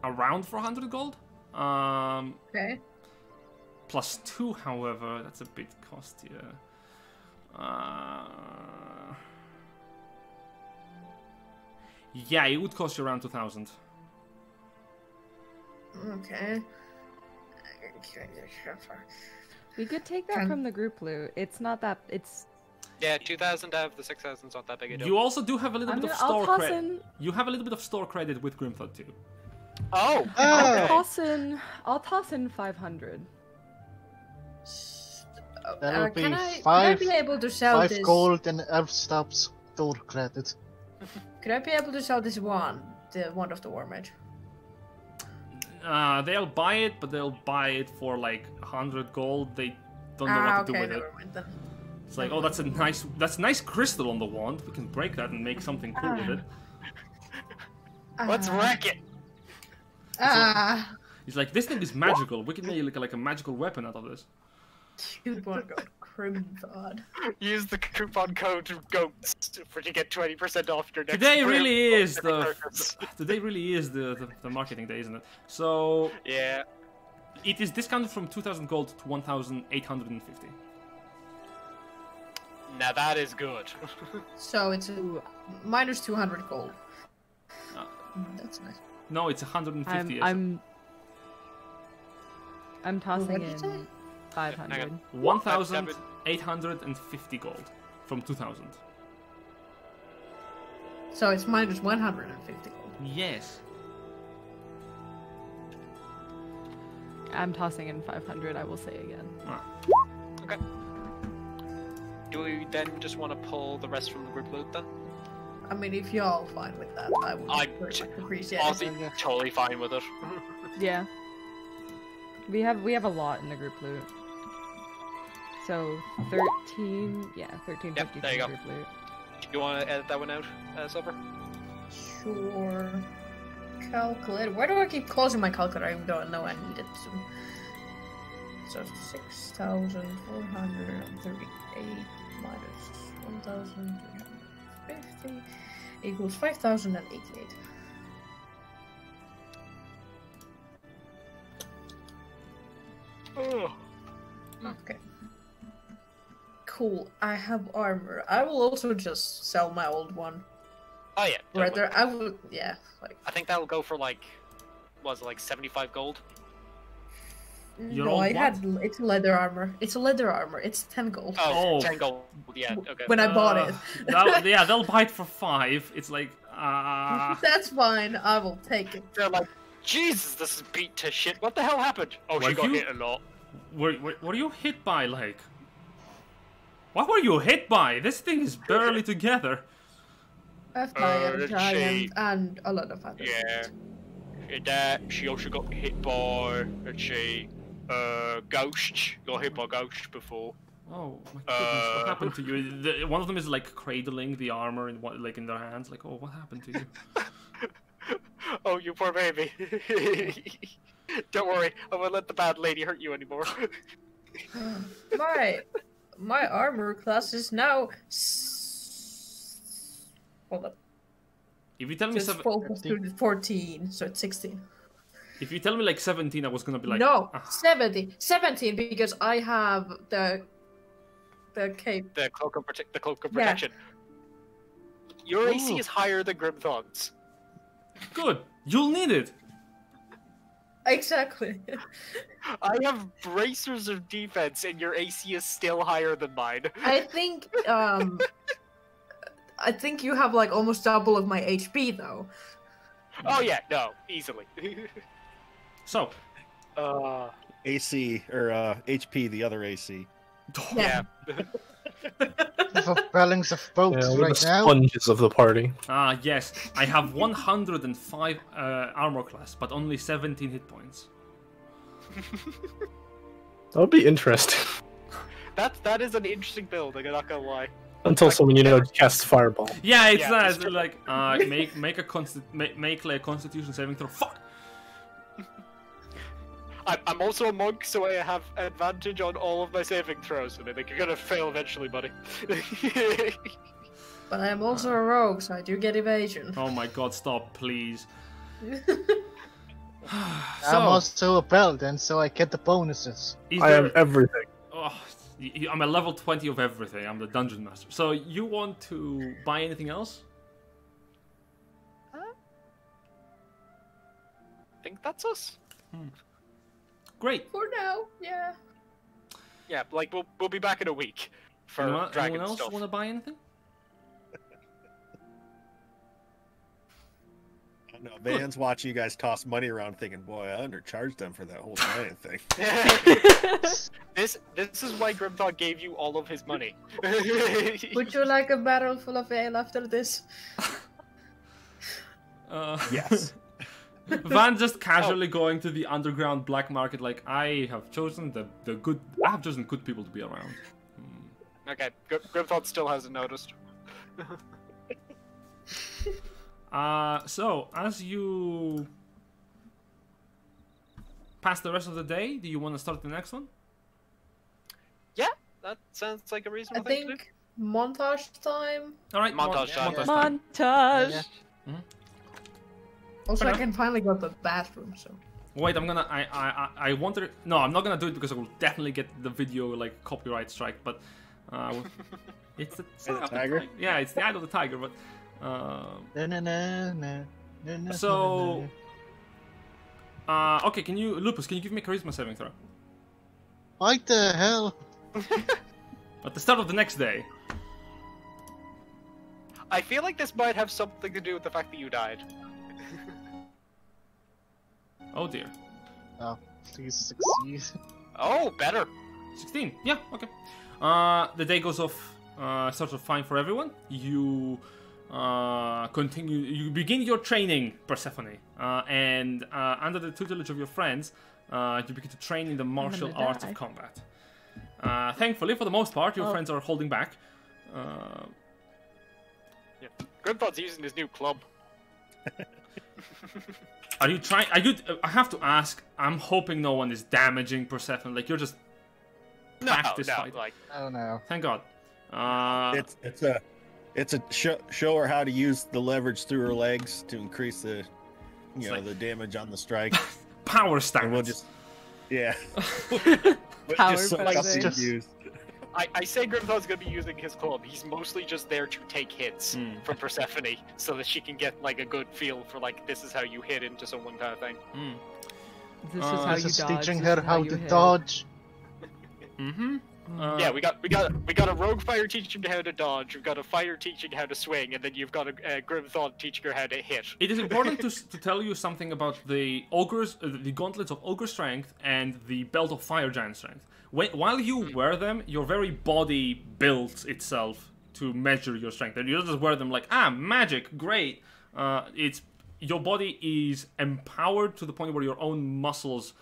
around 400 gold. Okay. +2, however, that's a bit costier. Yeah, it would cost you around 2,000. Okay. We could take that from the group loot. It's not that. It's. Yeah, 2,000 out of the 6,000's not that big a deal. You also do have a little bit of store credit. You have a little bit of store credit with Grimthought too. Oh! I'll toss in 500. That'll be can I five be able to sell this? gold and Elfstap's store credit. Could I be able to sell this wand, the wand of the War Mage? They'll buy it, but they'll buy it for like 100 gold. They don't know what to do with it. Then. It's like, oh, that's a nice crystal on the wand. We can break that and make something cool with it. Let's wreck it. He's like, this thing is magical. We can make like a magical weapon out of this. You'd want to go Grimthought. Use the coupon code GOATS to get 20% off your next. Today really is the marketing day, isn't it? So yeah, it is discounted from 2,000 gold to 1,850. Now that is good. So it's minus 200 gold. That's nice. No, it's 150. I'm tossing in 500. 1,850 gold from 2,000. So it's minus 150 gold. Yes. I'm tossing in 500. I will say again. Okay. Do we then just want to pull the rest from the group loot then? I mean, if you're all fine with that, I would appreciate it. Honestly, totally fine with it. Yeah. We have a lot in the group loot. So 13, yeah, 1350 Yep, there you go. group loot. You want to edit that one out, Silver? Sure. Calculator. Why do I keep closing my calculator even though I know I need it to? So 6,438 minus 1,350 equals 5,088. Oh. Okay. Cool. I have armor. I will also just sell my old one. Oh yeah. Rather, I would. Yeah. Like. I think that'll go for like, was it like 75 gold? Your No, old I what? had. It's leather armor. It's a leather armor. It's 10 gold. Oh, Oh. 10 gold. Yeah. Okay. When I bought it. Yeah, they'll buy it for 5. It's like, That's fine. I will take it. They're like, Jesus, this is beat to shit. What the hell happened? Oh, Were she got you- hit a lot. were you hit by like? What were you hit by? This thing is barely together. A fire let's giant see. and a lot of others. Yeah. She also got hit by, let's see, Ghost. Got hit by Ghost before. Oh my goodness, what happened to you? One of them is like cradling the armor in like in their hands. Like, oh, what happened to you? Oh, you poor baby. Don't worry, I won't let the bad lady hurt you anymore. My armor class is now. Hold up. If you tell me 14, so it's 16. If you tell me like 17, I was gonna be like, no, 17 because I have the cape. The cloak of protection. Your AC is higher than Grimthon's. Good. You'll need it. Exactly. I have bracers of defense, and your AC is still higher than mine. I think you have like almost double of my HP though. Oh yeah, no, easily. So, AC or HP, the other AC. Yeah. For balance of both Yeah, right the now. sponges of the party. yes, I have 105 armor class, but only 17 hit points. That would be interesting. That is an interesting build. I'm not gonna lie. Until someone casts fireball. Yeah, it's Yeah, like make a Constitution saving throw. Fuck. I'm also a monk, so I have advantage on all of my saving throws. So I think you're gonna fail eventually, buddy. But I'm also a rogue, so I do get evasion. Oh my god, stop, please. I'm also a paladin, so I get the bonuses. I am everything. Oh, I'm a level 20 of everything. I'm the dungeon master. So you want to buy anything else? I think that's us. Great. For now, yeah. Yeah, like we'll be back in a week for dragon anyone else stuff. want to buy anything? No, Van's watching you guys toss money around, thinking, "Boy, I undercharged them for that whole giant thing." This is why Grimthon gave you all of his money. Would you like a barrel full of ale after this? Yes. Van just casually going to the underground black market, like, I have chosen the good. I have chosen good people to be around. Okay, Grimthon still hasn't noticed. So as you pass the rest of the day, do you want to start the next one? Yeah, that sounds like a I reasonable thing to do. think montage time. All right, Montage time. time. Montage. Also, Okay. I can finally go to the bathroom, so. Wait, I'm gonna. I wanted. No, I'm not gonna do it because I will definitely get the video like copyright strike. But it's the tiger? Yeah, it's the eye of the tiger. But so okay, can you, Lupus? Can you give me a charisma saving throw What the hell? at the start of the next day? I feel like this might have something to do with the fact that you died. Oh dear. Oh, please succeed. Oh, better. 16. Yeah, okay. The day goes off sort of fine for everyone. You continue. You begin your training, Persephone, and under the tutelage of your friends, you begin to train in the martial arts of combat. Thankfully, for the most part, your friends are holding back. Yeah. Grimthon's using his new club. Are you trying? Are you? I have to ask. I'm hoping no one is damaging Persephone. Like, you're just practice fighting. Like Oh no. Thank God. It's a show her how to use the leverage through her legs to increase the like- the damage on the strike. Power stance. And we'll just Power just- use. I say Grimthon's gonna be using his club. He's mostly just there to take hits from Persephone, so that she can get like a good feel for like this is how you hit into someone kind of thing. This is how This you is dodge. teaching this her is how you to hit. dodge. Mm-hmm. Yeah, we got a rogue fire teaching her how to dodge. We've got a fire teaching how to swing, and then you've got a Grimthon teaching her how to hit. It is important to tell you something about the ogres, the gauntlets of ogre strength and the belt of fire giant strength. While you wear them, your very body builds itself to measure your strength. And you don't just wear them like, magic, great. your body is empowered to the point where your own muscles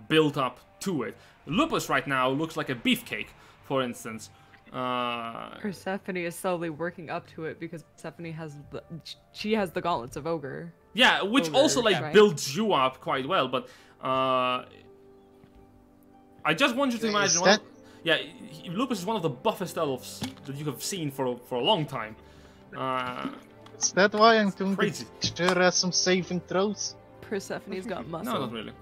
build up to it. Lupus right now looks like a beefcake, for instance. Persephone is slowly working up to it because Persephone has she has the gauntlets of Ogre. Yeah, which Ogre, also like right? builds you up quite well. But I just want you to imagine. Lupus is one of the buffest elves that you have seen for a long time. Is that why I'm doing Crazy. sure has some saving throws? Persephone's got muscle. No, not really.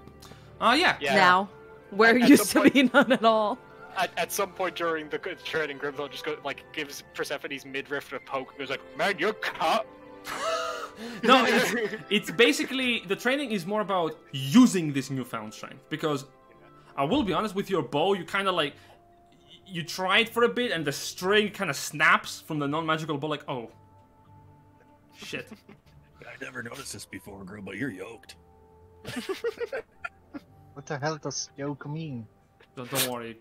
Yeah. Now, where At used some to be none at all. At some point during the training, Grimville just gives Persephone's midriff a poke and goes like, "Man, you're cut." No, it's basically the training is more about using this newfound strength, because I will be honest, with your bow, you kind of like you try it for a bit and the string kind of snaps from the non-magical bow, like, oh shit. I never noticed this before, girl, but you're yoked. What the hell does yoke mean? Don't worry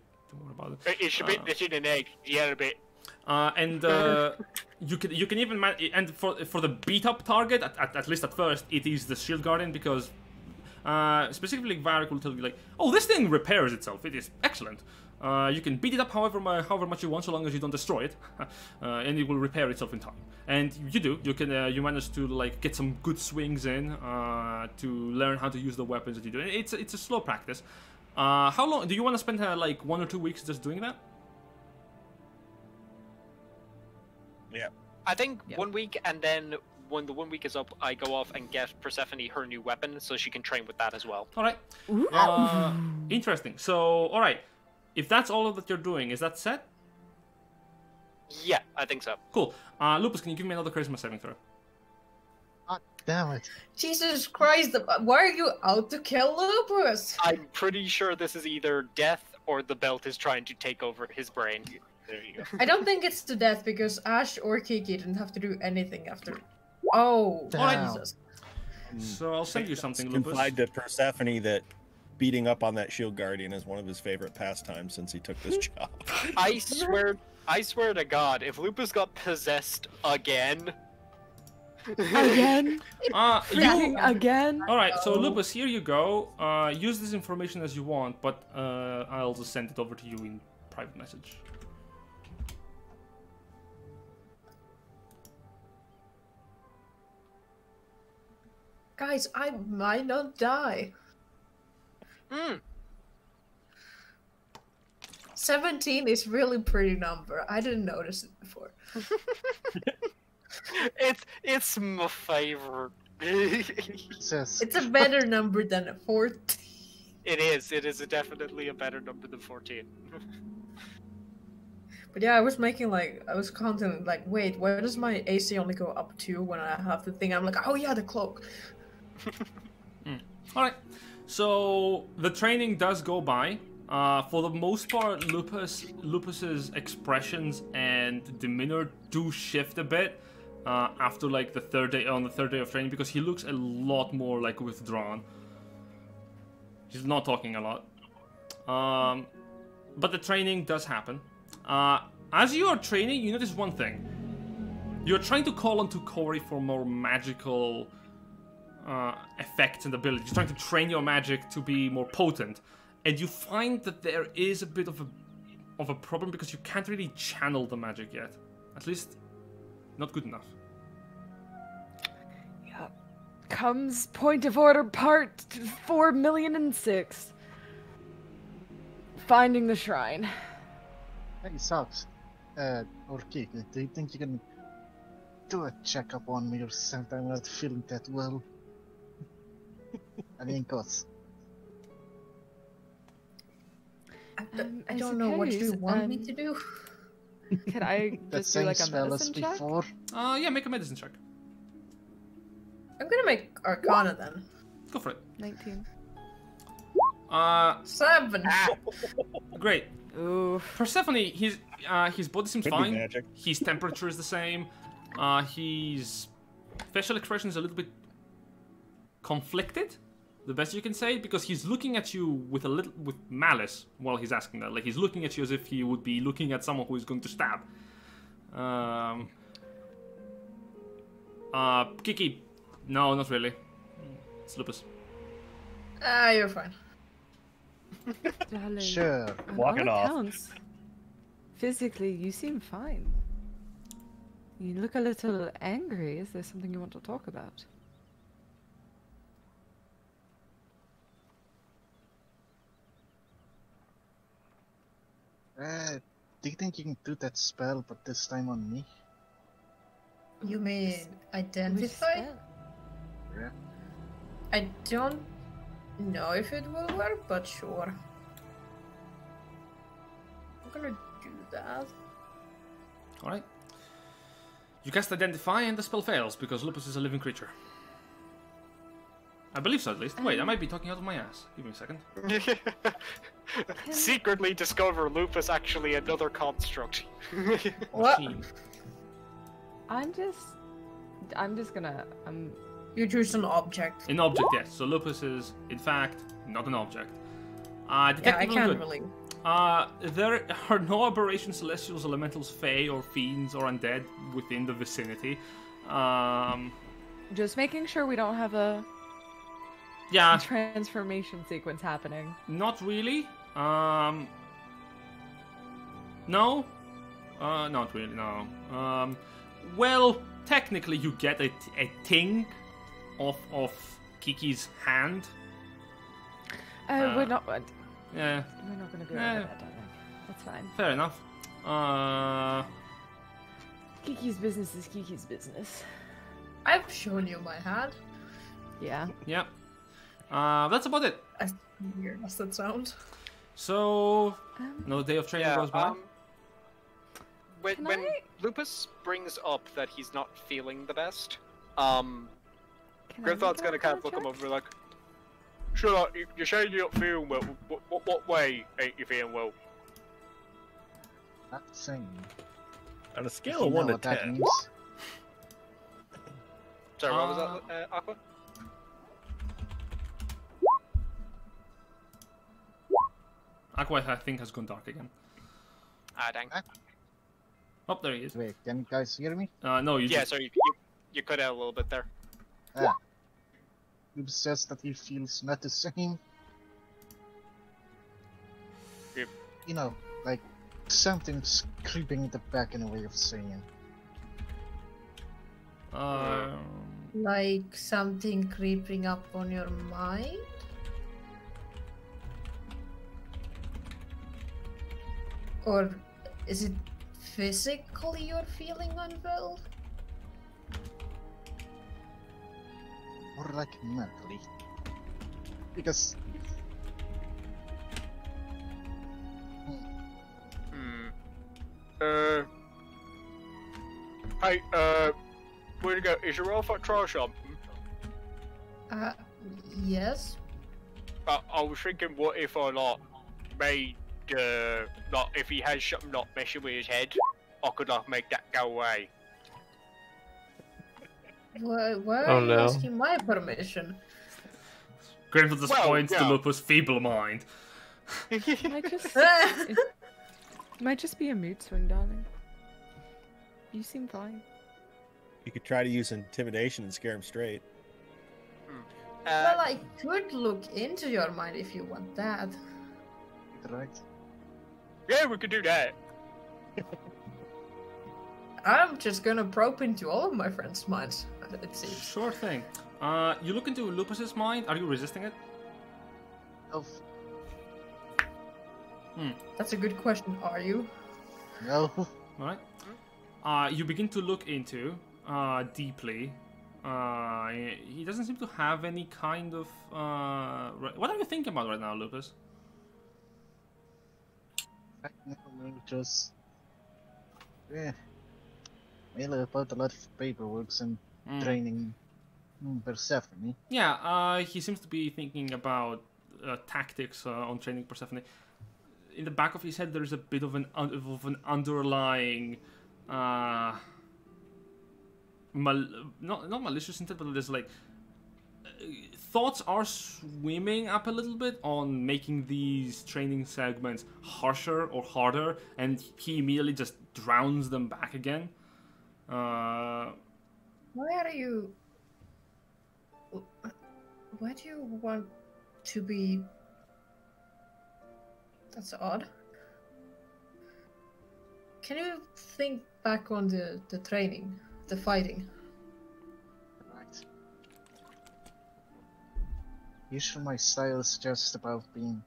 about it. It's a bit that's in an egg. Yeah, a bit. And you can even and for the beat up target at least at first it is the shield guardian, because specifically Varric will tell you like, oh, this thing repairs itself. It is excellent. You can beat it up however much you want, so long as you don't destroy it, and it will repair itself in time. And you do. You can you manage to like get some good swings in to learn how to use the weapons that you do. It's a slow practice. How long do you want to spend like 1 or 2 weeks just doing that? Yeah. I think 1 week, and then when the 1 week is up, I go off and get Persephone her new weapon so she can train with that as well. All right. Interesting. So, all right. If that's all that you're doing, is that set? Yeah, I think so. Cool. Lupus, can you give me another charisma saving throw? God damn it. Jesus Christ, why are you out to kill Lupus? I'm pretty sure this is either death or the belt is trying to take over his brain. There you go. I don't think it's to death because Ash or Kiki didn't have to do anything after. Oh, Damn. Jesus. So I'll send you something, Lupus. Confide to Persephone that beating up on that shield guardian is one of his favorite pastimes since he took this job. I swear to God, if Lupus got possessed again. Again? You... Again? Alright, so Lupus, here you go. Use this information as you want, but I'll just send it over to you in private message. Guys, I might not die. 17 is really pretty number. I didn't notice it before. It's my favorite. It's a better number than a 14. It is definitely a better number than 14. But yeah, I was counting like, wait, where does my AC only go up to when I have the thing? I'm like, oh yeah, the cloak. Alright, so the training does go by. For the most part, Lupus's expressions and demeanor do shift a bit after like the third day of training, because he looks a lot more like withdrawn. He's not talking a lot. But the training does happen. As you are training, you notice one thing. You're trying to call onto Corey for more magical effects and abilities. You're trying to train your magic to be more potent. And you find that there is a bit of a problem because you can't really channel the magic yet. At least, not good enough. Yep. Comes point of order part 4,000,006. Finding the shrine. Hey, Socks. Or Kiki, do you think you can do a checkup on me yourself? I'm not feeling that well. I mean, cause. I don't know what you want me to do. Can I just do like a medicine check? Before. Yeah, make a medicine check. I'm gonna make Arcana then. Go for it. 19. 7. Great. Ooh. Persephone, his body seems Could be fine. magic. His temperature is the same. His facial expression is a little bit conflicted, the best you can say, because he's looking at you with malice while he's asking that. Like, he's looking at you as if he would be looking at someone who is going to stab. Kiki, No, not really. It's Lupus. Ah, you're fine. Darling, Sure. on Walk all it off. accounts, physically, you seem fine. You look a little angry. Is there something you want to talk about? Do you think you can do that spell, but this time on me? You mean Which identify? spell? Yeah. I don't know if it will work, but sure. I'm gonna do that. Alright. You cast Identify and the spell fails because Lupus is a living creature. I believe so, at least. Wait, I might be talking out of my ass. Give me a second. Secretly discover Lupus actually another construct. What? Machine. I'm just gonna. You choose an object. An object, yes. So Lupus is, in fact, not an object. Yeah, I Detective can't good. really. There are no aberrations, celestials, elementals, fae, or fiends, or undead within the vicinity. Just making sure we don't have a Yeah, transformation sequence happening. not really. No. Not really, no. Well, technically you get a ting of Kiki's hand. We're not. Yeah, We're not gonna go Yeah. over that, darling. That's fine. fair enough. Kiki's business is Kiki's business. I've shown you my hand. Yeah. Yeah. That's about it. As weird as that sounds. So, another day of training goes by. When Can when I- Lupus brings up that he's not feeling the best, Can I Grimthorpe's make gonna a kind of look check? him over like, sure, you're saying you're not feeling well. What way ain't you feeling well? Not the same. On a If scale you of know 1 to what that 10. means. Sorry, what was that, Aqua? Aqua, I think, has gone dark again. Ah, dang. Oh, there he is. Wait, can you guys hear me? No, you Yeah, just... sorry, you cut out a little bit there. He says that he feels not the same. Yep. You know, like something's creeping in the back in a way of saying. Like something creeping up on your mind? Or is it physically you're feeling unwell? Or like mentally. Because Hey, where'd you go? Is your off at try something? Yes. I was thinking, what if I like made like if he has something like messing with his head, I could like make that go away. Why Oh, are you no. asking my permission? Grimthorpe just Well, points to yeah. Lupus' feeble mind. It might just be a mood swing, darling. You seem fine. You could try to use intimidation and scare him straight. Well, I could look into your mind if you want that. right? Yeah, we could do that. I'm just gonna probe into all of my friends' minds, it seems. Sure thing. You look into Lupus's mind. Are you resisting it? No, That's a good question, are you? no. Alright. You begin to look into deeply. He doesn't seem to have any kind of. What are you thinking about right now, Lupus? Just mainly about a lot of paperwork and training Persephone. Yeah, he seems to be thinking about tactics on training Persephone. In the back of his head, there's a bit of an underlying, not malicious intent, but there's like thoughts are swimming up a little bit on making these training segments harsher or harder, and he immediately just drowns them back again. Why are you Why do you want to be... That's odd. Can you think back on the training, the fighting? Right. Usually my style is just about being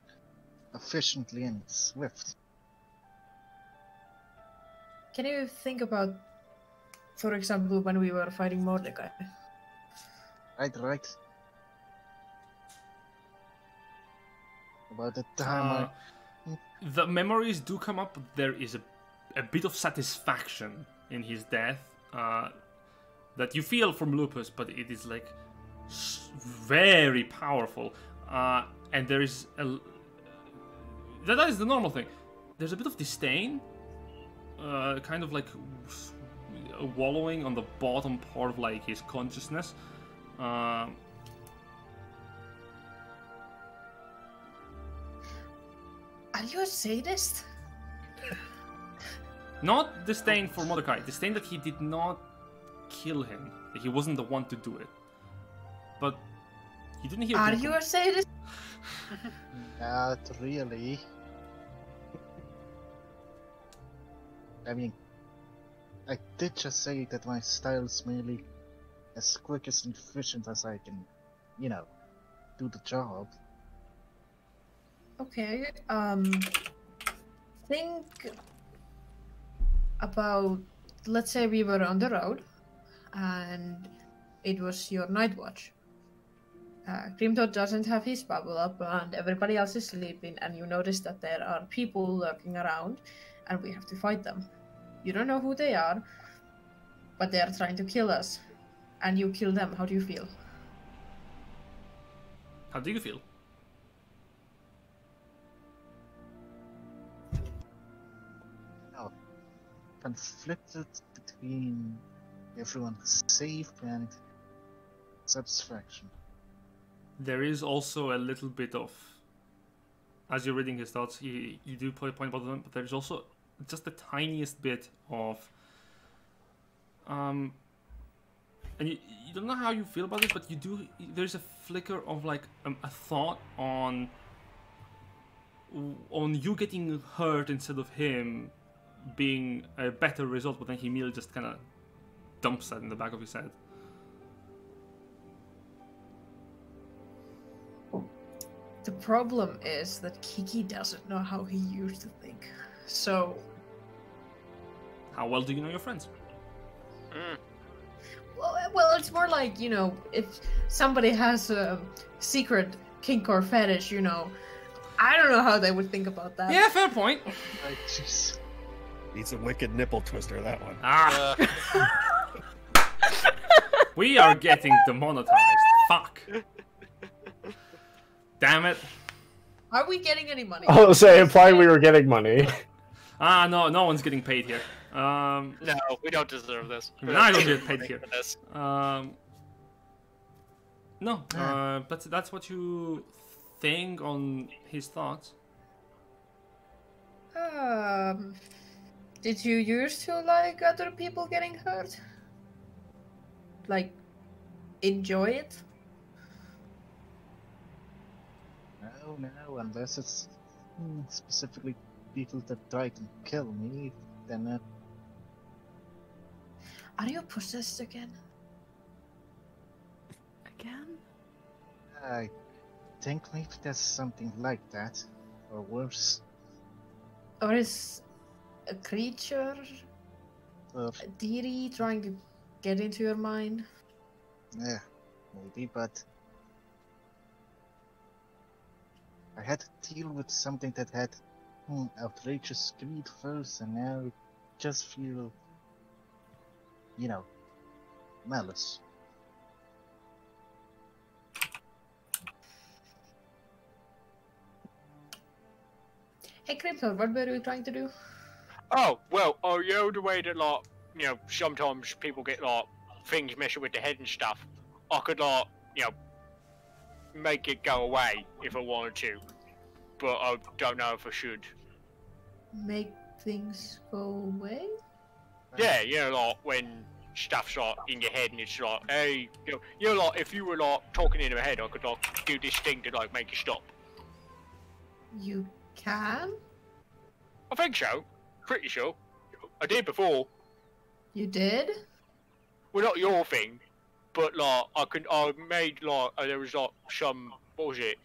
efficiently and swift. Can you think about, for example, when we were fighting Mordecai? Right. About the time The memories do come up. There is a bit of satisfaction in his death that you feel from Lupus, but it is like very powerful. And there is that is the normal thing. There's a bit of disdain, kind of like wallowing on the bottom part of like his consciousness. Are you a sadist? Not disdain for Mordecai, disdain that he did not kill him. That he wasn't the one to do it. But he didn't hear. Are you a sadist? Not really. I mean, I did just say that my style is merely as quick as and efficient as I can, do the job. Okay, think about, let's say we were on the road, and it was your night watch. Grimdor doesn't have his bubble up, and everybody else is sleeping, and you notice that there are people lurking around, and we have to fight them. You don't know who they are, but they are trying to kill us, and you kill them. How do you feel? How do you feel? Conflicted between everyone's safe and satisfaction. There is also a little bit of, as you're reading his thoughts, you do point about them, but there's also just the tiniest bit of, and you don't know how you feel about it, but you do. There's a flicker of like a thought on you getting hurt instead of him being a better result, but then he immediately just kind of dumps that in the back of his head. The problem is that Kiki doesn't know how he used to think. So... How well do you know your friends? Well, it's more like, if somebody has a secret kink or fetish, I don't know how they would think about that. Yeah, fair point. Right, jeez. It's a wicked nipple twister, that one. We are getting demonetized. Fuck. Damn it. Are we getting any money? I was say implying we were getting money. No one's getting paid here. No, we don't deserve this. I don't get paid here. This. No, but that's what you think on his thoughts. Did you used to like other people getting hurt? Like, enjoy it? No, unless it's specifically people that try to kill me, then Are you possessed again? Again? I think maybe there's something like that, or worse. Or is a creature, Or, a deity trying to get into your mind? yeah, maybe, but I had to deal with something that had outrageous greed first, and now just feel, malice. Hey, Crypto, what were you trying to do? Oh, well, the way that, sometimes people get, things messing with the head and stuff. I could, make it go away if I wanted to. But I don't know if I should. Make things go away? Yeah, when stuff's like in your head, and it's like, hey, you're like, if you were like talking in your head, I could like do this thing to like make you stop. You can? I think so. Pretty sure. I did before. You did? Well, not your thing, but like I made like there was like some, what was it?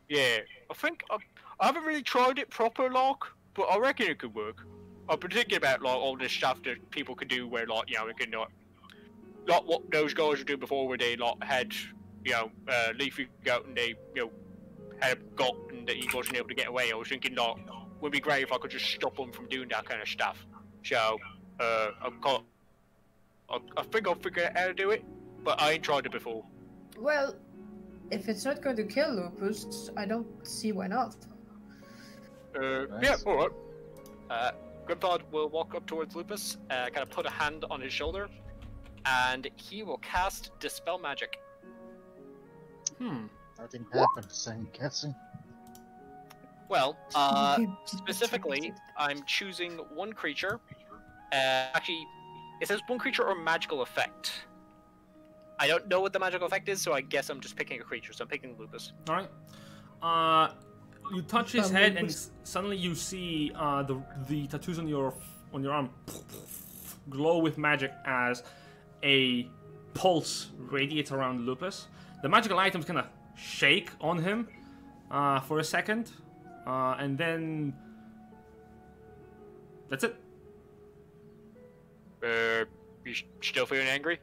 Yeah, I think I haven't really tried it proper, like, but I reckon it could work. I'm thinking about like all this stuff that people could do, where like, you know, it can like what those guys were doing before, where they like had, you know, Leafy goat, and they, you know, had a got and that he wasn't able to get away. I was thinking like, would be great if I could just stop him from doing that kind of stuff. So I think I'll figure out how to do it, but I ain't tried it before. Well, if it's not going to kill Lupus, I don't see why not. Yeah, alright. Grimthod will walk up towards Lupus, kind of put a hand on his shoulder, and he will cast Dispel Magic. Nothing happens, I'm guessing. Well, specifically, I'm choosing one creature. Actually, it says one creature or magical effect. I don't know what the magical effect is, so I guess I'm just picking a creature, so I'm picking Lupus. Alright. You touch his head, and suddenly you see the tattoos on your arm glow with magic as a pulse radiates around Lupus. The magical items kind of shake on him for a second, and then that's it. You still feeling angry?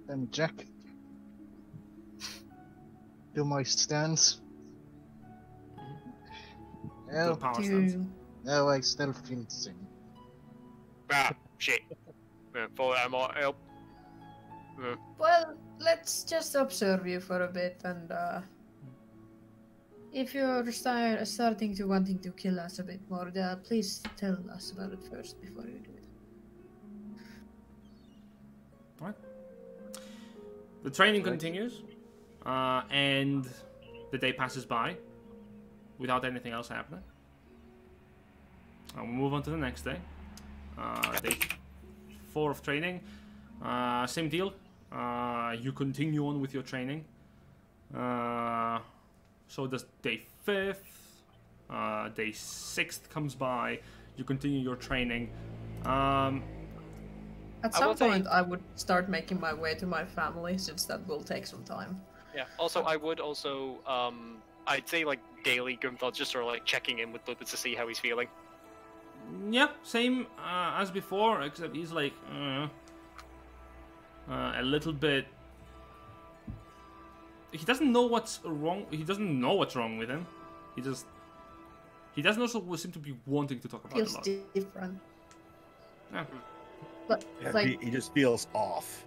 Let me check. Do my stance. The power stance. No, I still feel the same. Ah, shit. Thought I might help. Well, let's just observe you for a bit, and if you're starting to wanting to kill us a bit more, please tell us about it first before you do it. Alright. The training continues, and the day passes by without anything else happening. We'll move on to the next day. Day 4 of training. Same deal. You continue on with your training. So does day 5th. Day 6th comes by. You continue your training. At some point, I would start making my way to my family, since that will take some time. Yeah. Also, I would also, I'd say like daily Grimthod, just sort of like checking in with Lupus to see how he's feeling. Yeah, same as before, except he's like a little bit. He doesn't know what's wrong. He doesn't know what's wrong with him. He doesn't also seem to be wanting to talk about it a lot. Feels different. Yeah. But Yeah, like he just feels off.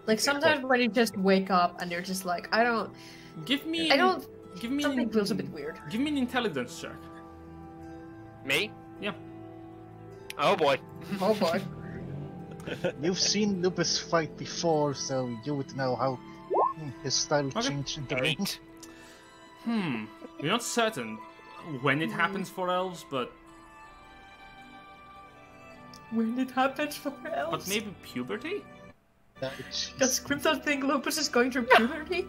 Like sometimes when you just wake up and you're just like, Give me something feels a bit weird. Give me an intelligence check. Me? Yeah. Oh boy. Oh boy. You've seen Lupus fight before, so you would know how his style changed in the ring. 8. You're not certain when it happens for elves, but When it happens for elves? but maybe puberty? Does Grimthod think Lupus is going through puberty?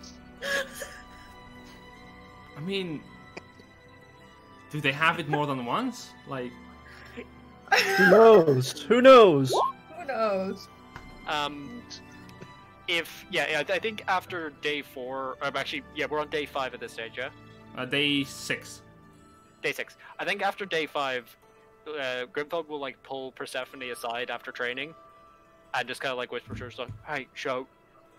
I mean, do they have it more than once? Like, Who knows? Who knows? Who knows? I think after day 4, actually, yeah, we're on day 5 at this stage, yeah? day 6. Day 6. I think after day 5, Grimthod will like pull Persephone aside after training, and just kind of like whisper to her, like, "Hey, so,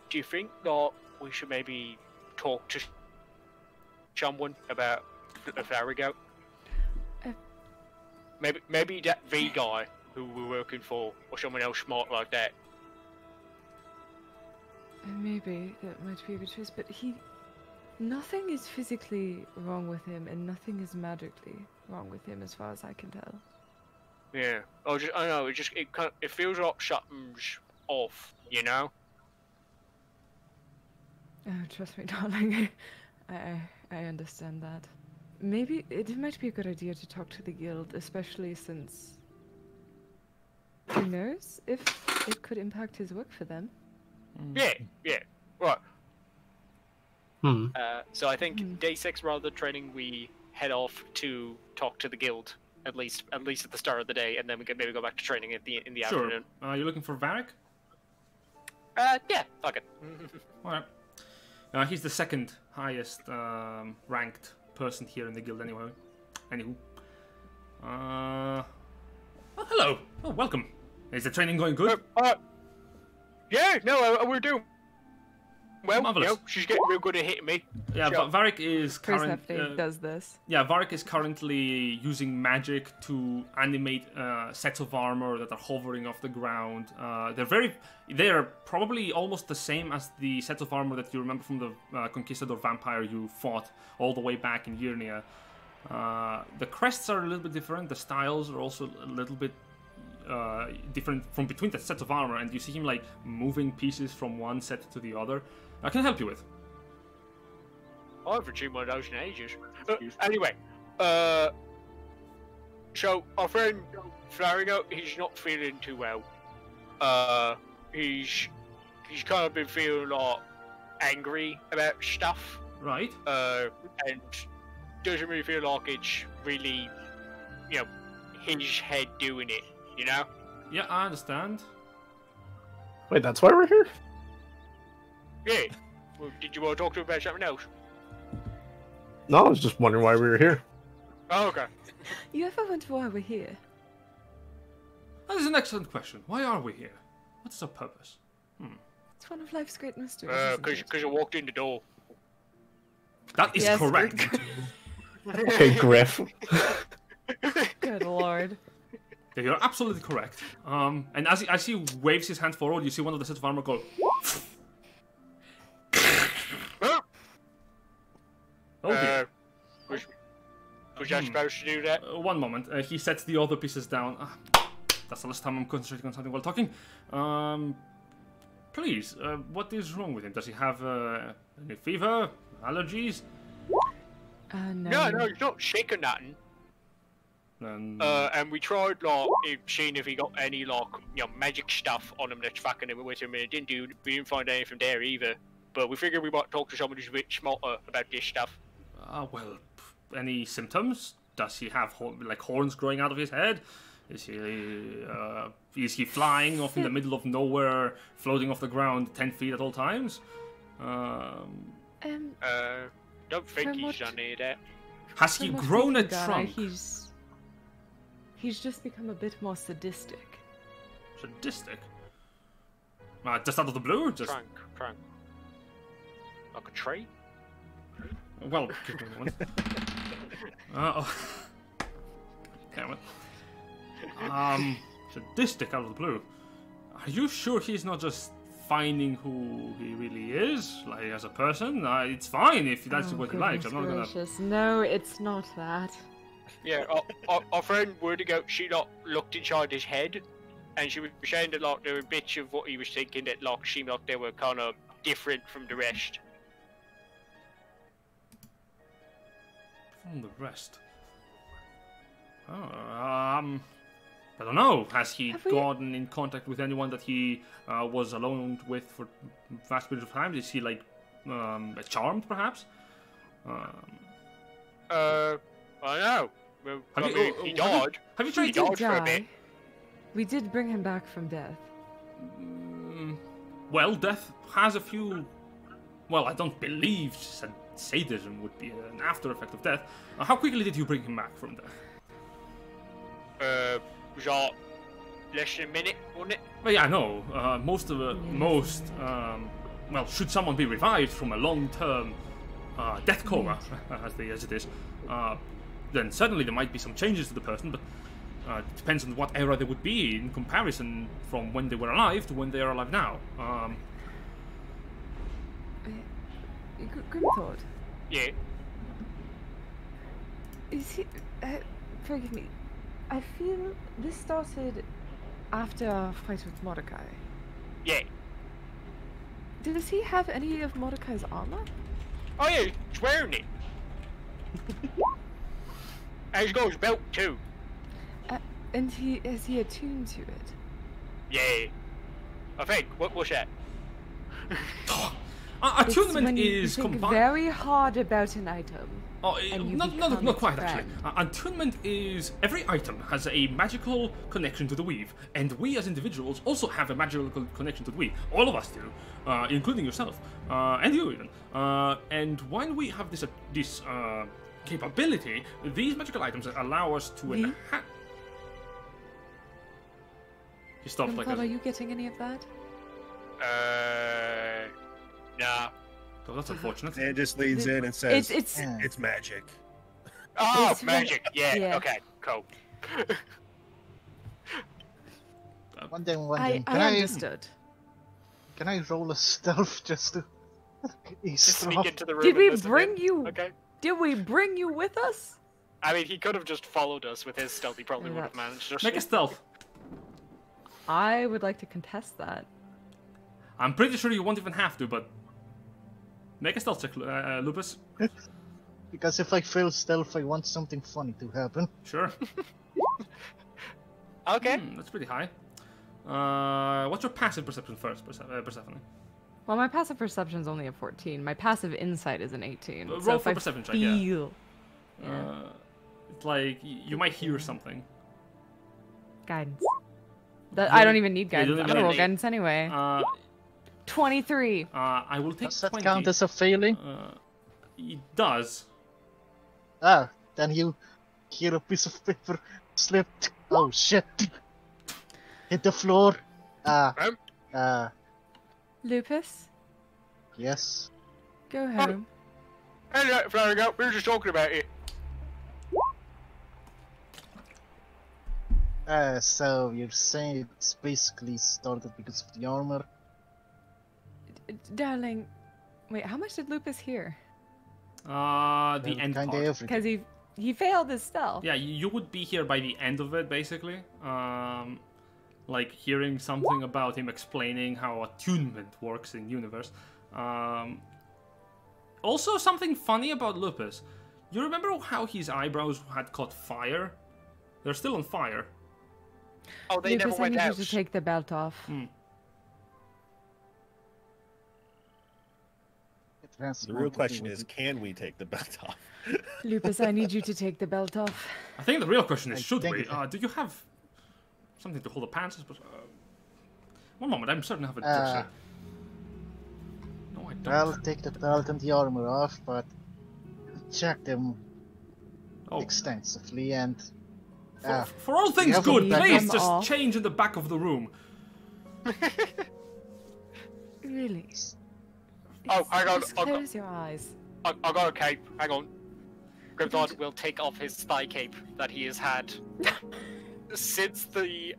do you think that we should maybe talk to someone about the fairy goat? Maybe that V guy who we're working for, or someone else smart like that." Maybe that might be a good choice, but nothing is physically wrong with him, and nothing is magically wrong with him, as far as I can tell. Yeah. I don't know. It feels like something's off, you know? Oh, trust me, darling. I understand that. Maybe it might be a good idea to talk to the guild, especially since who knows if it could impact his work for them. Yeah, right. Hmm. So I think day 6, rather than training, we head off to talk to the guild at least at the start of the day, and then we can maybe go back to training in the Sure. afternoon. You're looking for Varric? Yeah, fuck it. Alright. He's the second highest ranked person here in the guild anyway. Anywho. Oh, hello. Oh, welcome. Is the training going good? Yeah, no, we're doing well. Marvelous. You know, she's getting real good at hitting me. Yeah, Sure. Varric is Persephone does this. Yeah, Varric is currently using magic to animate sets of armor that are hovering off the ground. They're probably almost the same as the sets of armor that you remember from the Conquistador vampire you fought all the way back in Yirnia. The crests are a little bit different. The styles are also a little bit different from between the sets of armor, and you see him like moving pieces from one set to the other. I can help you with. I haven't seen one of those in ages. Anyway, so our friend Flarigo, he's not feeling too well. He's kind of been feeling a lot angry about stuff. Right. And doesn't really feel like it's really, his head doing it, you know? Yeah, I understand. Wait, that's why we're here? Yeah. Well, did you want to talk to him about something else? No, I was just wondering why we were here. Oh, okay. You ever wonder why we're here? That is an excellent question. Why are we here? What's our purpose? It's one of life's great mysteries. Because I walked in the door. That is Yes, correct. Okay, Griff. Good lord. Yeah, you're absolutely correct. And as he waves his hand forward, you see one of the sets of armor go. Oh dear. Was I supposed to do that? One moment. He sets the other pieces down. That's the last time I'm concentrating on something while talking. Please, what is wrong with him? Does he have any fever, allergies? No, he's not sick or nothing. And we tried seeing if he got any magic stuff on him that's fucking him with him, and we didn't find anything there either. But we figured we might talk to someone who's a bit smarter about this stuff. Well, any symptoms? Does he have horns growing out of his head? Is he flying off in the middle of nowhere, floating off the ground 10 feet at all times? Don't think he's done any of that. Has he grown a trunk? He's just become a bit more sadistic. Sadistic? Just out of the blue? Just... Trunk. Like a tree? Well, give me one. Damn it. Sadistic out of the blue. Are you sure he's not just finding who he really is, like as a person? It's fine if that's what he likes. I'm not gonna. No, it's not that. Yeah, our friend Wordigo, she looked inside his head, and she was saying that there were bits of what he was thinking that seemed like they were kind of different from the rest. From the rest. I don't know. Has he gotten in contact with anyone that he was alone with for vast periods of time? Is he charmed, perhaps? I don't know. Well, he died. Have you tried? He died for a bit. We did bring him back from death. Well, death has a few. Well, I don't believe sadism would be an after effect of death. How quickly did you bring him back from death? Was that less than a minute, wasn't it? Well, yeah, no. Well, should someone be revived from a long-term death coma, as it is, then certainly there might be some changes to the person, but it depends on what era they would be in comparison from when they were alive to when they are alive now. Grimthord. Yeah. Is he? Forgive me. I feel this started after our fight with Mordecai. Yeah. Does he have any of Mordecai's armor? Oh yeah, he's wearing it. And he's got his belt too. And is he attuned to it? Yeah. I think. What's that? It's Attunement when you is think combined. very hard about an item. Oh, and you not become quite its actually. Attunement is every item has a magical connection to the weave, and we as individuals also have a magical connection to the weave. All of us do, including yourself, and you even. And when we have this capability, these magical items allow us to enhance. He stopped like Are you getting any of that? Nah. Oh, that's unfortunate. And it just leans in and says, It's it's magic. Oh, It's magic. Yeah. yeah. Okay. Cool. One thing. I understood. Can I roll a stealth just to Just sneak eavesdrop? into the room. Did we and listen bring in. you? Okay. Did we bring you with us? I mean, he could have just followed us with his stealth. He probably Yeah, would have managed us. Make a stealth. I would like to contest that. I'm pretty sure you won't even have to, but make a stealth check, Lupus. Because if I fail stealth, I want something funny to happen. Sure. Okay. That's pretty high. What's your passive perception first, Persephone? Well, my passive perception's only a 14. My passive insight is an 18. Roll so for if I perception check, yeah. feel... Yeah. It's like you might hear something. Guidance. I don't even need Yeah, you guidance. don't I'm even gonna roll need- guidance anyway. 23. I will take Does that 20. count as a failing? It does. Then you hear a piece of paper slipped. Oh shit! Hit the floor. Lupus, Yes. go home. Hey, Flanagan, we were just talking about it. So you're saying it's basically started because of the armor? Darling, wait, how much did Lupus hear? The end Kinda part. everything. Because he failed his stealth. Yeah, you would be here by the end of it, basically. Like hearing something about him explaining how attunement works in universe. Also, something funny about Lupus. You remember how his eyebrows had caught fire? They're still on fire. Oh, they Lupus, never I went need out. you to take the belt off. The real question is, can we take the belt off? Lupus, I need you to take the belt off. I think the real question is, I should think we? it- Do you have something to hold the pants? But one moment, I'm certain I have a Uh, No, I don't. I'll take the belt and the armor off, but check them Oh. extensively and For all things have good, them back please on. just Off. change in the back of the room. Really? Oh, hang on. Just close your eyes. I got a cape. Hang on. Grimthod will take off his thigh cape that he has had since the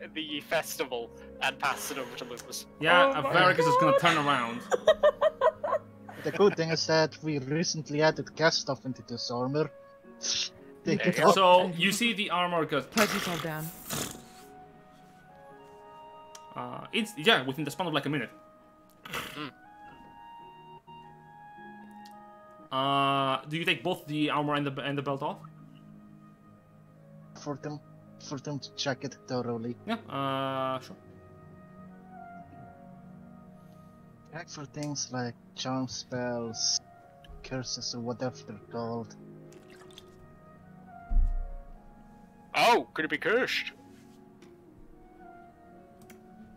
festival and pass it over to Lupus. Yeah, Oh my Varicus is gonna turn around. the good thing is that we recently added gas stuff into this armor. Take it Yeah, off. So you see the armor goes. Put yourself down. It's within the span of like a minute. Do you take both the armor and the belt off? for them to check it thoroughly. Yeah. Sure. Check for things like charm spells, curses, or whatever they're called. Oh, could it be cursed?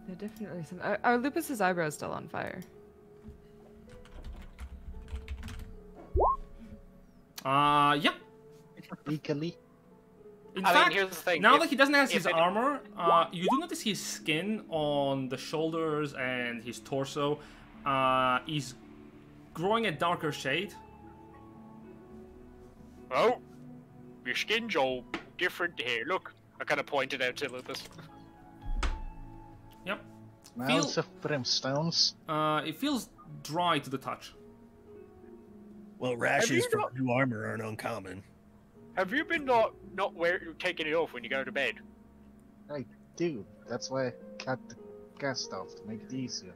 They're definitely some. Are Lupus's eyebrows still on fire? Yeah. Legally. In I mean, fact, here's the thing, now if- that he doesn't have if his it- armor, you do notice his skin on the shoulders and his torso is growing a darker shade. Oh, your skin's all different here. Look, I kind of pointed out to Lupus. Yep. Smells of brimstones. It feels dry to the touch. Well, rashes you from not- new armor aren't uncommon. Have you been not taking it off when you go to bed? I do. That's why I cut the gas stuff to make it easier.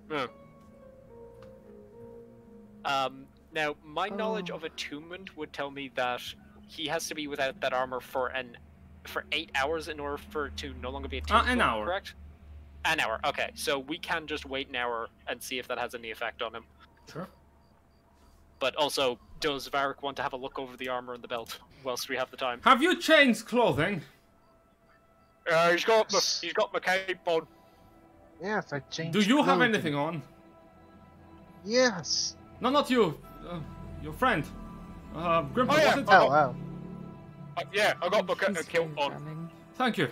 Oh. Now, my knowledge of attunement would tell me that he has to be without that armor for 8 hours in order for it to no longer be attuned. An hour. Correct? An hour. Okay, so we can just wait an hour and see if that has any effect on him. Sure. But also, does Varric want to have a look over the armor and the belt whilst we have the time? Have you changed clothing? He's got my cape on. Yeah, if I change. Do you have clothing. anything on? Yes. No, not you. Your friend. Grimper, Oh, yeah. was it? Oh, wow. Yeah, I got my He's kilt very on. charming. Thank you.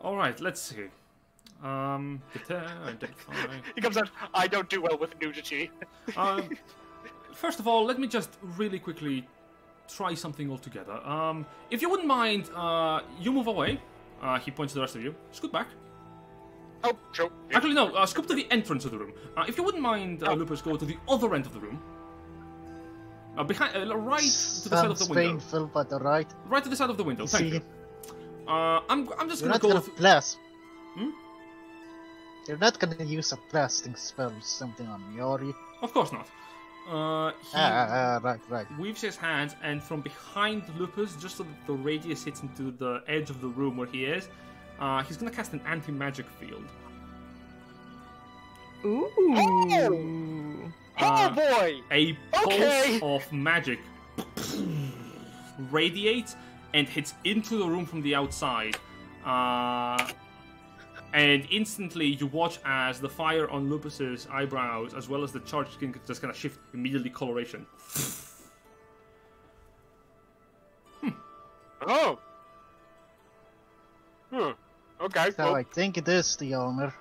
Alright, let's see. Identify. He comes out, I don't do well with nudity. First of all, let me just really quickly try something altogether. If you wouldn't mind, you move away. He points to the rest of you. Scoot back. Oh, sure. Actually, no, scoot to the entrance of the room. If you wouldn't mind, Lupus, go to the other end of the room. Behind, right to the side of the window. Painful, but alright. Right to the side of the window, thank you. I'm just You're gonna not go... gonna blast. Hmm? You're not gonna use a blasting spell or something on me, are you? Of course not. He Right. weaves his hands, and from behind Lupus, just so that the radius hits into the edge of the room where he is, he's gonna cast an anti-magic field. Ooh. Oh boy! A pulse Okay. of magic radiates and hits into the room from the outside. And instantly you watch as the fire on Lupus's eyebrows, as well as the charged skin, just kind of shift immediately coloration. Oh! Okay, So I think it is the owner.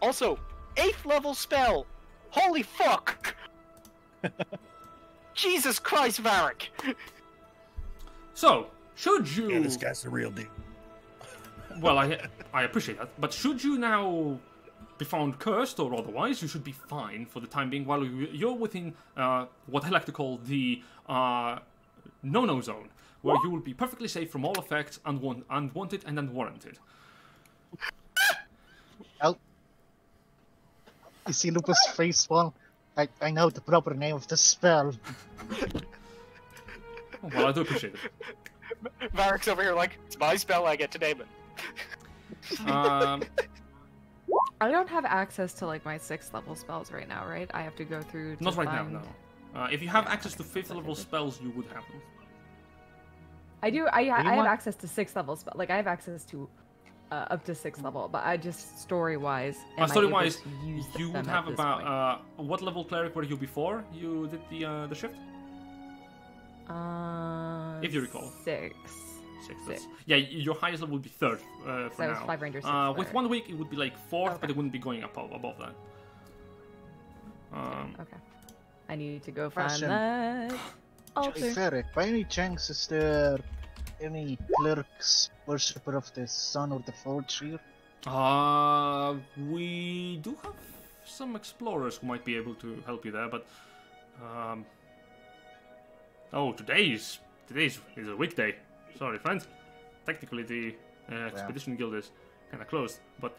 Also, 8th level spell! Holy fuck! Jesus Christ, Varric! So, should you... Yeah, this guy's the real deal. Well, I appreciate that, but should you now be found cursed or otherwise, you should be fine for the time being while you're within what I like to call the no-no zone, where you will be perfectly safe from all effects, unwanted and unwarranted. Oh. You see Lupus' face one? I know the proper name of the spell. Well, I do appreciate it. Varric's over here like, it's my spell, I get to name it. I don't have access to like my 6th level spells right now, right? I have to go through. To Not right find... now, no. If you have access to 5th level spells, you would have them. I do. I have want- access to 6th level spell. Like I have access to up to 6th level, but I just story-wise. Story-wise, you them would at have this about what level cleric were you before you did the shift? point. If you recall. 6. 6th. Six. Yeah, your highest level would be 3rd for So I was now. 5 Ranger 6. With 1 week, it would be like 4th, but Okay. it wouldn't be going up above that. Okay. I need to go find Question. that. Hey, Altar. Ferric, by any chance is there any clerics, worshipper of the sun or the forge here? We do have some explorers who might be able to help you there, but oh, today's a weekday. Sorry, friends. Technically, the expedition guild is kind of closed, but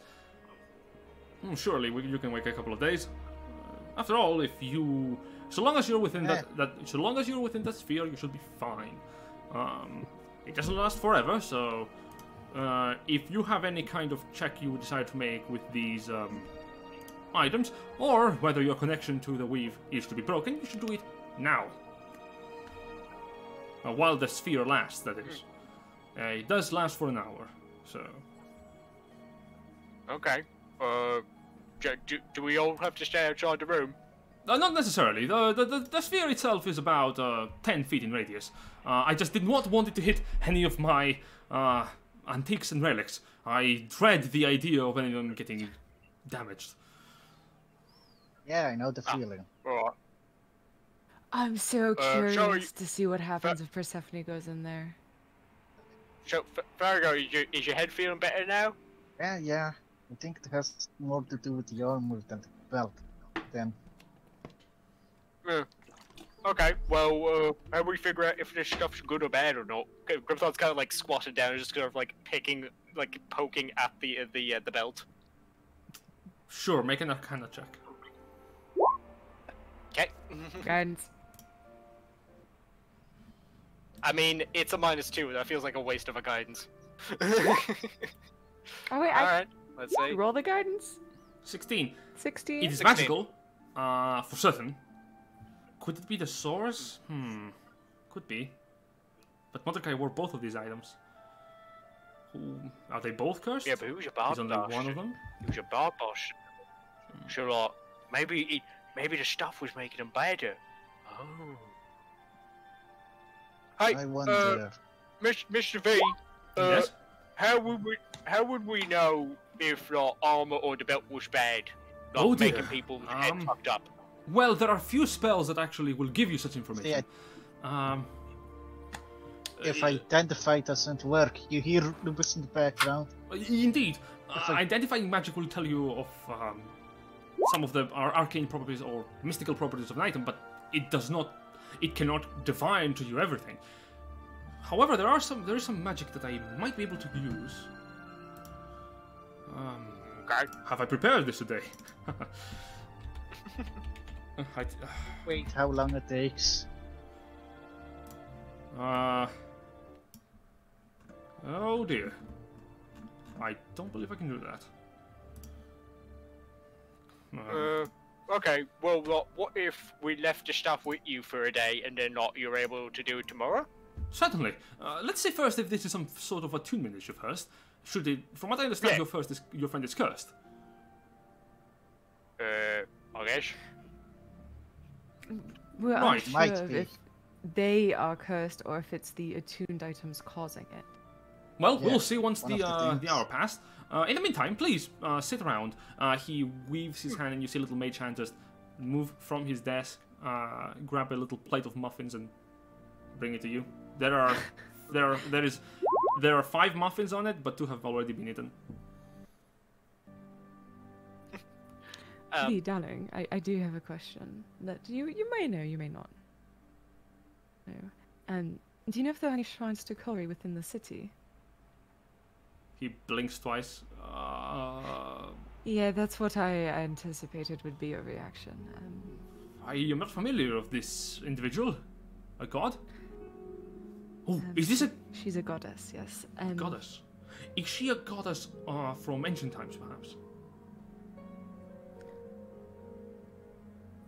surely you can wait a couple of days. After all, so long as you're within so long as you're within that sphere, you should be fine. It doesn't last forever, so if you have any kind of check you decide to make with these items, or whether your connection to the weave is to be broken, you should do it now. While the sphere lasts, that is. It does last for an hour, so... Okay. Do we all have to stay outside the room? Not necessarily. The sphere itself is about 10 feet in radius. I just did not want it to hit any of my antiques and relics. I dread the idea of any of them getting damaged. Yeah, I know the feeling. Alright. I'm so sorry. curious to see what happens if Persephone goes in there. So, Fargo, is your head feeling better now? Yeah. I think it has more to do with the armor than the belt. Then. Okay, well, how do we figure out if this stuff's good or bad or not? Grimthor's kind of like squatted down and just kind of like poking at the belt. Sure, make an Arcana check. Okay. Guidance. I mean, it's a -2. That feels like a waste of a guidance. Oh wait, Alright, let's see. roll the guidance. 16. 16. It is 16. magical, for certain. Could it be the source? Could be. But Mordecai wore both of these items. Are they both cursed? Yeah, but who's your There's bard only boss? one of them. Who's your bard boss? Sure, maybe the stuff was making him better. Oh. Hey, I wonder. Mr. V. Yes? How would we know if armor or the belt was bad? Like Oh, dear. making people's head fucked up. Well, there are few spells that actually will give you such information. If identify doesn't work, you hear Lupus in the background. Indeed. Identifying magic will tell you of some of the arcane properties or mystical properties of an item, but it cannot define to you everything. However, there is some magic that I might be able to use. Have I prepared this today? Wait, how long it takes? Oh dear. I don't believe I can do that. Okay, well, what if we left the stuff with you for a day and then you're able to do it tomorrow? Certainly. Let's say first if this is some sort of attunement issue first. Should it, from what I understand, Yeah. your friend is cursed. I guess. We're Right. unsure Might of be. if they are cursed or if it's the attuned items causing it. Well, Yeah, we'll see once one of the the things. hour passed. In the meantime, please sit around. He weaves his hand, and you see a little mage hand just move from his desk, grab a little plate of muffins, and bring it to you. There are 5 muffins on it, but 2 have already been eaten. Lee, darling, I do have a question that you may know, you may not know. Do you know if there are any shrines to Kori within the city? He blinks twice. Yeah, that's what I anticipated would be your reaction. I am not familiar with this individual. A god? Oh, is this a She's a goddess, yes. goddess? Is she a goddess from ancient times, perhaps?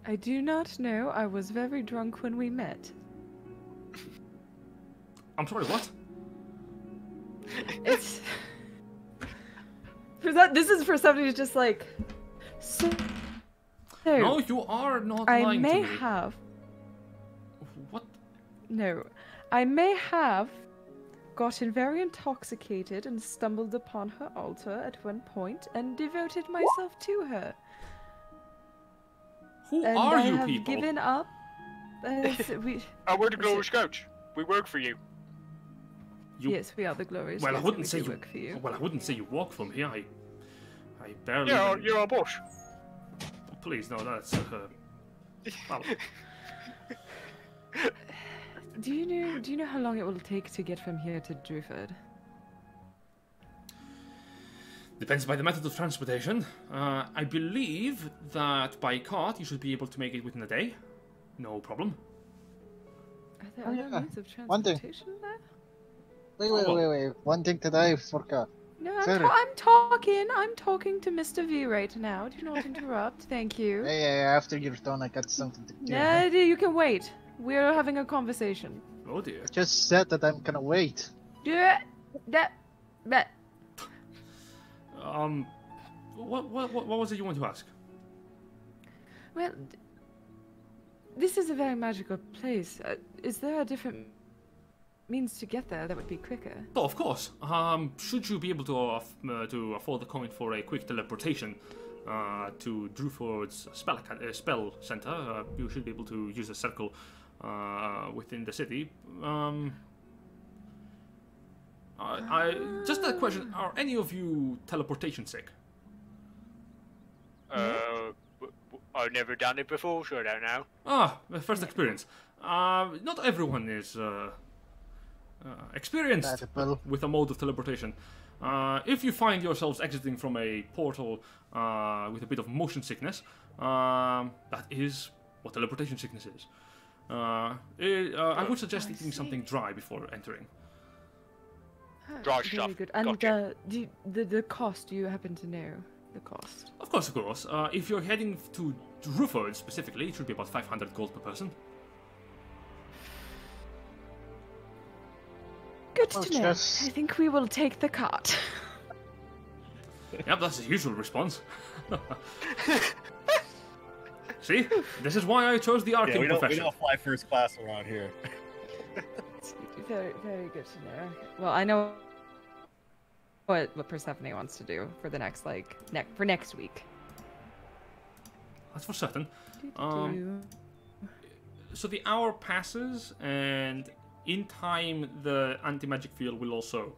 I do not know. I was very drunk when we met. I'm sorry, what? It's for that. This is for somebody who's just like. So, No, you are not I lying may to me. have. What? No, I may have gotten very intoxicated and stumbled upon her altar at one point and devoted myself to her. Who And are I you have people? given up. We, We're the Glorious Coach. We work for you. yes, we are the glorious. Well, I Ones, wouldn't and say we do you. work for you. Well, I wouldn't say you walk from here. I barely. Yeah, even- you're our boss. Please, no, that's. Well, Do you know how long it will take to get from here to Druford? depends by the method of transportation. I believe that by cart you should be able to make it within a day. No problem. Are there Oh, other yeah. means of One thing. transportation there? Wait. One thing that I forgot. No, Sorry. I'm talking to Mr. V right now. Do not interrupt. Thank you. Hey, after you're done, I got something to do. No, you can wait. We're having a conversation. Oh dear. Just said that I'm gonna wait. That. What was it you want to ask? Well, this is a very magical place. Is there a different means to get there that would be quicker? Oh, of course. Should you be able to afford the coin for a quick teleportation to Druford's spell center, you should be able to use a circle within the city. Just a question: are any of you teleportation sick? I've never done it before, so I don't know. The first experience. Not everyone is experienced Compatible. with a mode of teleportation. If you find yourselves exiting from a portal with a bit of motion sickness, that is what teleportation sickness is. I would suggest eating something dry before entering. Dry Very stuff. good. And Gotcha. the cost, do you happen to know the cost? Of course, of course. If you're heading to Ruford specifically, it should be about 500 gold per person. Good Well, to know. just- I think we will take the cart. Yep, that's the usual response. See? This is why I chose the Yeah, arcane we profession. don't fly first class around here. Very, very good to know. Well, I know what Persephone wants to do for the next, for next week. That's for certain. Do-do-do. So the hour passes, and in time, the anti-magic field will also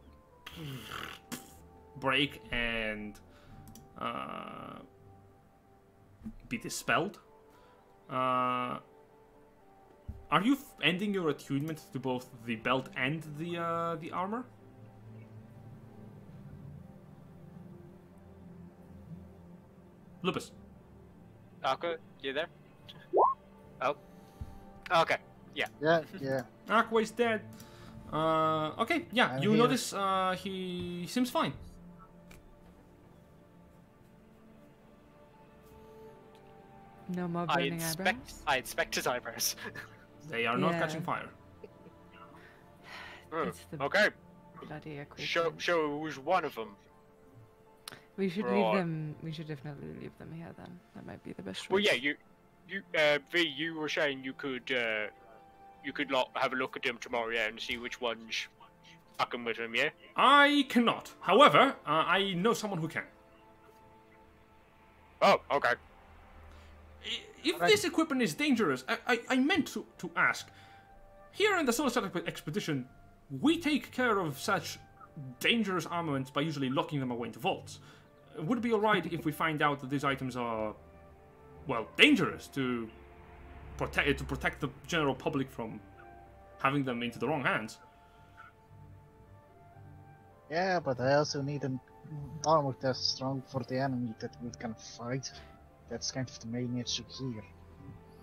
break and be dispelled. Are you ending your attunement to both the belt and the armor? Lupus. Aqua, you there? Oh. Okay. Yeah. Yeah. Aqua's dead. Okay, yeah, I'm you here. notice he seems fine. No more I burning inspect. eyebrows. I inspect his eyebrows. They are not Yeah. catching fire. It's the Okay. bloody equipment. Show who's one of them. We should Right. leave them. We should definitely leave them here then. That might be the best choice. Well, yeah, V, you were saying you could have a look at them tomorrow, yeah, and see which one's fucking with them, yeah. I cannot. However, I know someone who can. Oh, okay. If this equipment is dangerous, I meant to ask. Here in the Solar Star Expedition, we take care of such dangerous armaments by usually locking them away into vaults. Would it be alright if we find out that these items are, well, dangerous to protect the general public from having them into the wrong hands? Yeah, but I also need an armor that's strong for the enemy that we can fight. That's kind of the main issue here.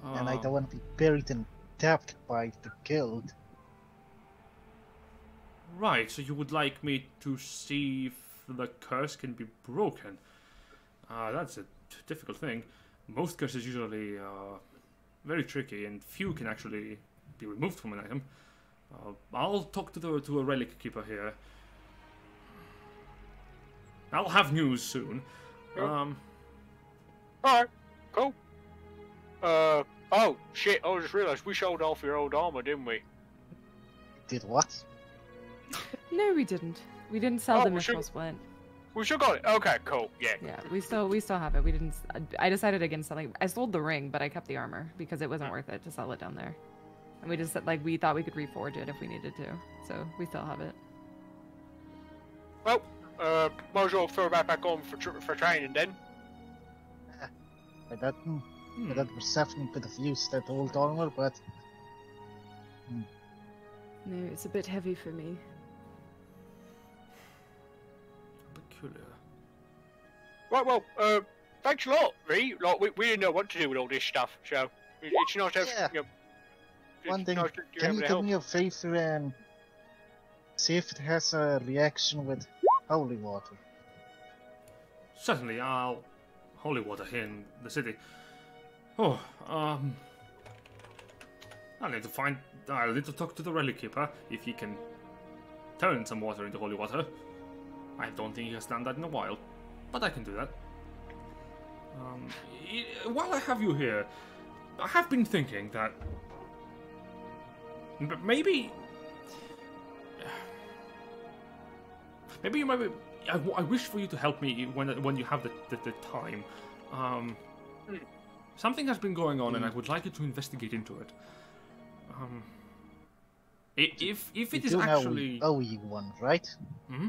And I don't want to be buried and tapped by the guild. Right, so you would like me to see if the curse can be broken. That's a difficult thing. Most curses usually are very tricky, and few can actually be removed from an item. I'll talk to a relic keeper here. I'll have news soon. Alright, cool. Oh, shit, I just realised we sold off your old armor, didn't we? Did what? No, we didn't. We didn't sell Oh, them we if should- Ross went. We still got it. Okay, cool, yeah. Yeah, we still have it. We didn't. I decided against selling. I sold the ring, but I kept the armor because it wasn't worth it to sell it down there. And we just we thought we could reforge it if we needed to, so we still have it. Well, might as well throw that back on for training then. I thought Persephone could have used that old armor, but No, it's a bit heavy for me. Peculiar. Right, well, thanks a lot, V. Like, we didn't know what to do with all this stuff, so it's nice to have, Yeah. you know, it's one thing, nice to can have you the do help. me a favor and see if it has a reaction with holy water? Certainly, I'll holy water here in the city. Oh, I'll need to talk to the relic keeper if he can turn some water into holy water. I don't think he has done that in a while, but I can do that. While I have you here, I have been thinking that maybe you might be. I wish for you to help me when you have the time. Something has been going on, and I would like you to investigate into it. If it is You do actually, know we owe you one, right? Hmm?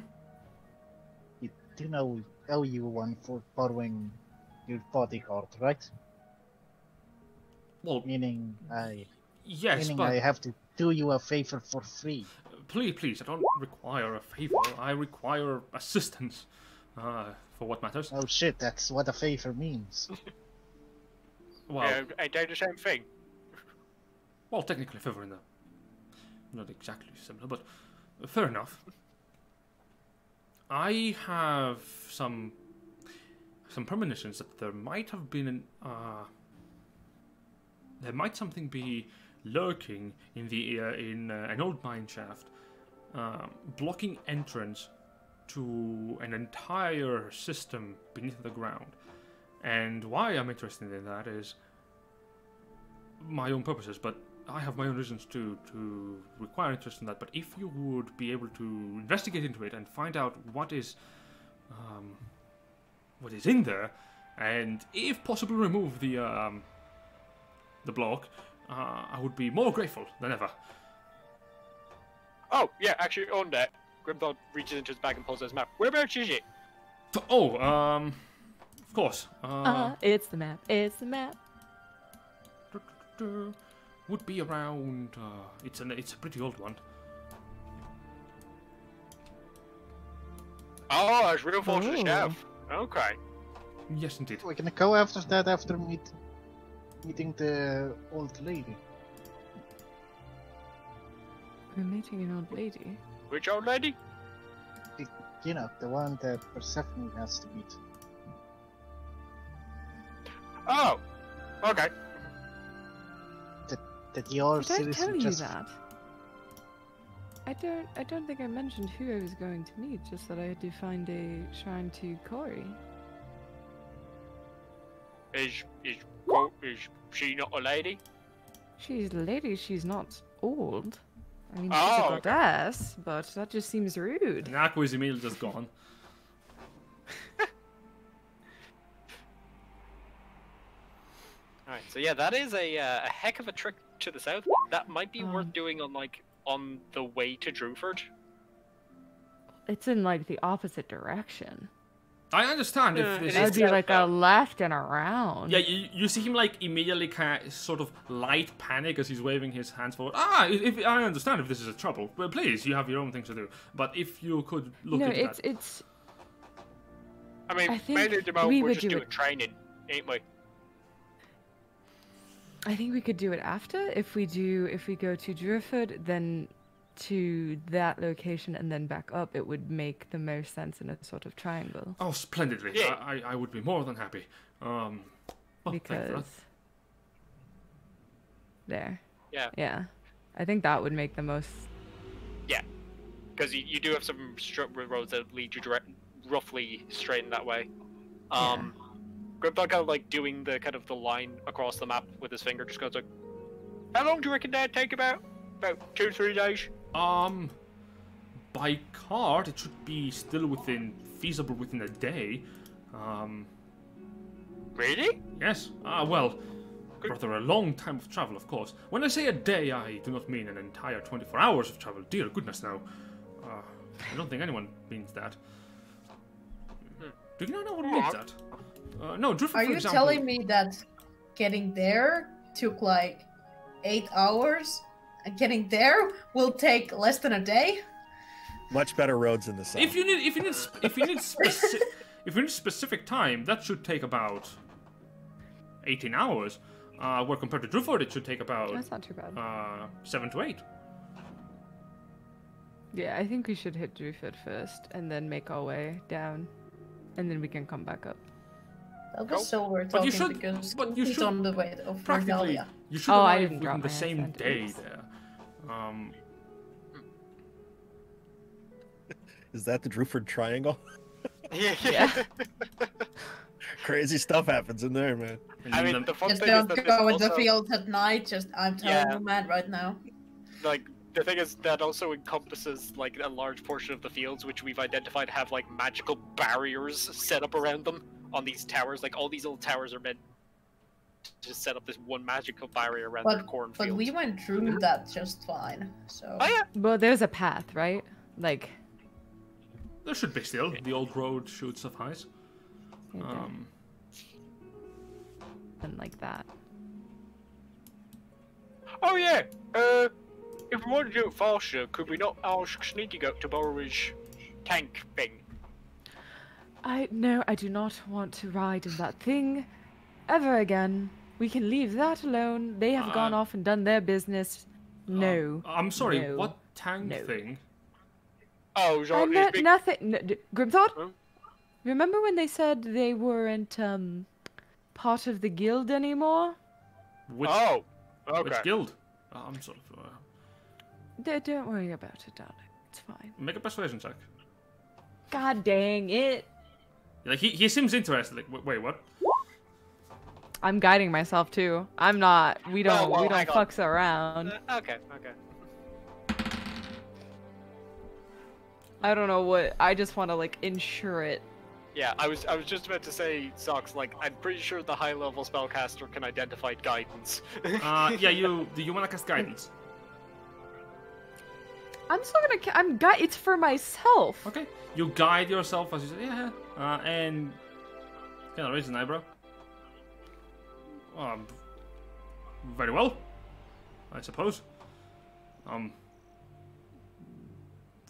You do know we owe you one for borrowing your bodyguard, right? well, Meaning yes, I but have to do you a favor for free. please, I don't require a favor. I require assistance. For what matters. Oh shit, that's what a favor means. Well, Ain't they the same thing? Well, technically if ever in the... Not exactly similar, but fair enough. I have some premonitions that there might have been there might something be lurking in the in an old mine shaft, blocking entrance to an entire system beneath the ground. And why I'm interested in that is my own purposes, but I have my own reasons to require interest in that. But if you would be able to investigate into it and find out what is in there, and if possible remove the block, I would be more grateful than ever. Oh, yeah, actually, on that, Grimdog reaches into his bag and pulls out his map. Whereabouts is it? Oh, of course. It's the map. It's the map. Would be around. It's a pretty old one. Oh, it's real fortress staff. Okay. Yes, indeed. We're gonna go after that after meeting the old lady. We're meeting an old lady. Which old lady? You know, the one that Persephone has to meet. Oh, okay. That your Did I series tell you just that? I don't think I mentioned who I was going to meet, just that I had to find a shrine to Cory. Is she not a lady? She's a lady, she's not old. I mean, she's Oh, a goddess, but that just seems rude. And Aqua is immediately just gone. Alright, so yeah, that is a heck of a trick to the south. That might be worth doing on the way to Drewford. It's in like the opposite direction. I understand if this It would is... be like a left and around. Yeah, you see him like immediately kind of sort of light panic as he's waving his hands forward. If I understand if this is a trouble, but please, you have your own things to do. But if you could look into that. it's. I mean, I think mainly at the moment we we're would just do doing it- training, ain't we? I think we could do it after. If we go to Drewford, then to that location and then back up, it would make the most sense in a sort of triangle. Oh, splendidly! Yeah. I would be more than happy. Well, thank you for that. Because there. Yeah. Yeah. I think that would make the most. Yeah, because you do have some roads that lead you roughly straight in that way. Grimdog kind of like doing the kind of the line across the map with his finger, just goes like, "How long do you reckon that'd take about 2-3 days?" By cart, it should be still feasible within a day. Really? Yes. Well, rather a long time of travel, of course. When I say a day, I do not mean an entire 24 hours of travel. Dear goodness, no. I don't think anyone means that. Do you not know what means that? No, Drewford, Are for you example... telling me that getting there took like 8 hours, and getting there will take less than a day? Much better roads in the south. If you need specific time, that should take about 18 hours. Where compared to Drewford, it should take about That's not too bad. 7 to 8. Yeah, I think we should hit Drewford first and then make our way down, and then we can come back up. That was so we're But you talking should- because but you he's should on the way of Practically, Regalia. you should Oh, I arrive didn't within drop the my same accent, day oops. there. Is that the Drewford Triangle? Yeah. Crazy stuff happens in there, man. And I then mean, the fun Just thing is don't that go in this the also, fields at night. Just I'm telling Yeah. you, man, right now. like, the thing is that also encompasses like a large portion of the fields, which we've identified have like magical barriers set up around them on these towers. Like all these little towers are meant to just set up this one magical barrier around their But cornfields. we went through that just fine. So. Oh yeah. Well, there's a path, right? Like. there should be still. The old road should suffice. Right and like that. Oh yeah. If we want to do it faster, could we not ask Sneaky Goat to borrow his tank thing? No, I do not want to ride in that thing ever again. We can leave that alone. They have gone off and done their business. No. I'm sorry, No. what tank No. thing? Oh, I Jean, meant nothing. No, Grimthought? Huh? Remember when they said they weren't, part of the guild anymore? Which, Oh, okay. which guild? I'm sorry. Don't worry about it, darling. It's fine. Make a persuasion check. God dang it. Like he seems interested. Like, wait, what? I'm guiding myself too. I'm not. We don't. well, we don't hang on. fucks around. Okay. I don't know what. I just want to like ensure it. Yeah, I was just about to say, Socks, like, I'm pretty sure the high-level spellcaster can identify guidance. Yeah, do you want to cast guidance? I'm still gonna. It's for myself. Okay. You guide yourself as you say, yeah. And kind of raise an eyebrow. Very well, I suppose.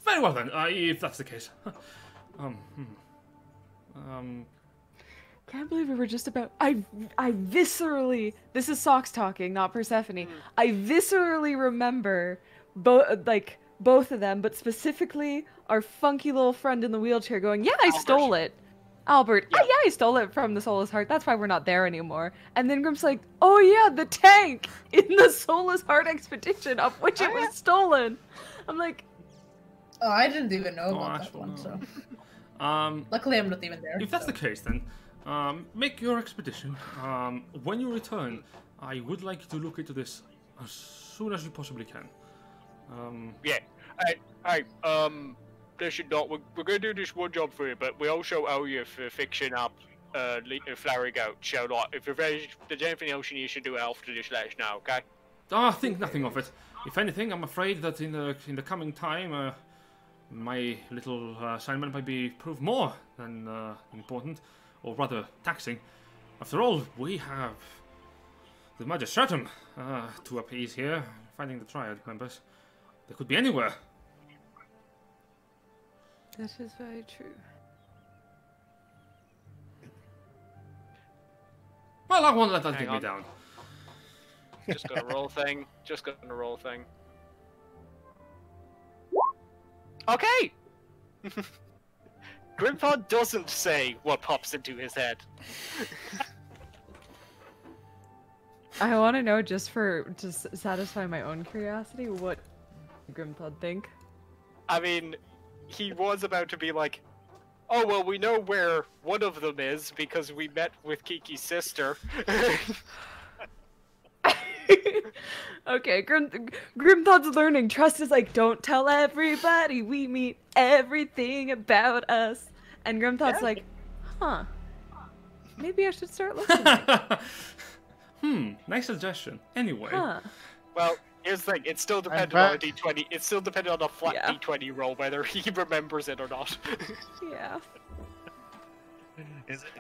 Very well then, if that's the case. Can't believe we were just about. I viscerally. This is Socks talking, not Persephone. I viscerally remember both of them, but specifically our funky little friend in the wheelchair going, "Yeah, I stole it." Albert, yeah. I stole it from the Soulless Heart. That's why we're not there anymore. And then Grim's like, "Oh yeah, the tank in the Soulless Heart expedition of which it was stolen." I'm like, Oh, I didn't even know about that one. So luckily, I'm not even there. If that's the case, then make your expedition. When you return, I would like to look into this as soon as you possibly can. Yeah. Hey, listen, Doc, we're going to do this one job for you, but we also owe you for fixing up Flowery Goat. So, like, if there's anything else you need to do after this, let us know, okay? Think nothing of it. If anything, I'm afraid that in the coming time, my little assignment might be proved more than important, or rather taxing. After all, we have the Magistratum to appease here, finding the Triad members. They could be anywhere. that is very true. Well, I won't let that Hang get me on. down. Just gonna roll thing. Okay! Grimpod doesn't say what pops into his head. I want to know just satisfy my own curiosity what Grimthod think. I mean, he was about to be like, "Oh well, we know where one of them is because we met with Kiki's sister." Okay, Grimthod's learning. Trust is like, don't tell everybody. We meet everything about us. And Grimthod's like, huh. Maybe I should start listening. Nice suggestion. Anyway. Huh. Well, here's the thing. It's still dependent on a d20. It's still dependent on a flat Yeah. d20 roll whether he remembers it or not. Yeah.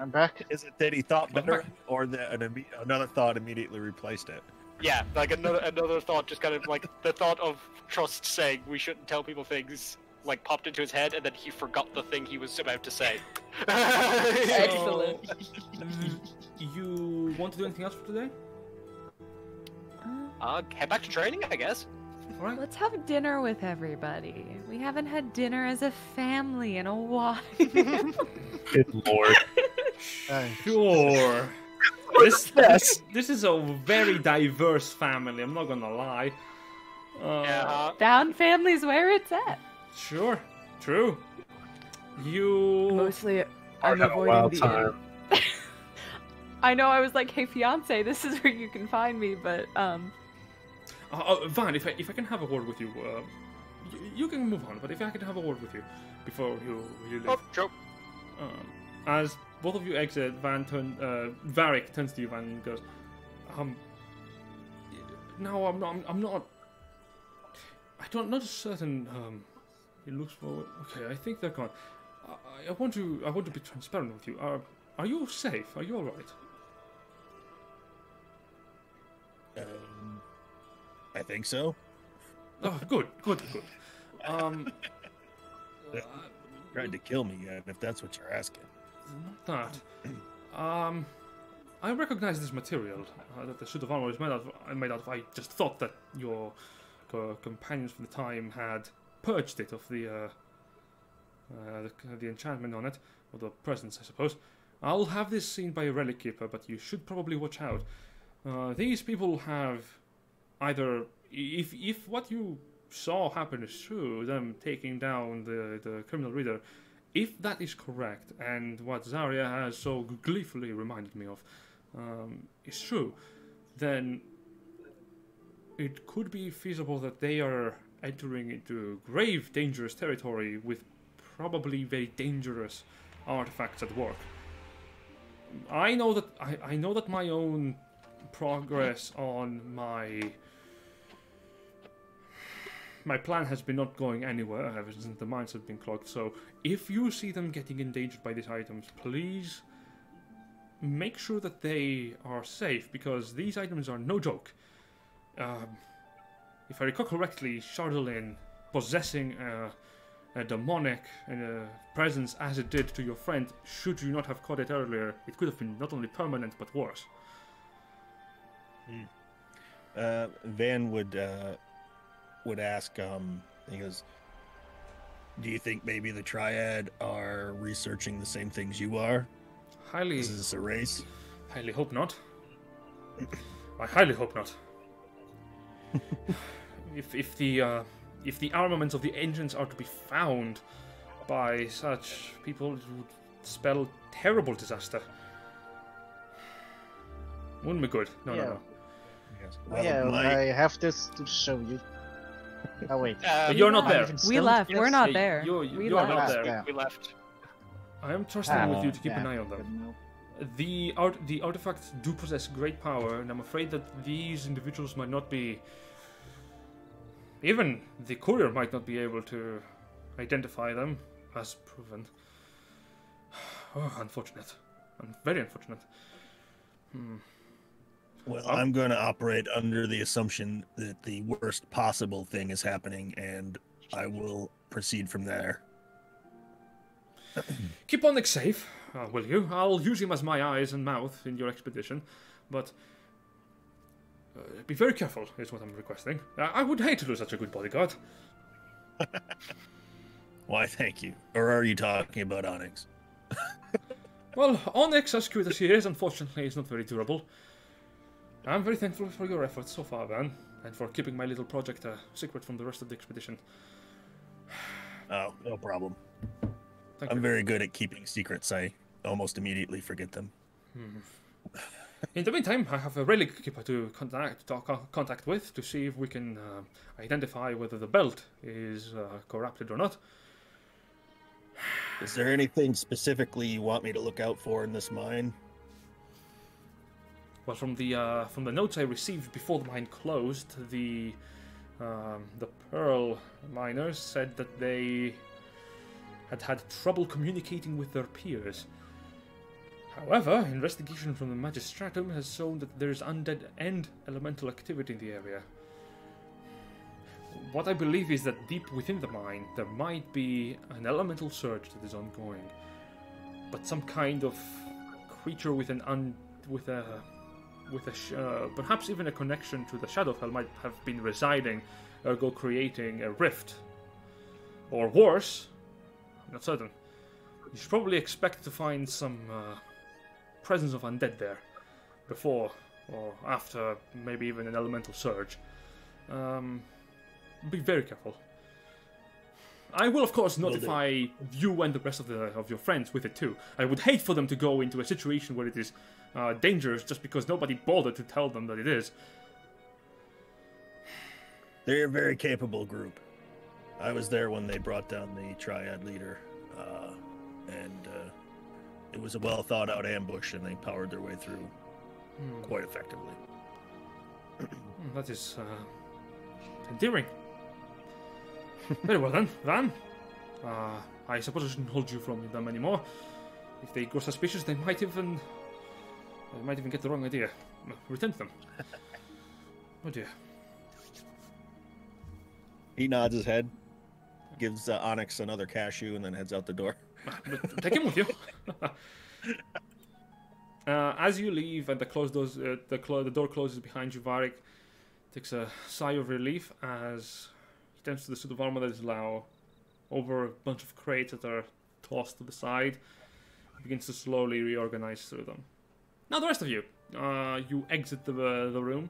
I'm back. Is it that he thought better, or that another thought immediately replaced it? Yeah, like another thought, just kind of like the thought of Trust saying we shouldn't tell people things, like popped into his head, and then he forgot the thing he was about to say. Excellent. You want to do anything else for today? Head back to training, I guess. All right. Let's have dinner with everybody. We haven't had dinner as a family in a while. Good lord. Sure. This is a very diverse family, I'm not gonna lie. Down family's where it's at. Sure, true. You... Mostly, I'm Having a avoiding wild the time. I know, I was like, hey fiance, this is where you can find me, but Van, if I can have a word with you, you can move on, but if I can have a word with you before you leave. Oh, sure. As both of you exit, Varric turns to you, Van, and goes, no, I'm not, I don't, not certain, he looks forward, okay, I think they're gone. I want to be transparent with you. Are you safe? Are you alright? I think so. Oh, good. Tried to kill me yet, if that's what you're asking. Not that. I recognize this material that the suit of armor is made out of. I just thought that your companions from the time had purged it of the enchantment on it, or the presence, I suppose. I'll have this seen by a relic keeper, but you should probably watch out. These people have either, if what you saw happen is true, them taking down the criminal reader, if that is correct, and what Zarya has so gleefully reminded me of is true, then it could be feasible that they are entering into grave, dangerous territory with probably very dangerous artifacts at work. I know that my own progress on my plan has been not going anywhere ever since the mines have been clogged. So if you see them getting endangered by these items, please make sure that they are safe, because these items are no joke. If I recall correctly, Chardolin possessing a demonic presence as it did to your friend, should you not have caught it earlier, it could have been not only permanent but worse. Van would ask, he goes, do you think maybe the Triad are researching the same things you are? Is this a race? Highly hope not. I highly hope not. If the armaments of the ancients are to be found by such people, it would spell terrible disaster. Wouldn't be good. No. Yes. I have this to show you. Oh wait. You're not there. We left. We're not there. You are not there. We left. I am trusting with you to keep an eye on them. The artifacts do possess great power, and I'm afraid that these individuals might not be... Even the courier might not be able to identify them, as proven. Oh, unfortunate. Very unfortunate. Well, I'm going to operate under the assumption that the worst possible thing is happening, and I will proceed from there. Keep Onyx safe, will you? I'll use him as my eyes and mouth in your expedition, but be very careful, is what I'm requesting. I would hate to lose such a good bodyguard. Why, thank you. Or are you talking about Onyx? Well, Onyx, as cute as he is, unfortunately, is not very durable. I'm very thankful for your efforts so far, Van, and for keeping my little project a secret from the rest of the expedition. Oh, no problem. Thank I'm you. very good at keeping secrets. I almost immediately forget them. In the meantime, I have a relic keeper to contact with to see if we can identify whether the belt is corrupted or not. Is there anything specifically you want me to look out for in this mine? Well, from the notes I received before the mine closed, the Pearl miners said that they had trouble communicating with their peers. However, investigation from the Magistratum has shown that there is undead and elemental activity in the area. What I believe is that deep within the mine, there might be an elemental surge that is ongoing, but some kind of creature with perhaps even a connection to the Shadowfell might have been residing, ergo creating a rift. Or worse, I'm not certain. You should probably expect to find some presence of undead there, before or after maybe even an elemental surge. Be very careful. I will, of course, notify you and the rest of your friends with it too. I would hate for them to go into a situation where it is dangerous just because nobody bothered to tell them that it is. They're a very capable group. I was there when they brought down the Triad leader, and it was a well-thought-out ambush, and they powered their way through quite effectively. That is endearing. Very well then, Van. I suppose I shouldn't hold you from them anymore. If they grow suspicious, they might even get the wrong idea. Return to them. Oh dear. He nods his head, gives Onyx another cashew, and then heads out the door. Take him with you. As you leave and the door closes behind you, Varric takes a sigh of relief as he turns to the suit of armor that is now over a bunch of crates that are tossed to the side. He begins to slowly reorganize through them. Now the rest of you, you exit the room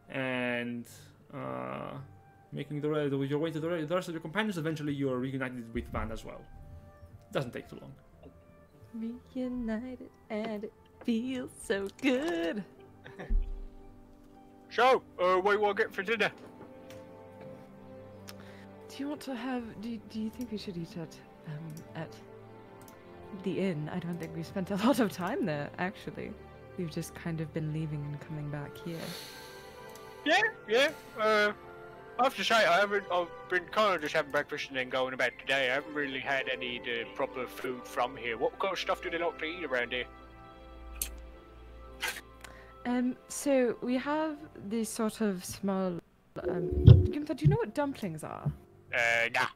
and making your way to the rest of your companions. Eventually you are reunited with Van as well. Doesn't take too long. Reunited and it feels so good. So, what do you want to get for dinner? Do you want to have? Do you think we should eat at the inn? I don't think we spent a lot of time there. Actually, we've just kind of been leaving and coming back here. Yeah. I have to say, I've been kind of just having breakfast and then going about today. I haven't really had any proper food from here. What kind of stuff do they like to eat around here? So we have these sort of small. Gimta, do you know what dumplings are? Nah.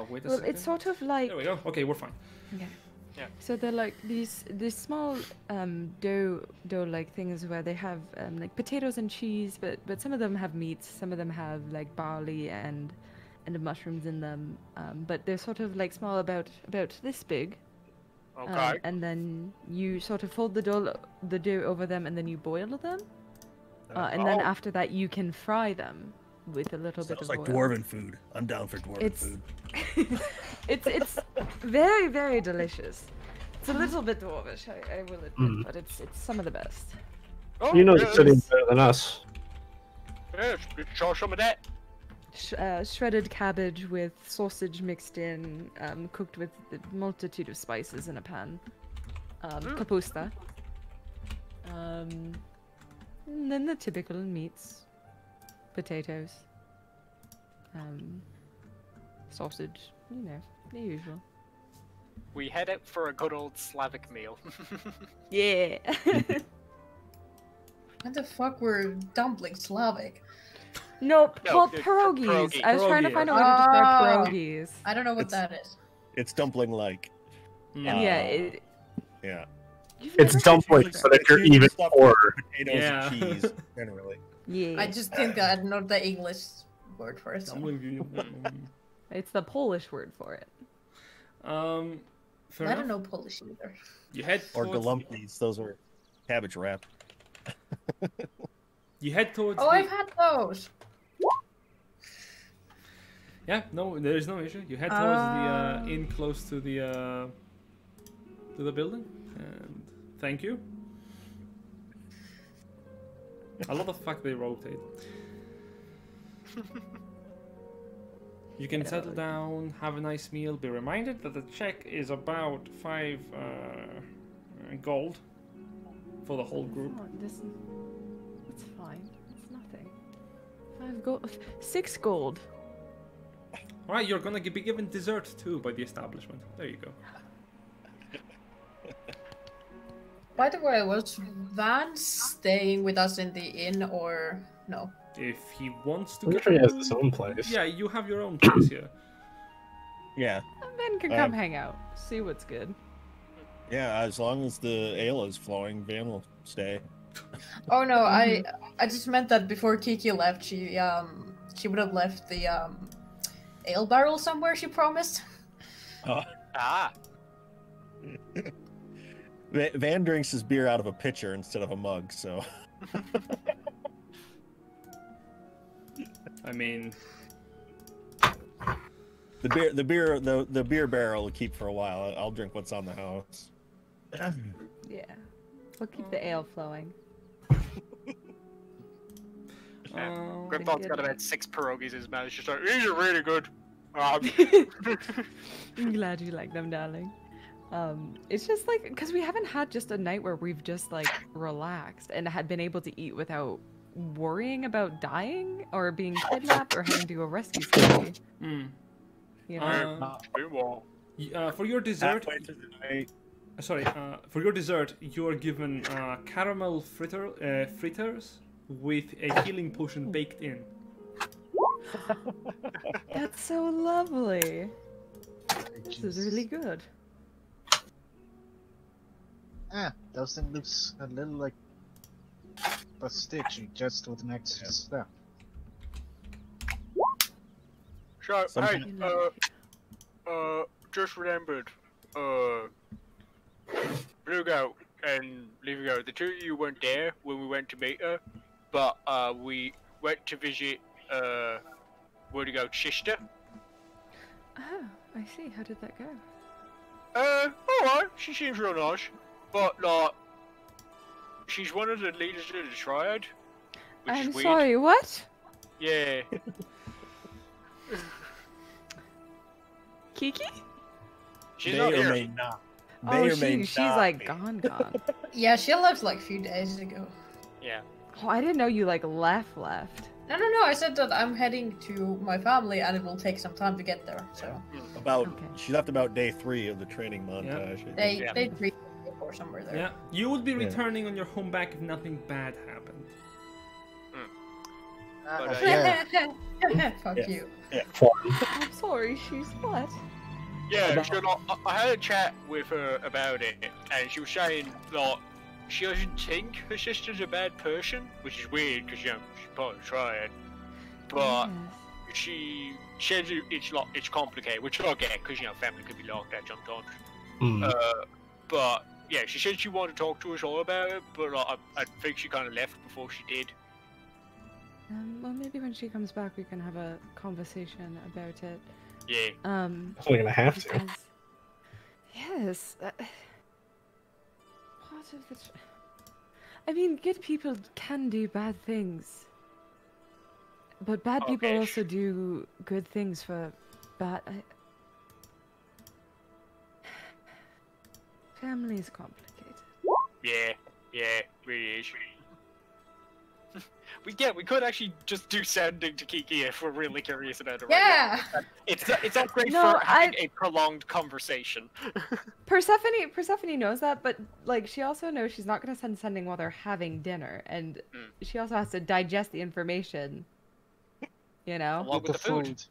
Wait a Well, second. it's sort of like. There we go. Okay, we're fine. Okay. Yeah. So they're like these small dough-like things where they have like potatoes and cheese, but some of them have meats, some of them have like barley and mushrooms in them. But they're sort of like small, about this big. Okay. And then you sort of fold the dough over them, and then you boil them. And then after that, you can fry them with a little bit of Sounds like oil. dwarven food. I'm down for dwarven food. It's very, very delicious. It's a little bit dwarvish, I will admit, but it's some of the best. Oh, You know you're sitting better than us. Yeah, show some of that. Shredded cabbage with sausage mixed in, cooked with a multitude of spices in a pan. Kapusta. And then the typical meats. Potatoes. Sausage. You know, the usual. We head out for a good old Slavic meal. Yeah! What the fuck were dumplings Slavic? Nope, No, well, it's pierogies. pierogi. I was trying to Pierogi. find a way to describe Oh. pierogies. I don't know what It's- that is. It's dumpling-like. Yeah, Yeah. you've It's never had dumplings, pierogies. but if you're usually even stuffed poorer. with potatoes Yeah. and cheese, generally. Yeah. I just think that I don't know the English word for it. So. It's the Polish word for it. Fair I enough. don't know Polish either. You head Or towards galumpis. Those are cabbage wrap. You head towards Oh, the... I've had those. Yeah, no, there is no issue. You head towards the inn close to the building, and thank you. I love the fact they rotate. You can settle down, have a nice meal. Be reminded that the check is about 5 gold for the whole group. It's fine. It's nothing. 5 gold. 6 gold. Alright, you're gonna be given dessert too by the establishment. There you go. By the way, was Van staying with us in the inn or no? If he wants to I'm get sure he has you- his own place. Yeah, you have your own place here. Yeah. Ben can come hang out, see what's good. Yeah, as long as the ale is flowing, Van will stay. Oh no, I just meant that before Kiki left, she would have left the ale barrel somewhere. She promised. Ah. Van drinks his beer out of a pitcher instead of a mug, so. I mean, The beer barrel will keep for a while. I'll drink what's on the house. Yeah. We'll keep the ale flowing. Gripbot's got about 6 pierogies in his mouth. She's like, these are really good. I'm glad you like them, darling. It's just like, because we haven't had just a night where we've just like relaxed and had been able to eat without worrying about dying or being kidnapped or having to go rescue somebody. You know? for your dessert, Halfway through the night. for your dessert, you are given caramel fritters with a healing potion baked in. That's so lovely. This is really good. Those things looks a little like stitchy, just with an extra step. So, Something- hey, just remembered, Blue Goat and Leafy Goat, the two of you weren't there when we went to meet her, but, we went to visit, Woody Goat's sister. Oh, I see. How did that go? Alright, she seems real nice, but, like, she's one of the leaders of the Triad, which I'm is weird. sorry, what? Yeah. Kiki? She's May not or here. may not. Oh, May or may she's not like be. gone. Yeah, she left like a few days ago. Yeah. Oh, I didn't know you like left. No, I said that I'm heading to my family and it will take some time to get there. So About Okay. she left about day 3 of the training montage. I think. Yeah. they reached or somewhere there. Yeah, you would be Yeah. returning on your home back if nothing bad happened. But, Yeah. Fuck Yes. you. I'm sorry, she's what? Yeah, so like, I had a chat with her about it, and she was saying that she doesn't think her sister's a bad person, which is weird because, you know, she's part of the Triad. But Yes. she says it's complicated, which I get because, you know, family could be like that sometimes. Mm. But yeah, she said she wanted to talk to us all about it, but like, I think she kind of left before she did. Well, maybe when she comes back, we can have a conversation about it. Yeah. Definitely gonna have to. Because... Yes. What if the... I mean, good people can do bad things. But bad people Okay. also do good things for bad... Family is complicated. Yeah, really is. We could actually just do sending to Kiki if we're really curious about it. Yeah. Right now. It's not great No, for having a prolonged conversation. Persephone knows that, but like she also knows she's not gonna send sending while they're having dinner, and she also has to digest the information. You know. Along with the food.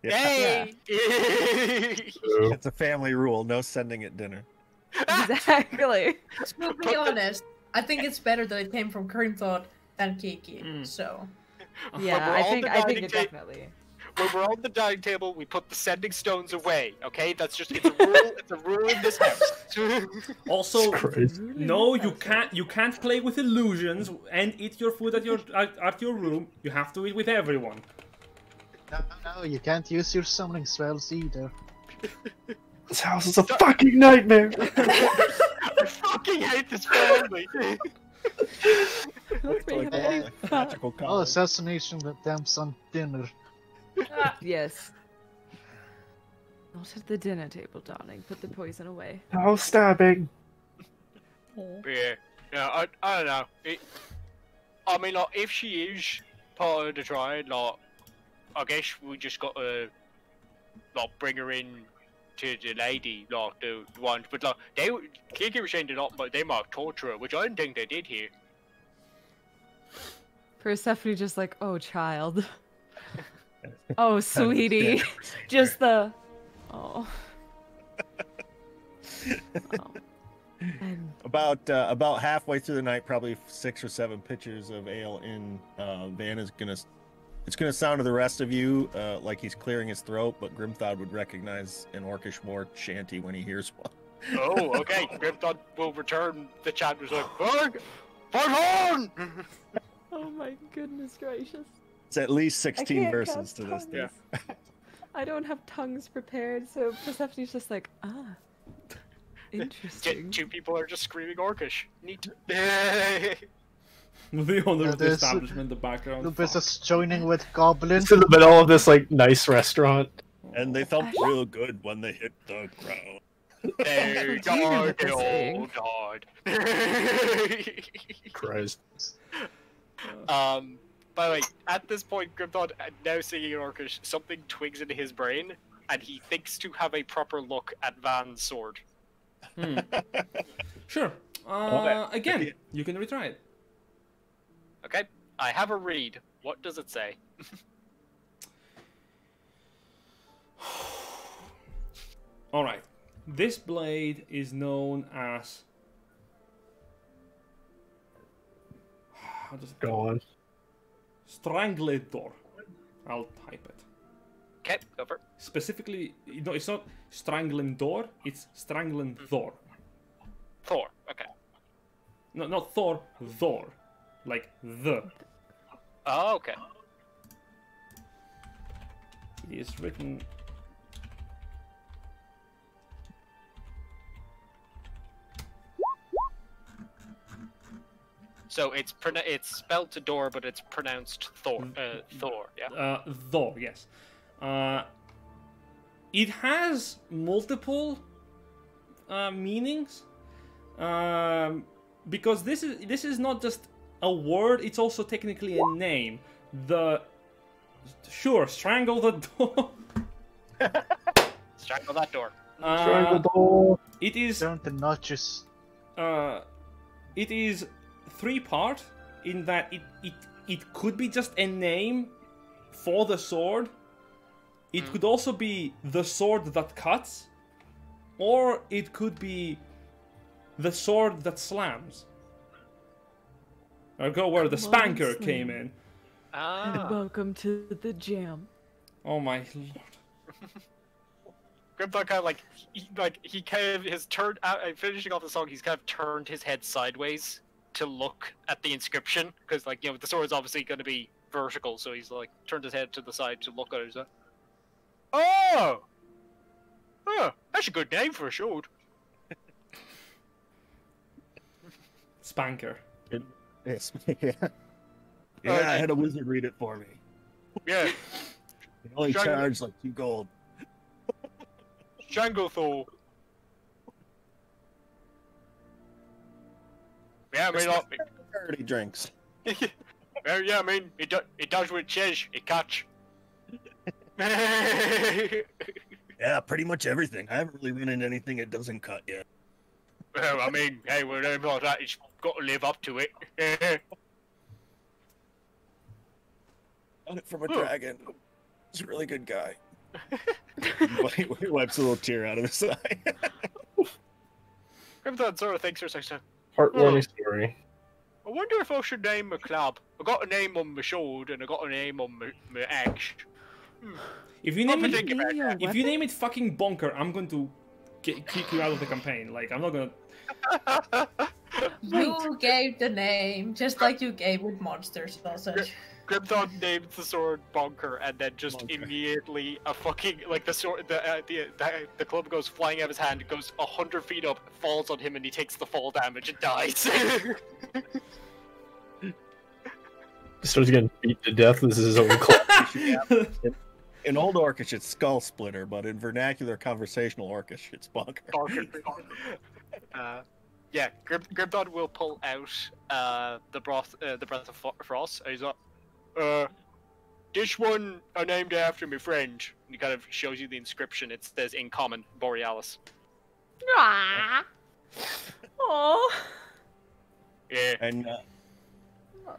Yeah. Hey! It's a family rule: no sending at dinner. Exactly. To be honest, I think it's better that it came from Cream Thought than Kiki. So Yeah, we're I on think the I think dining it ta- definitely. When we're on the dining table, we put the sending stones away. Okay, it's a rule. It's a rule in this house. Also, Christ. no, you can't play with illusions and eat your food at your room. You have to eat with everyone. No, you can't use your summoning spells either. This house is a fucking nightmare. I fucking hate this family. Let's make Like, it like magical Oh, color. assassination attempts on dinner. Yes. Not at the dinner table, darling. Put the poison away. No stabbing. Yeah, I don't know. I mean, like, if she is part of the Triad, like, I guess we just got to, like, bring her in to the lady, like, the ones. But, like, Kiki was saying they might torture her, which I didn't think they did here. Persephone just like, oh, child. Oh, sweetie. Just the... Oh. Oh. And About halfway through the night, probably 6 or 7 pitchers of ale in. Van is gonna. It's gonna sound to the rest of you like he's clearing his throat, but Grimthod would recognize an Orcish Moor shanty when he hears one. Oh, okay. Grimthod will return the chant was like, Fight on! oh my goodness gracious. It's at least I 16 can't verses cast to this thing. tongues. I don't have tongues prepared, so Persephone's just like, interesting. Two people are just screaming Orcish. Neat. The owner of the there's- establishment, the background. Lupus is joining with goblins. It's in the middle of this like nice restaurant. And they felt real good when they hit the ground. They Do you know died, what they they're saying? all died. Christ. By the way, at this point, Grimthod, now singing in Orcish, something twigs into his brain, and he thinks to have a proper look at Van's sword. Sure. Again, you can retry it. Okay, I have a read. What does it say? All right. This blade is known as how does it Go on. Strangledor. I'll type it. Okay, go for it. Specifically, no, it's not strangling door. It's strangling Thor. Thor. Okay. No, not Thor. Thor, like the. Oh, okay. It is written. So it's spelled to door, but it's pronounced Thor. Thor. Yeah. Thor. Yes. It has multiple meanings. Because this is not just a word; it's also technically a name. Strangle the door. Strangle that door. Strangle door. It is. Down the notches. It is 3-part in that it could be just a name for the sword. It could also be the sword that cuts, or it could be the sword that slams. Or go where the spanker came in. Ah. Welcome to the jam. Oh my lord. Grimthar kind of he kind of has turned finishing off the song. He's kind of turned his head sideways to look at the inscription because, the sword's obviously going to be vertical, so he's turned his head to the side to look at it. He's like, oh, that's a good name for a sword. Spanker. Yes. Yeah. Yeah, I had a wizard read it for me. Yeah. He only charged like 2 gold. Stranglethor. Yeah, I mean, Dirty drinks. well, yeah, I mean, it does what it says. It cuts. Yeah, pretty much everything. I haven't really been in anything it doesn't cut yet. Well, I mean, hey, with anything like that, it's got to live up to it. Got it from a dragon. He's a really good guy. He wipes a little tear out of his eye. Grimthar sort of thinks for a second. Heartwarming story. I wonder if I should name my club. I got a name on my sword and I got a name on my axe. If you name it fucking Bonker, I'm going to kick you out of the campaign. I'm not gonna. You gave the name, just like you gave with Monster Sausage. Grimthar named the sword Bonker, and then just immediately a fucking the sword, the club goes flying out of his hand, goes 100 feet up, falls on him, and he takes the fall damage and dies. Starts getting beat to death. This is his own club. In Old Orcish, it's Skull Splitter, but in vernacular conversational Orcish, it's Bonker. Yeah, Grimthar will pull out the breath of frost. And he's like, this one I named after my friend. And he kind of shows you the inscription. It says in common, Borealis. Aww. Oh. Yeah. And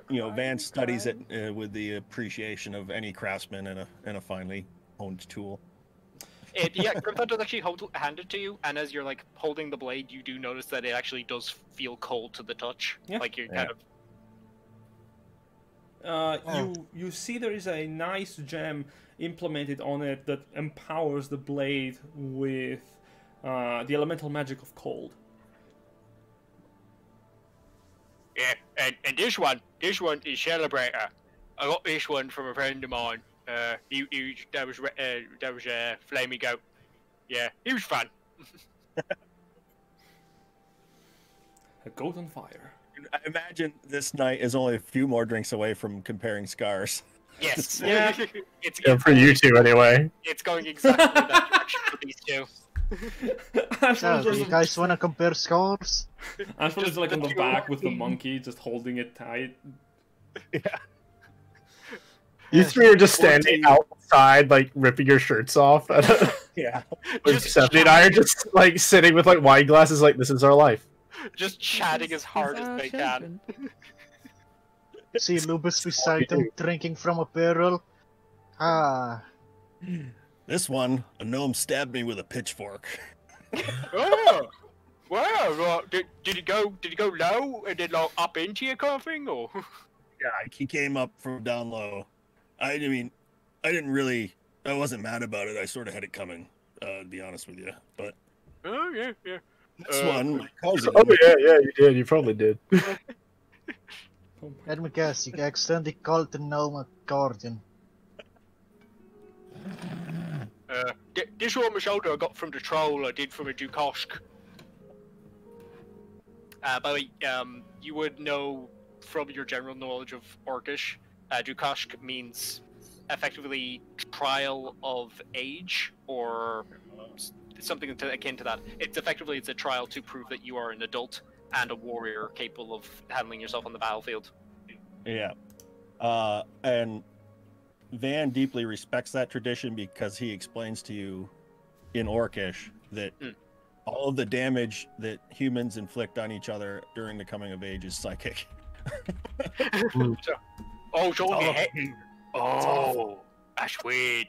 Vance studies it with the appreciation of any craftsman and a finely honed tool. Yeah, Grimthar does actually hand it to you, and as you're holding the blade, you do notice that it actually does feel cold to the touch. Yeah. You're kind of. You see there is a nice gem implemented on it that empowers the blade with the elemental magic of cold. Yeah, and this one is Celebrator. I got this one from a friend of mine. That was Flamey Goat. Yeah, he was fun. A goat on fire. I imagine this night is only a few more drinks away from comparing scars. Yes. Yeah. It's For you two, anyway. It's going exactly in that direction for these two. So, do you guys want to compare scores? Ashford is on the back with the monkey, just holding it tight. Yeah. You three are just standing outside, ripping your shirts off. Yeah. Stephanie and I are just, sitting with, wine glasses, this is our life. Just chatting as hard as they can. See Lubus beside them, drinking from a barrel. Ah. This one, a gnome stabbed me with a pitchfork. Oh! Wow! Did he go low and then up into you kind of thing, or? guy. He came up from down low. I wasn't mad about it. I sort of had it coming, to be honest with you. But Oh yeah. this one, my cousin. Oh yeah, you did. You probably did. Let me guess, you accidentally called the gnome a guardian. This one on my shoulder I got from the troll I did from a Dukosk. By the way, you would know from your general knowledge of Orcish, Dukosk means effectively trial of age, or something akin to that. It's a trial to prove that you are an adult and a warrior capable of handling yourself on the battlefield. Yeah. And Van deeply respects that tradition because he explains to you in Orcish that all of the damage that humans inflict on each other during the coming of age is psychic. That's weird.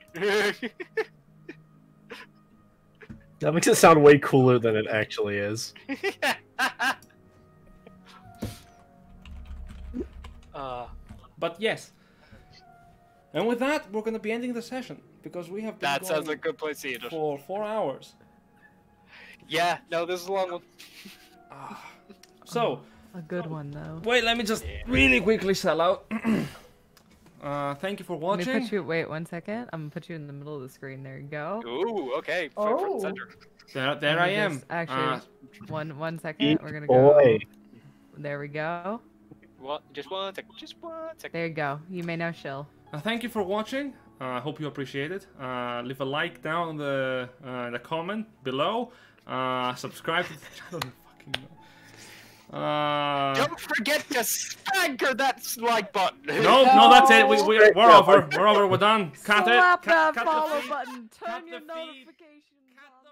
That makes it sound way cooler than it actually is. But yes. And with that, we're going to be ending the session because we have been That going sounds like a good place to end it. for 4 hours. Yeah, no, this is a long one. So, A good one, though. wait, let me just really quickly sell out. Thank you for Let me watching. put you. Wait 1 second. I'm gonna put you in the middle of the screen. There you go. Ooh, okay. Front Oh. center. There I am. Actually, one second. Eat We're gonna boy. go. There we go. What? Just one second. Just 1 second. There you go. You may now chill. Thank you for watching. I hope you appreciate it. Leave a like down in the comment below. Subscribe to the channel. Fucking know. Don't forget to spanker that like button. No, that's it. We're over. We're over. We're done. Cut it. Slap Cut that the follow feed. button. Cut Turn your the feed. notifications on.